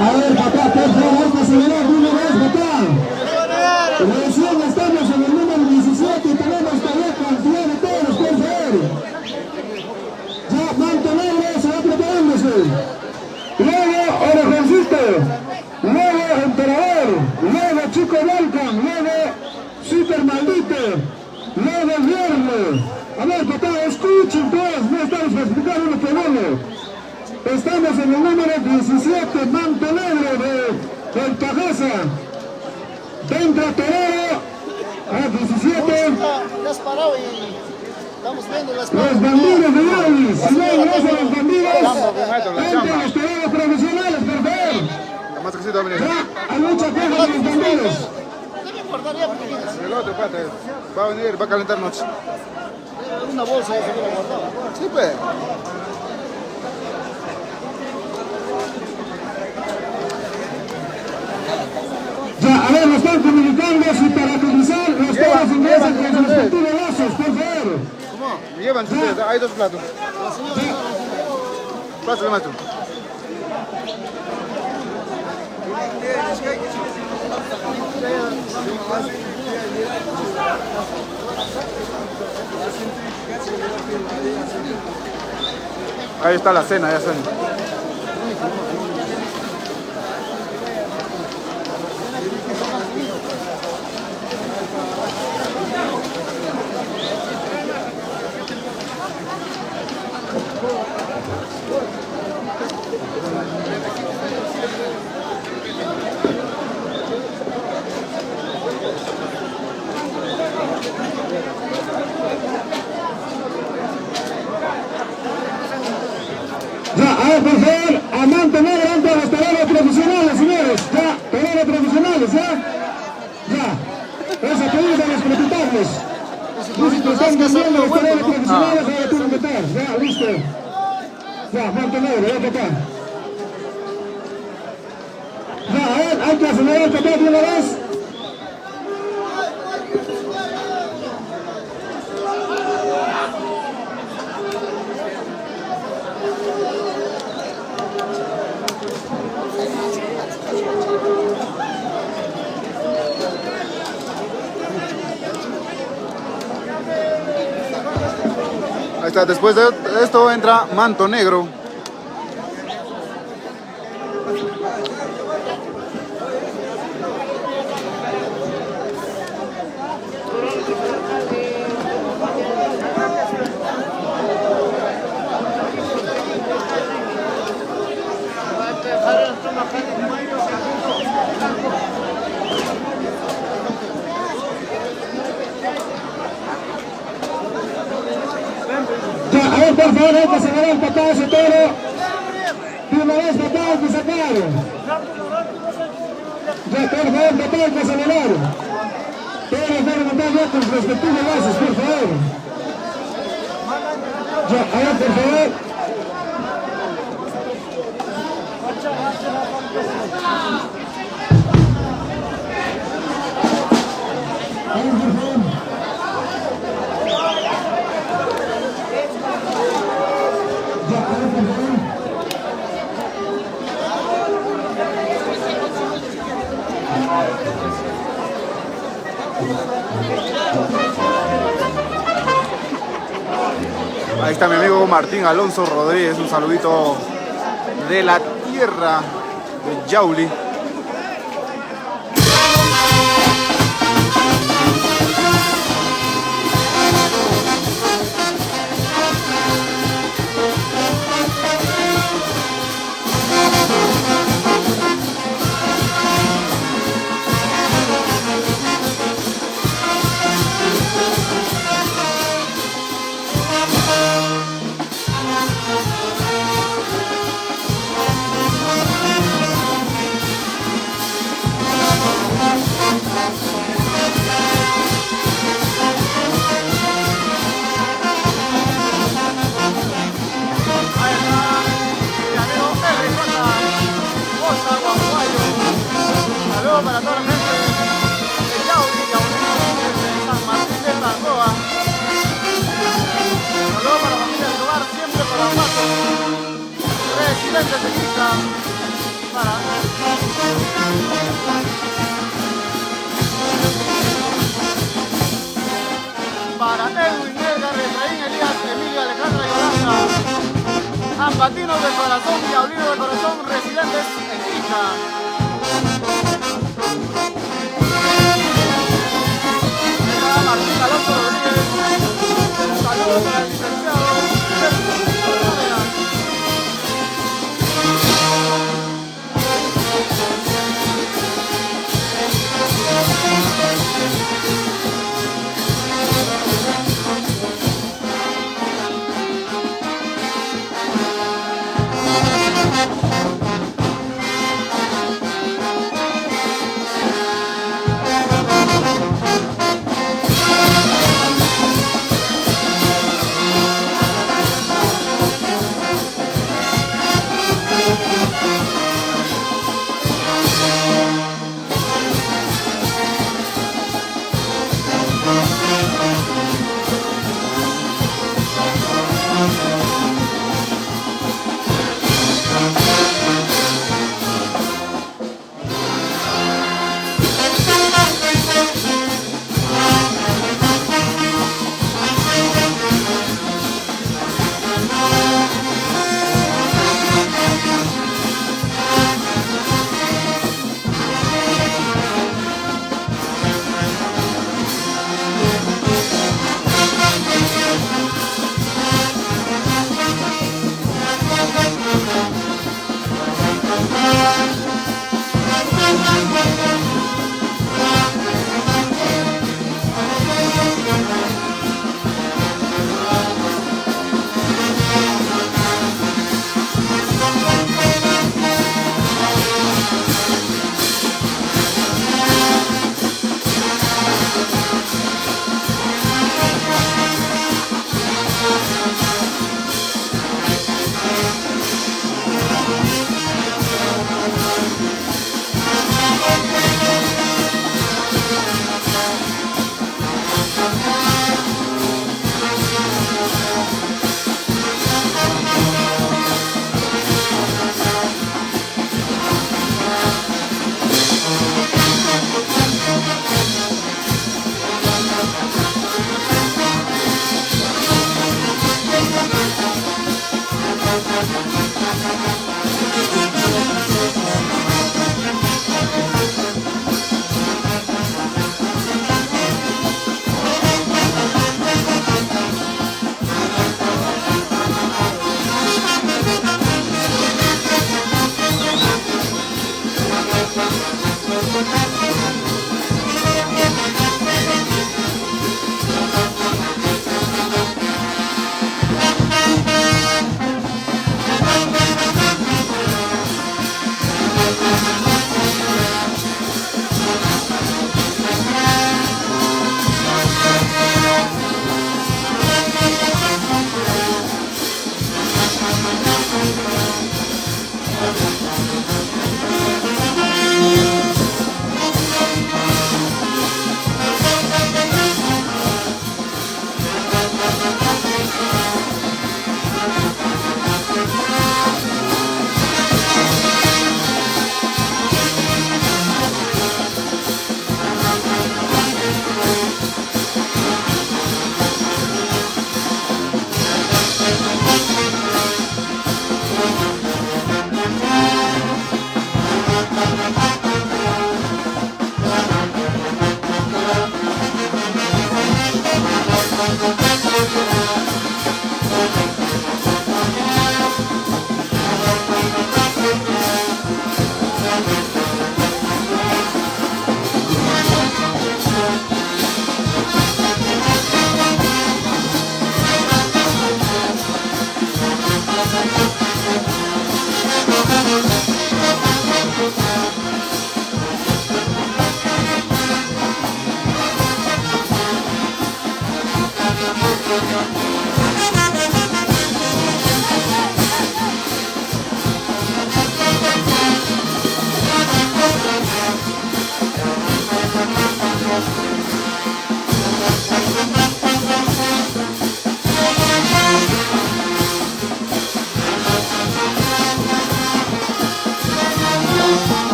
A ver, papá, por favor, que se vea de una vez, papá. Recién estamos en el número 17 y tenemos todavía cantidad de toros, por favor. Ya, Manto Negro se va preparándose. Luego, Orejoncito. Luego, Emperador. Luego, Chico Volcan. Luego, Super Maldito. Luego, Viernes. A ver, papá, escuchen todos, no estamos para explicar uno por uno. Estamos en el número 17, Manto Negro del Pajaza. Dentro Torero, a 17. Ya has parado y estamos viendo las Los bandidos de Yavis. Si no ingresan los bandidos, entran los toreros profesionales, por favor. Más que sí, Dominic. Ya, hay mucha queja de los bandidos. ¿Qué me importaría? Porque El otro pate va a venir, va a calentar noche. una bolsa ya se hubiera guardado. Sí, pues. están comunicándose para comenzar los toros ingresan con sus respectivos lazos, por favor. ¿Cómo? Me llevan ustedes, hay dos platos. Pásale, maestro. Ahí está la cena, ya saben. Ya, a ver, por favor, a mantener ante los toreros profesionales, señores. Ya, toreros profesionales, ¿ya? Ya. Eso que dicen los propietarios. Dicen que están vendiendo los toreros profesionales, ahora tú meter. Ya, listo. Ya, mantener, ya, papá. Ya, a ver, hay que acelerar, papá, de una vez. Ahí está, después de esto entra Manto Negro. Ya, a ver, por favor, hay que acelerar, papá, ese toro. De una vez, papá, hay que sacar. Ya, por favor, papá, hay que acelerar. Todos van a montar ya con sus respectivos lazos, por favor. Ya, a ver, por favor. A ver, por favor. Ya, a ver, por favor. Ahí está mi amigo Martín Alonso Rodríguez, un saludito de la tierra de Yauli. Saludos para toda la gente de Yauli, de San Martín de Tangoa. Saludos para la familia del hogar, siempre para Pato. Residente de Quita. Para Edwin, Edgar, Efraín, Elías, Emilio, Alejandra y Yolanda. Ambatinos de corazón y Yaulino de corazón, residentes en Quita. Martín Alonso Rodríguez, saludos para el licenciado Herrera.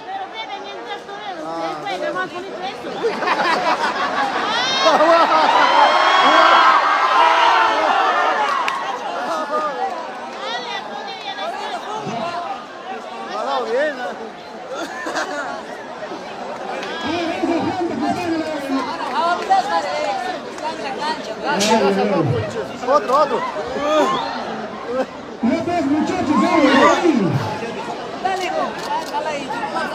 Pero bebe mientras tú bebes. Después, más bonito esto. Otro. No ves, muchachos, ahí. Dale,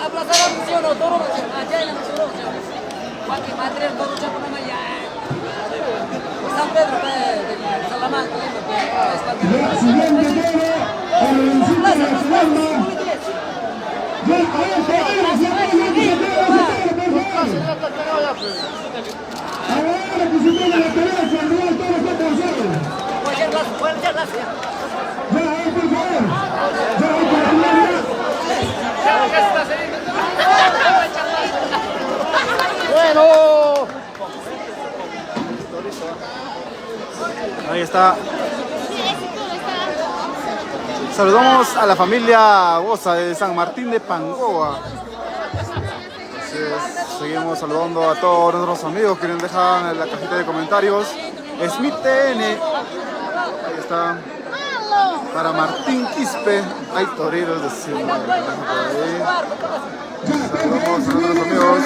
aplazaron, ¿sí o no? Todo allá en la Joaquín Madrid, todo chapo no me San Pedro de Salamanca. Ya, siguiente toro, el Leoncito de la Segunda. Ya, ahora que se tiene la pelea, cuando el toro está cansado. Ya, ahí, por favor. Ya, ahí, por favor. Bueno. Ahí está. Saludamos a la familia Bosa de San Martín de Pangoa. Entonces, seguimos saludando a todos nuestros amigos que nos dejan en la cajita de comentarios. Smith TN. Ahí está. Para Martín Quispe. Hay toreros de Silva. Saludos a nuestros amigos.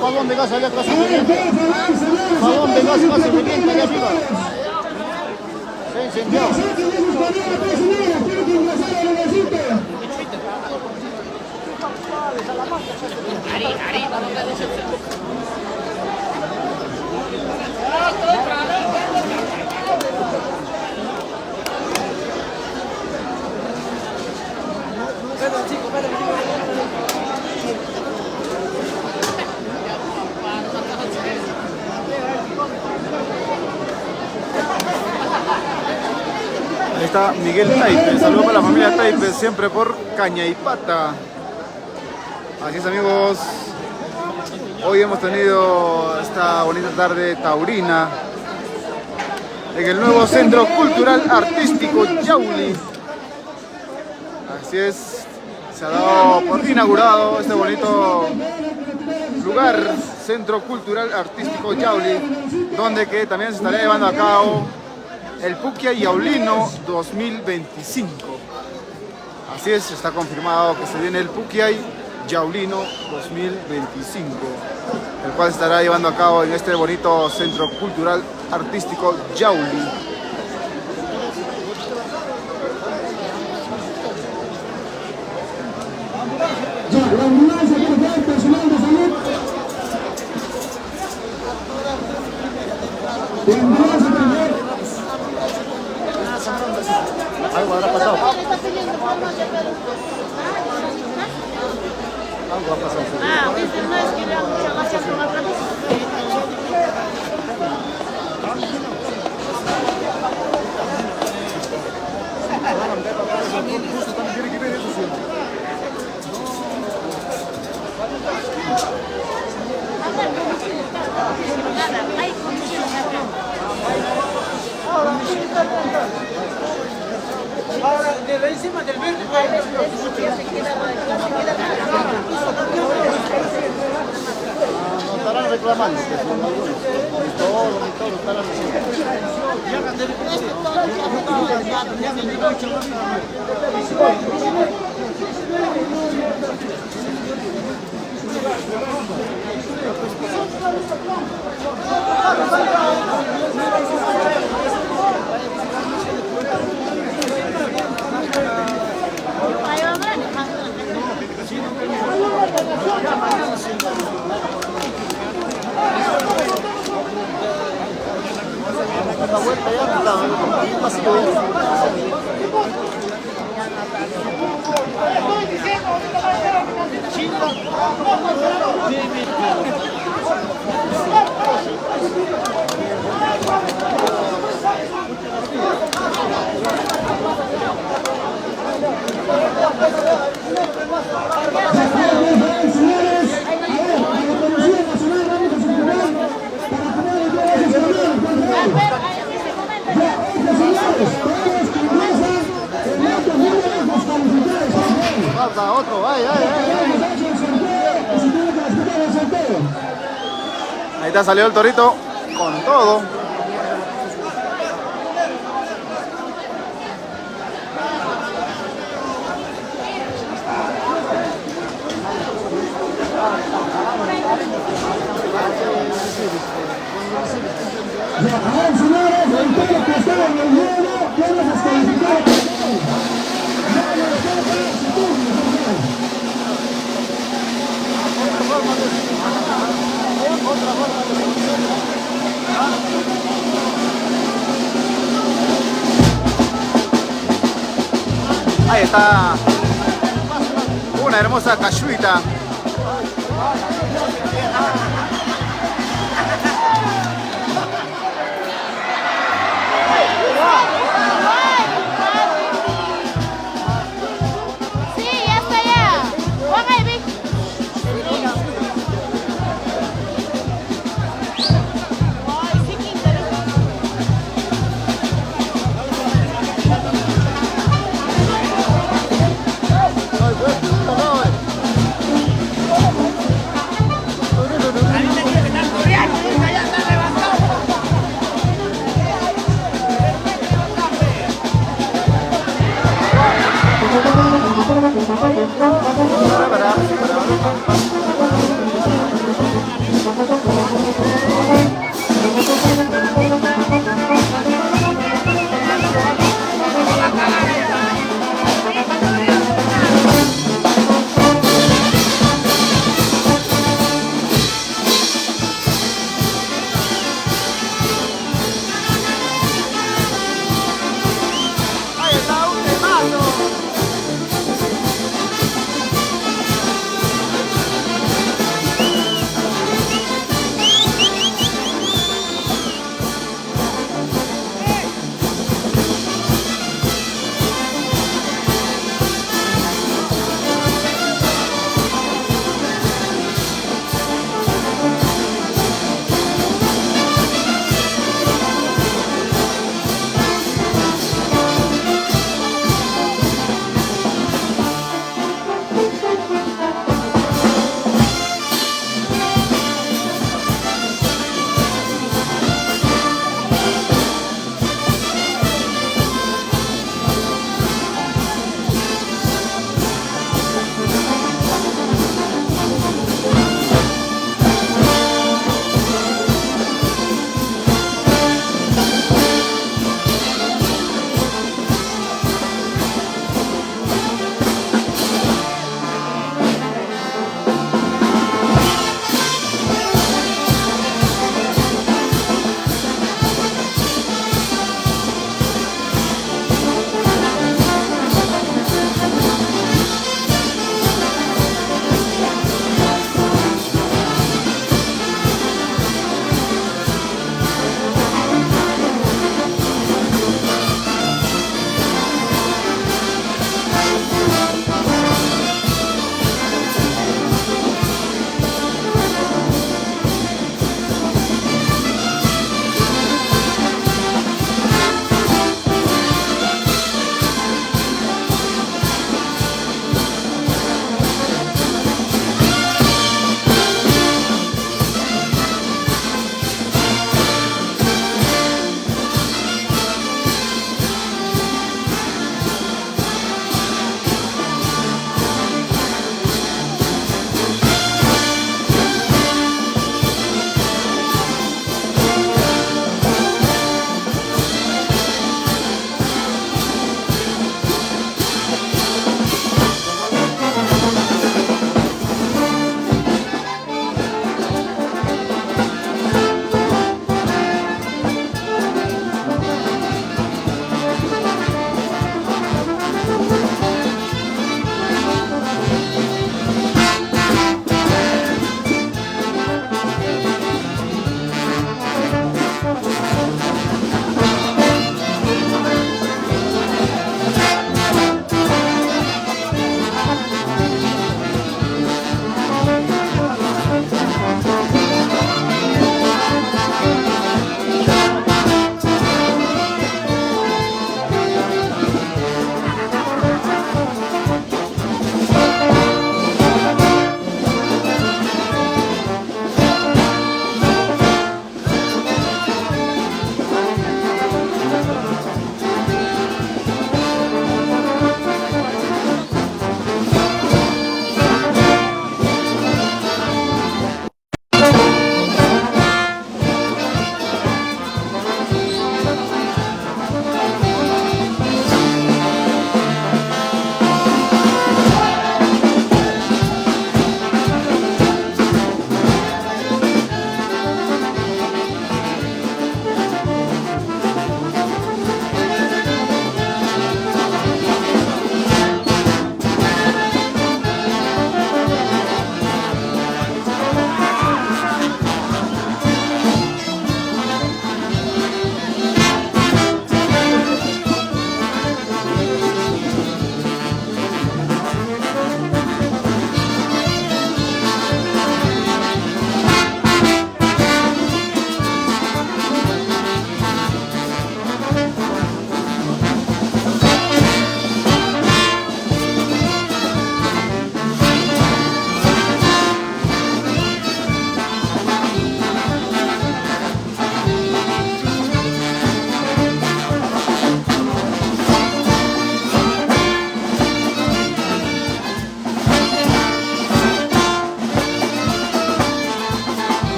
Balón de gas allá atrás. Balón de gas casi pendiente allá arriba. Se incendió. Ahí está Miguel Taipe, saludos para la familia Taipe, siempre por Cañaipata. Así es, amigos, hoy hemos tenido esta bonita tarde taurina en el nuevo Centro Cultural Artístico Yauli. Así es, se ha dado por inaugurado este bonito lugar, Centro Cultural Artístico Yauli, donde que también se estará llevando a cabo el Puquia Yaulino 2025. Así es, está confirmado que se viene el Puquia Yaulino 2025, el cual estará llevando a cabo en este bonito Centro Cultural Artístico Yauli. Ya, la ambulancia, por favor, personal de salud. La ambulancia, por favor. Algo habrá pasado. Algo ha pasado. Ah, ¿viste? No es que le hago mucha gracia con la otra vez. Hay condiciones acá. Ahora, de encima del verde. No estarán reclamando. Todo estarán la vuelta ya, un pasillo ya. Falta otro, ay. Ahí está, salió el torito con todo. A ver, señores, el toro que está en el hielo, ¿quién es descalificado? Ahí está una hermosa cachuita. Sí, ya está ya. Juan ahí, Vic. Ay, sí, qué interesante.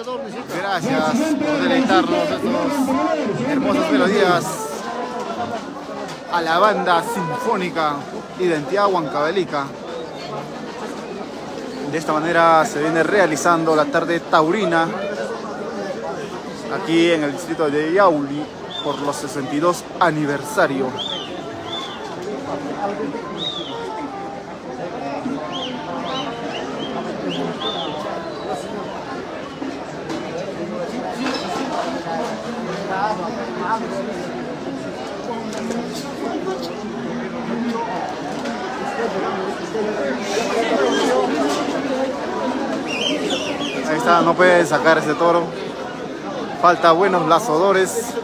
boxeador, necesita. Gracias por deleitarnos estas hermosas melodías a la banda sinfónica Identidad Huancavelica. De esta manera se viene realizando la tarde taurina aquí en el distrito de Yauli por los 62 aniversario. Ahí está, no puede sacar ese toro. Falta buenos lazadores.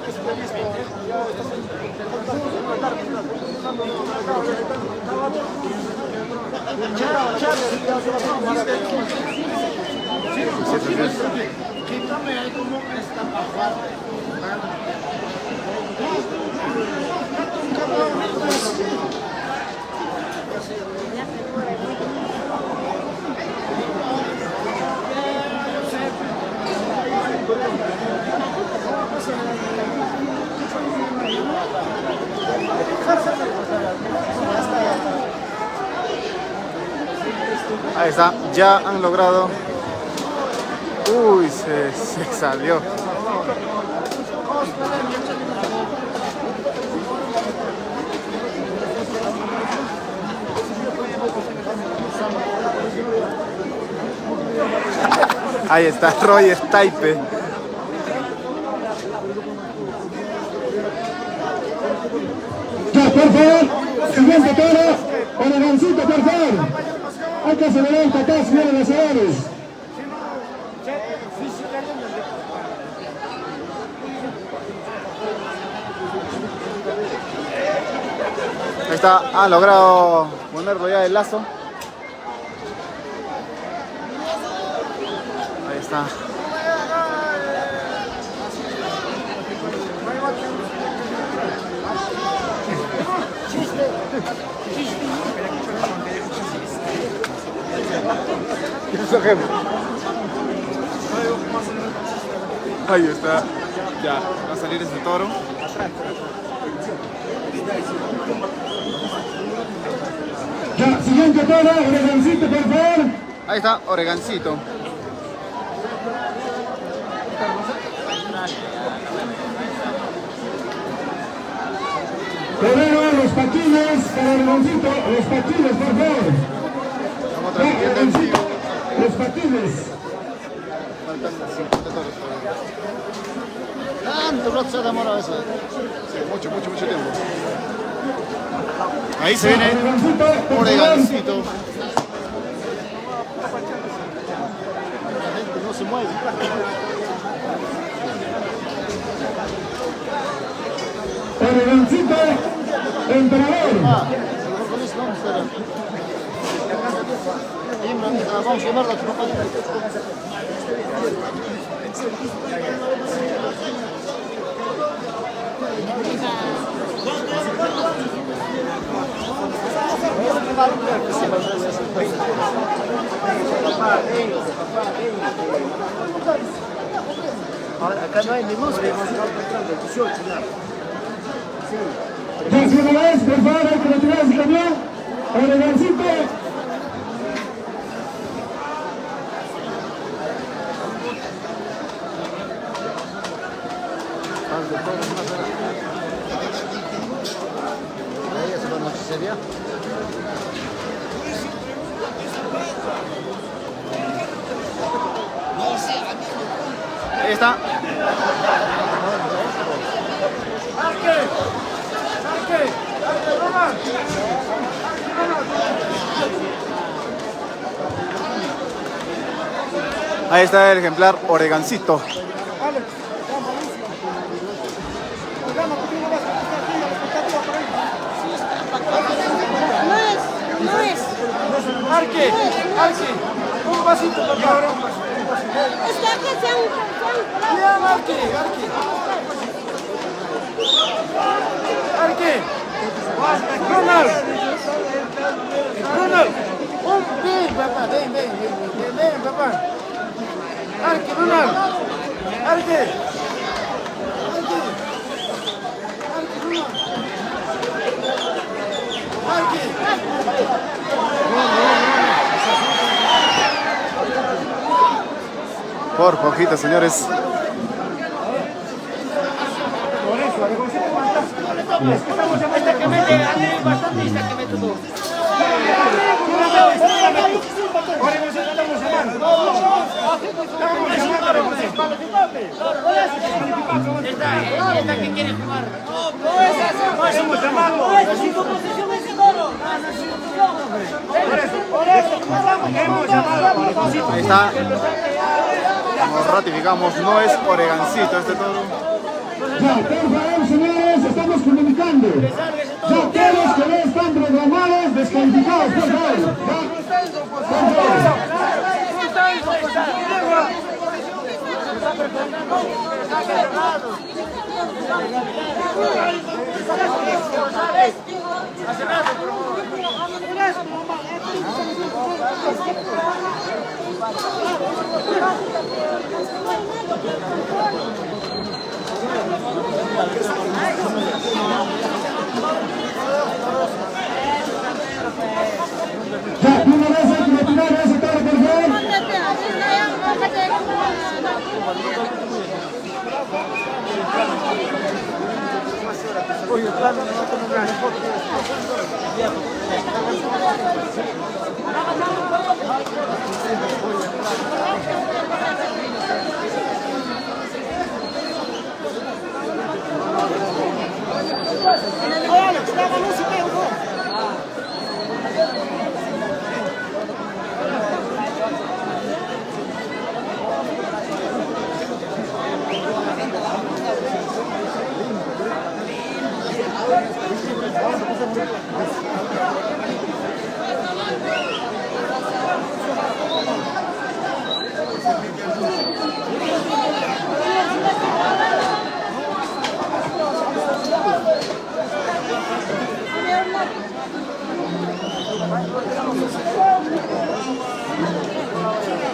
Ahí está, ya han logrado. Uy, se salió. Ahí está Roy Stipe. Ya, por favor, siguiente toro, Oregancito, por favor. Hay que acelerar esta acá, señores lanzadores. Ahí está, ha logrado ponerlo ya el lazo. Ahí está. Ahí está. Ya, va a salir ese toro. Ya, siguiente toro, Oregancito, por favor. Ahí está, Oregancito. Primero los patines para Oregancito, los patines, por favor. Estamos transmitiendo en vivo. Los patines. Faltan 50 toros todavía. Tanto rato se ha demorado eso. Sí, mucho tiempo. Ahí se viene Oregancito, por favor. Oregancito. La gente no se mueve. Oregancito, emperador. Con eso vamos a hacer. Vamos a quemar la propaganda. Acá no hay ni luz, Ya, si una vez, por favor, hay que retirar ese camión. Oregancito. Ahí está. Ahí está el ejemplar Oregancito. No es. Arque, un pasito, por favor. Está que se han Bien, Arque. Ronald, ven, papá, ven, papá. Arque, Ronald. Arque. Por poquito, señores. Que mete bastante y que mete todo. Esta que quiere jugar. No es así. No es así. Su posición es el oro. Por eso. Ahí está. Como ratificamos, no es Oregancito este toro. Ya, por favor, señores, estamos comunicando. Ya todos que no están programados, descalificados, por favor. Ya, una vez hay que retirar ese toro, por favor.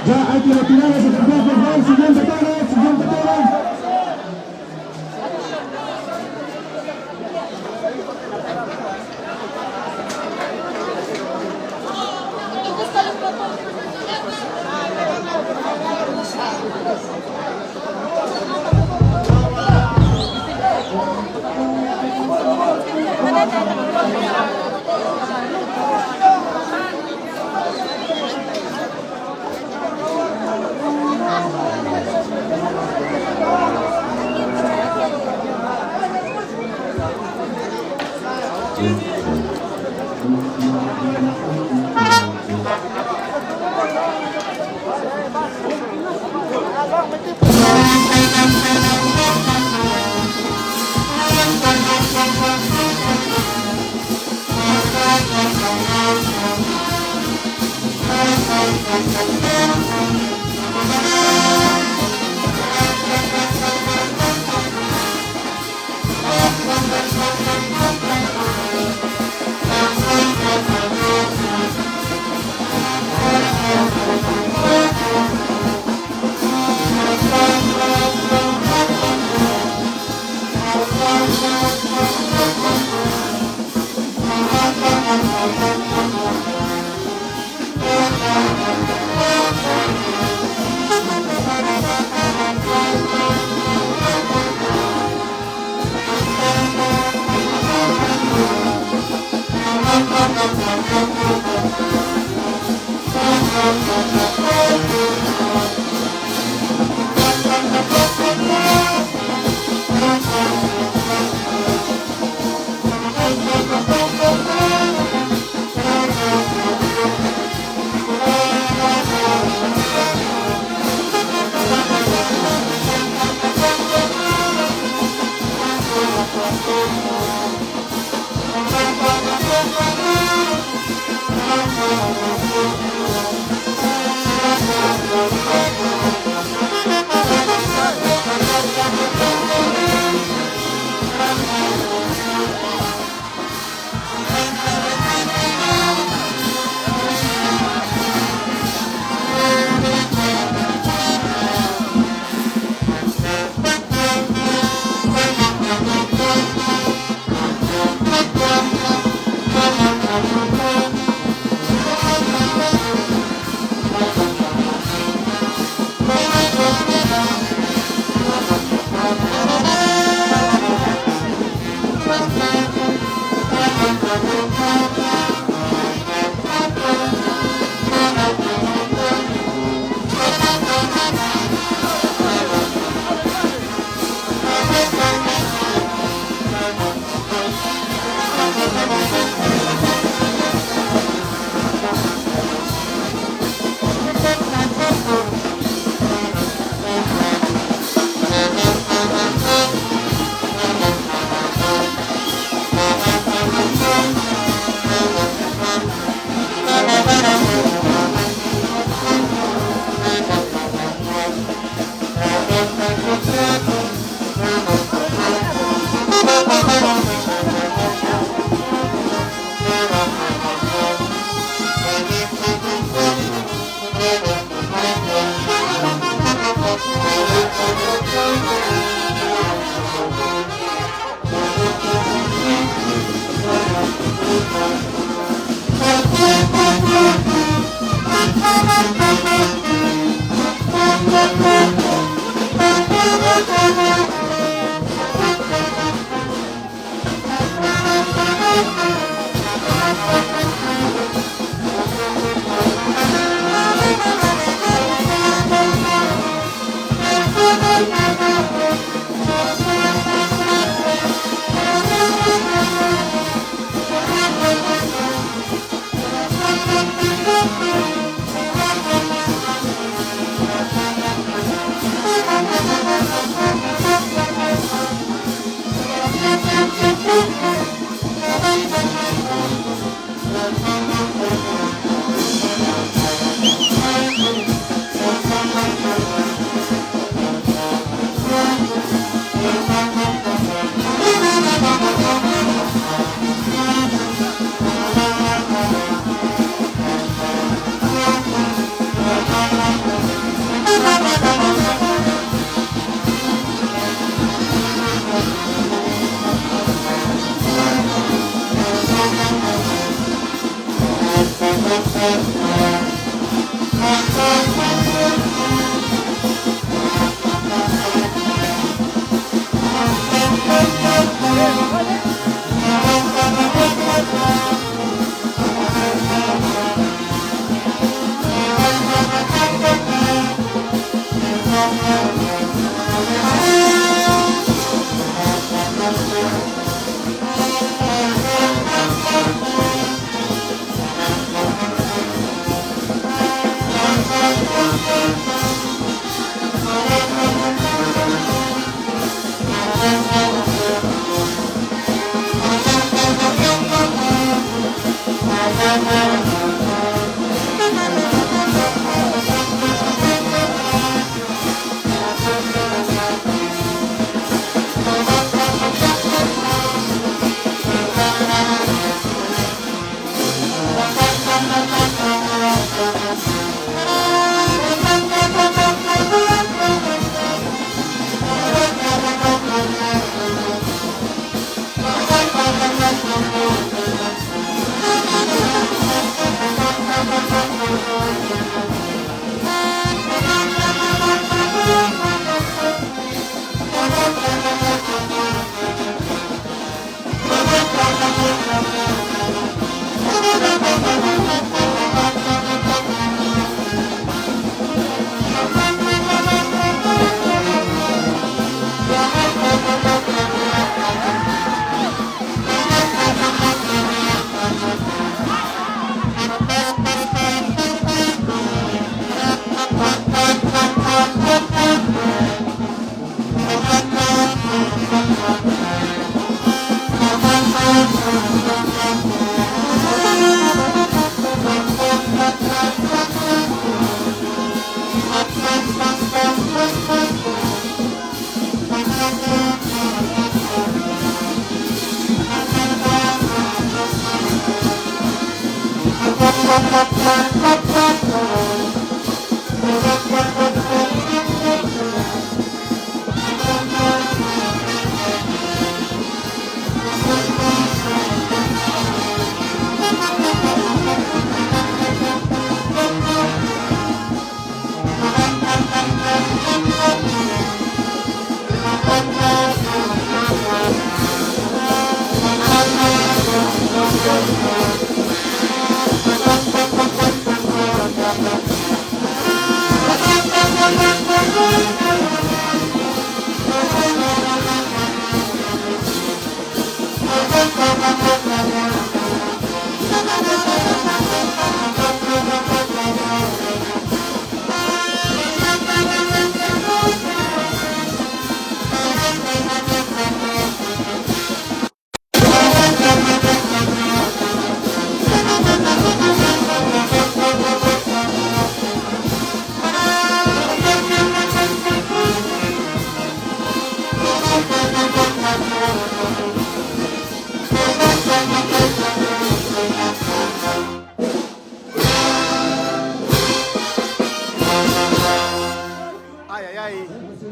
Ya hay que retirar ese toro, por favor. Siguiente toro, siguiente toro.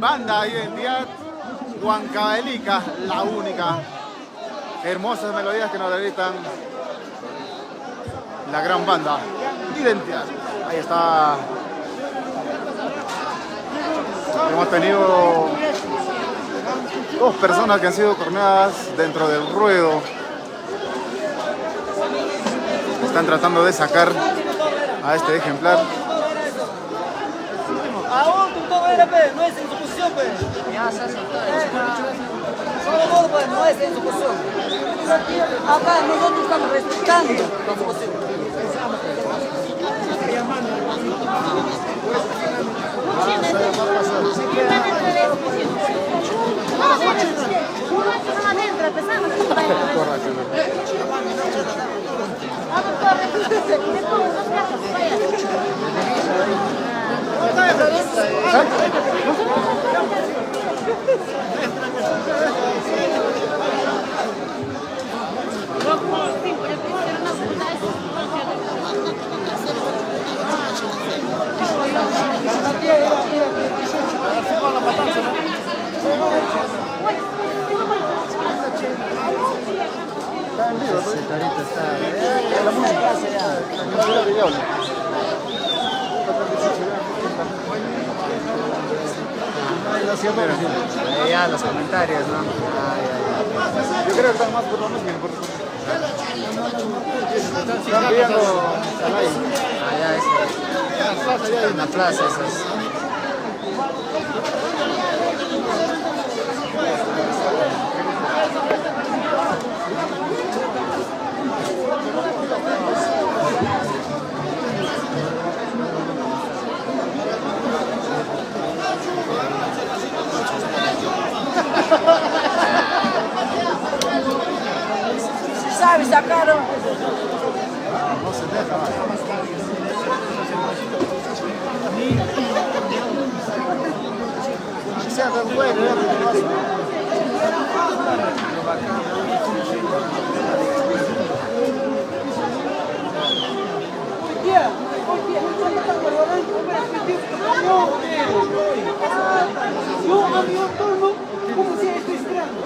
Banda Identidad Huancavelica, la única. Hermosas melodías que nos dedican la gran banda Identidad. Ahí está. Hemos tenido 2 personas que han sido corneadas dentro del ruedo. Están tratando de sacar a este ejemplar. Aún todo era, no es en su posición, pues. Ya se hace todo, pues, no es en su posición. Acá nosotros estamos respetando la posición. en vivo. Sí, ahorita está. La música. Mira video. Ya, los comentarios, ¿no? Yo creo que están más por lo mismo. Están viendo Salay. Allá es en la plaza esas. ¿Sabes? Sacaron. No se deja. Se haga un juego, Yo a mi turno, como si estoy esperando.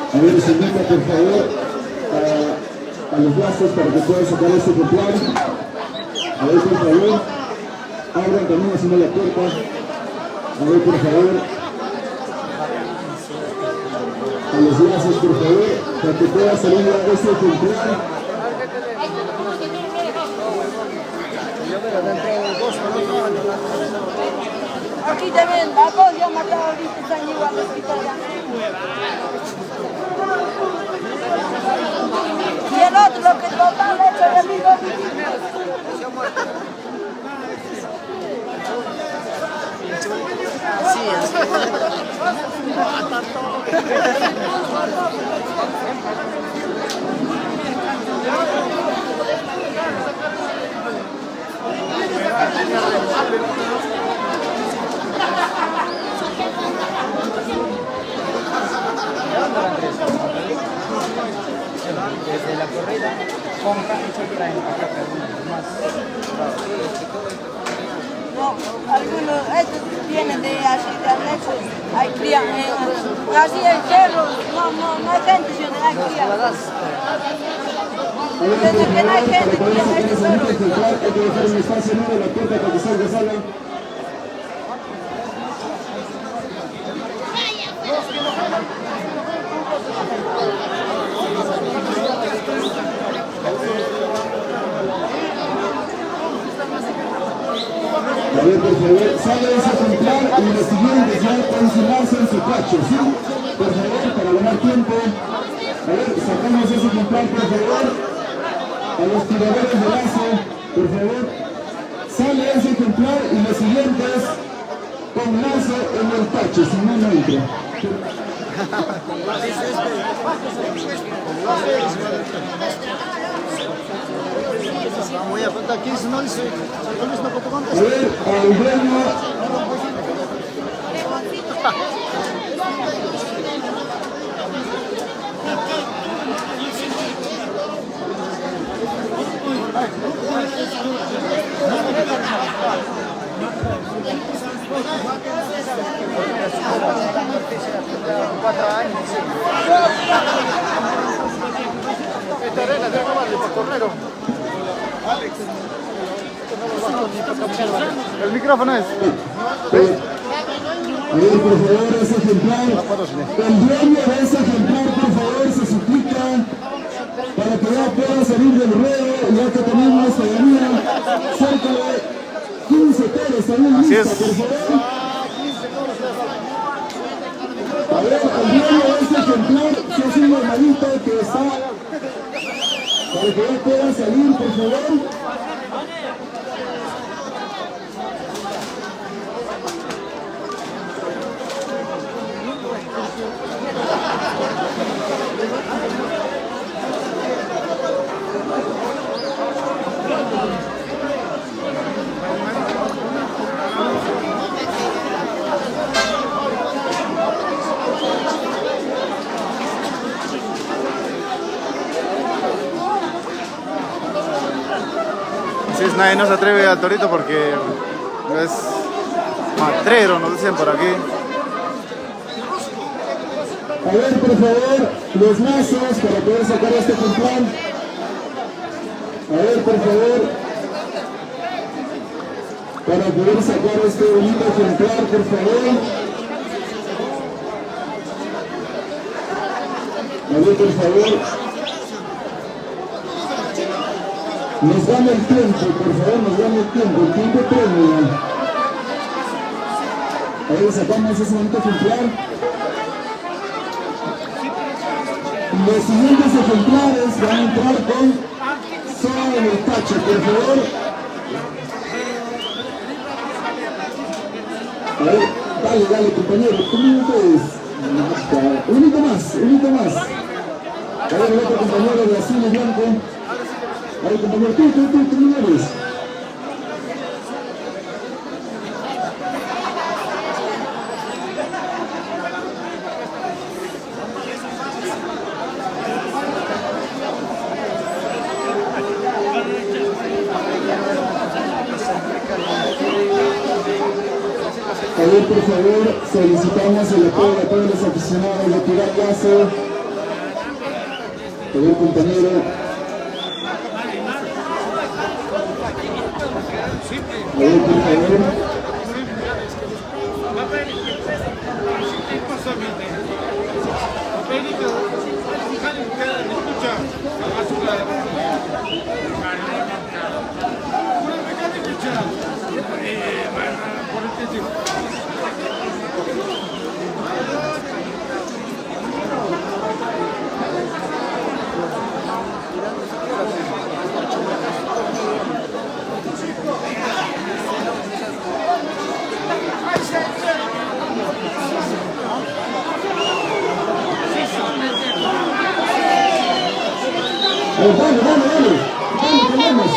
A ver, se invita por favor a los brazos para que puedan sacar este ejemplar. A ver, por favor, abran también haciendo la puerta. A ver, por favor, a los brazos, por favor, para que pueda salir este ejemplar. Aquí también, la voz ya matado ahorita, están igual los y el otro que total hecho de amigo. Desde la corrida, compran y se traen acá más. No, algunos, estos vienen de así de anexo, hay cría, así hay cerros, no hay gente, sino hay cría. Desde que no hay gente, cría estos cerros. Hay que dejar un espacio nuevo en la puerta para que salga sala. A ver, por favor, sale ese ejemplar y los siguientes ya pueden sumarse en su cacho, ¿sí? Por favor, para ganar tiempo. A ver, sacamos ese ejemplar, por favor. A los tiradores de lazo, por favor. Sale ese ejemplar y los siguientes con lazo en el cacho, si no, no entra. Voy a contar 15, no dice. A ver, al gremio. Esta arena tiene que darle para correro. El micrófono es. A ver, por favor, ese ejemplar. El dueño de ese ejemplar, por favor, se suplica para que ya pueda salir del ruedo, ya que tenemos todavía cerca de 15 toros también listos, por favor. A ver, el dueño de ese ejemplar, que es un normalito que está, para que ya pueda salir, por favor. Así es, nadie no se atreve al torito porque es matrero, nos dicen por aquí. A ver, por favor, los lazos para poder sacar este ejemplar. A ver, por favor, para poder sacar este bonito ejemplar, por favor. A ver, por favor. Nos gana el tiempo, por favor, nos gana el tiempo premio. Ahí sacamos ese bonito ejemplar. Los siguientes ejemplares van a entrar con solo el tacho, por favor. A ver, dale, compañero, un minuto es. Un minuto más. A ver, el otro compañero de azul y blanco. A ver, compañero, tú no eres. A ver, por favor, solicitamos el apoyo a todos los aficionados de tirar lazo. A ver, compañero. A ver, por favor. Dale, tenemos.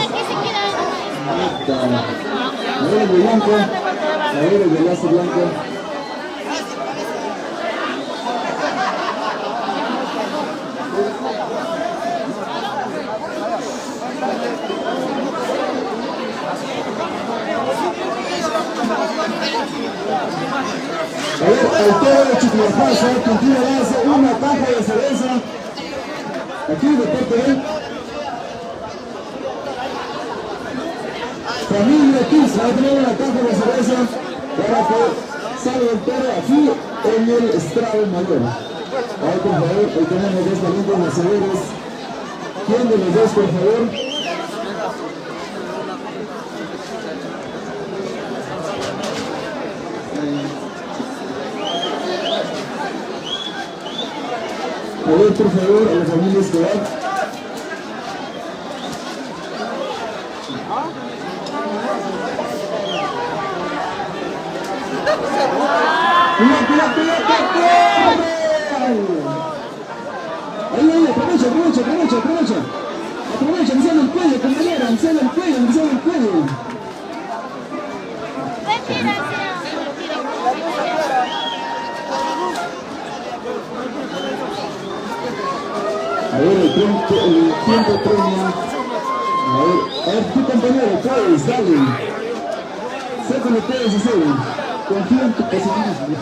A ver el de blanco, a ver el de lazo blanco. A ver, el toro de Chiclapazo, quien quiere darse una caja de cerveza. Aquí de parte de él. Familia Kiss va a tener una caja de cerveza para que salga el toro aquí en el estrado mayor. Ahí, por favor, ahí tenemos dos valientes lanzadores. ¿Quién de los dos, por favor? A ver, por favor, a la familia Escobar. Ahí, aprovecha, enciende el cuello, compañera, enciende el cuello. A ver, el tiempo premia. A ver, tu compañero, puedes, dale. Sé que lo puedes hacer. Confía en tu positivismo.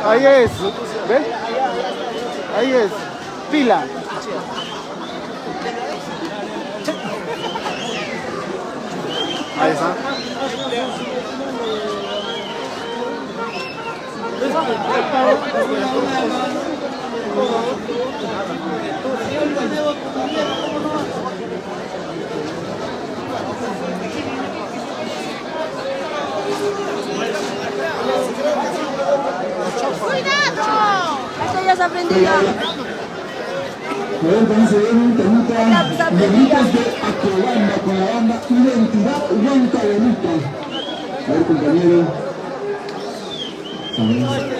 Ahí es, ¿ves? Ahí es, pila. Ahí está. ¡Cuidado! Esto ya se aprendió. A ver, también se ven un temita de gritos de Acobamba con la banda Identidad Blanca Bonita. A ver, compañero. A ver.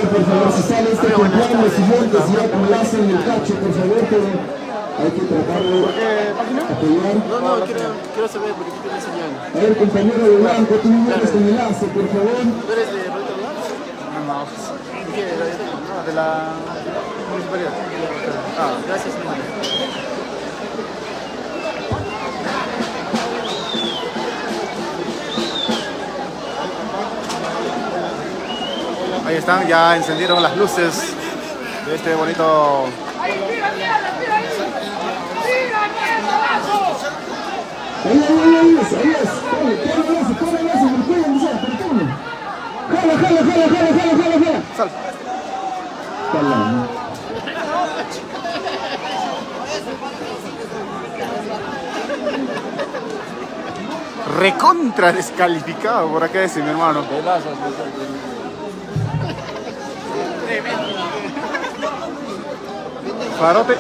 por favor, si sale este temprano, los siguientes ya como hacen el cacho, por favor, pero hay que tratar de apoyar. No, quiero saber porque tú tienes señal. A ver, compañero de blanco, tú me metes con el enlace, por favor. ¿Tú eres de Proyecto Blanco? No, ¿De qué? de la municipalidad. Gracias, hermano. Ahí están, ya encendieron las luces de este bonito. Ahí es. Ponle el enlace, me pueden usar, apretame. Jala. Sal. Jala. Recontra descalificado por acá ese, mi hermano. Farote.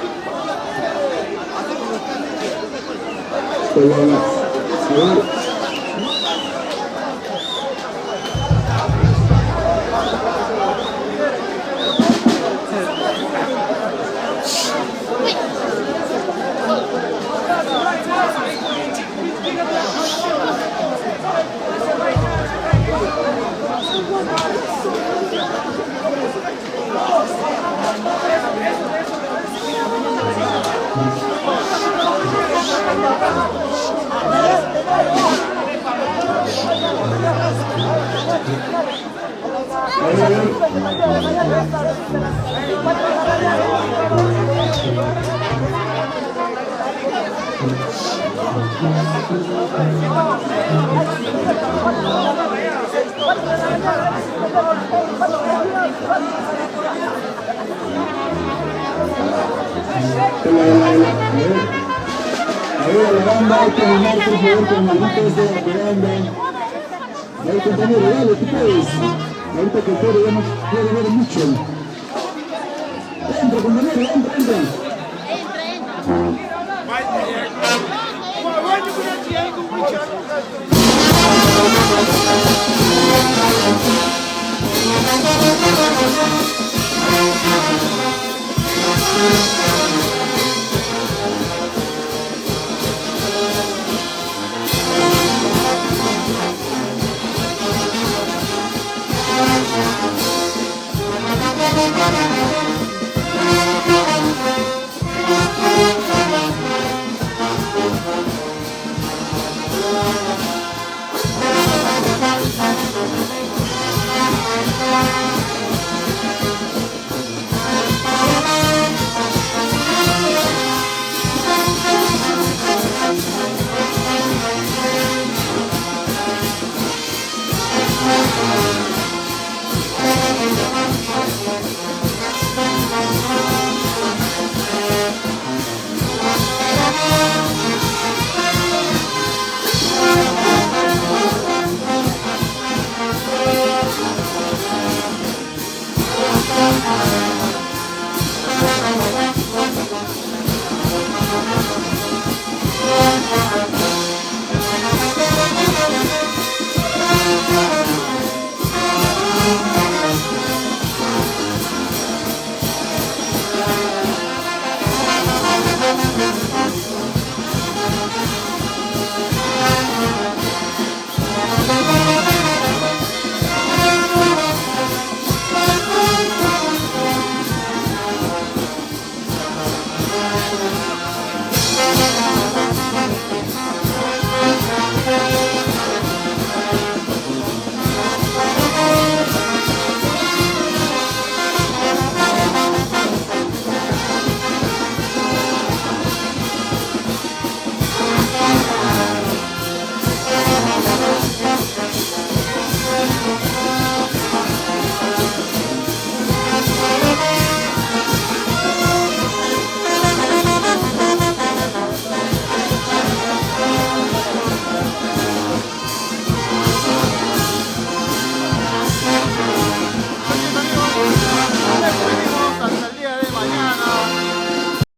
Ahora la banda, hay que animar por favor con manitos de la banda. Ahí compañero, dale, tú puedes. Ahorita que quiero ya no puede ver mucho. Entra compañero, entra. Entra.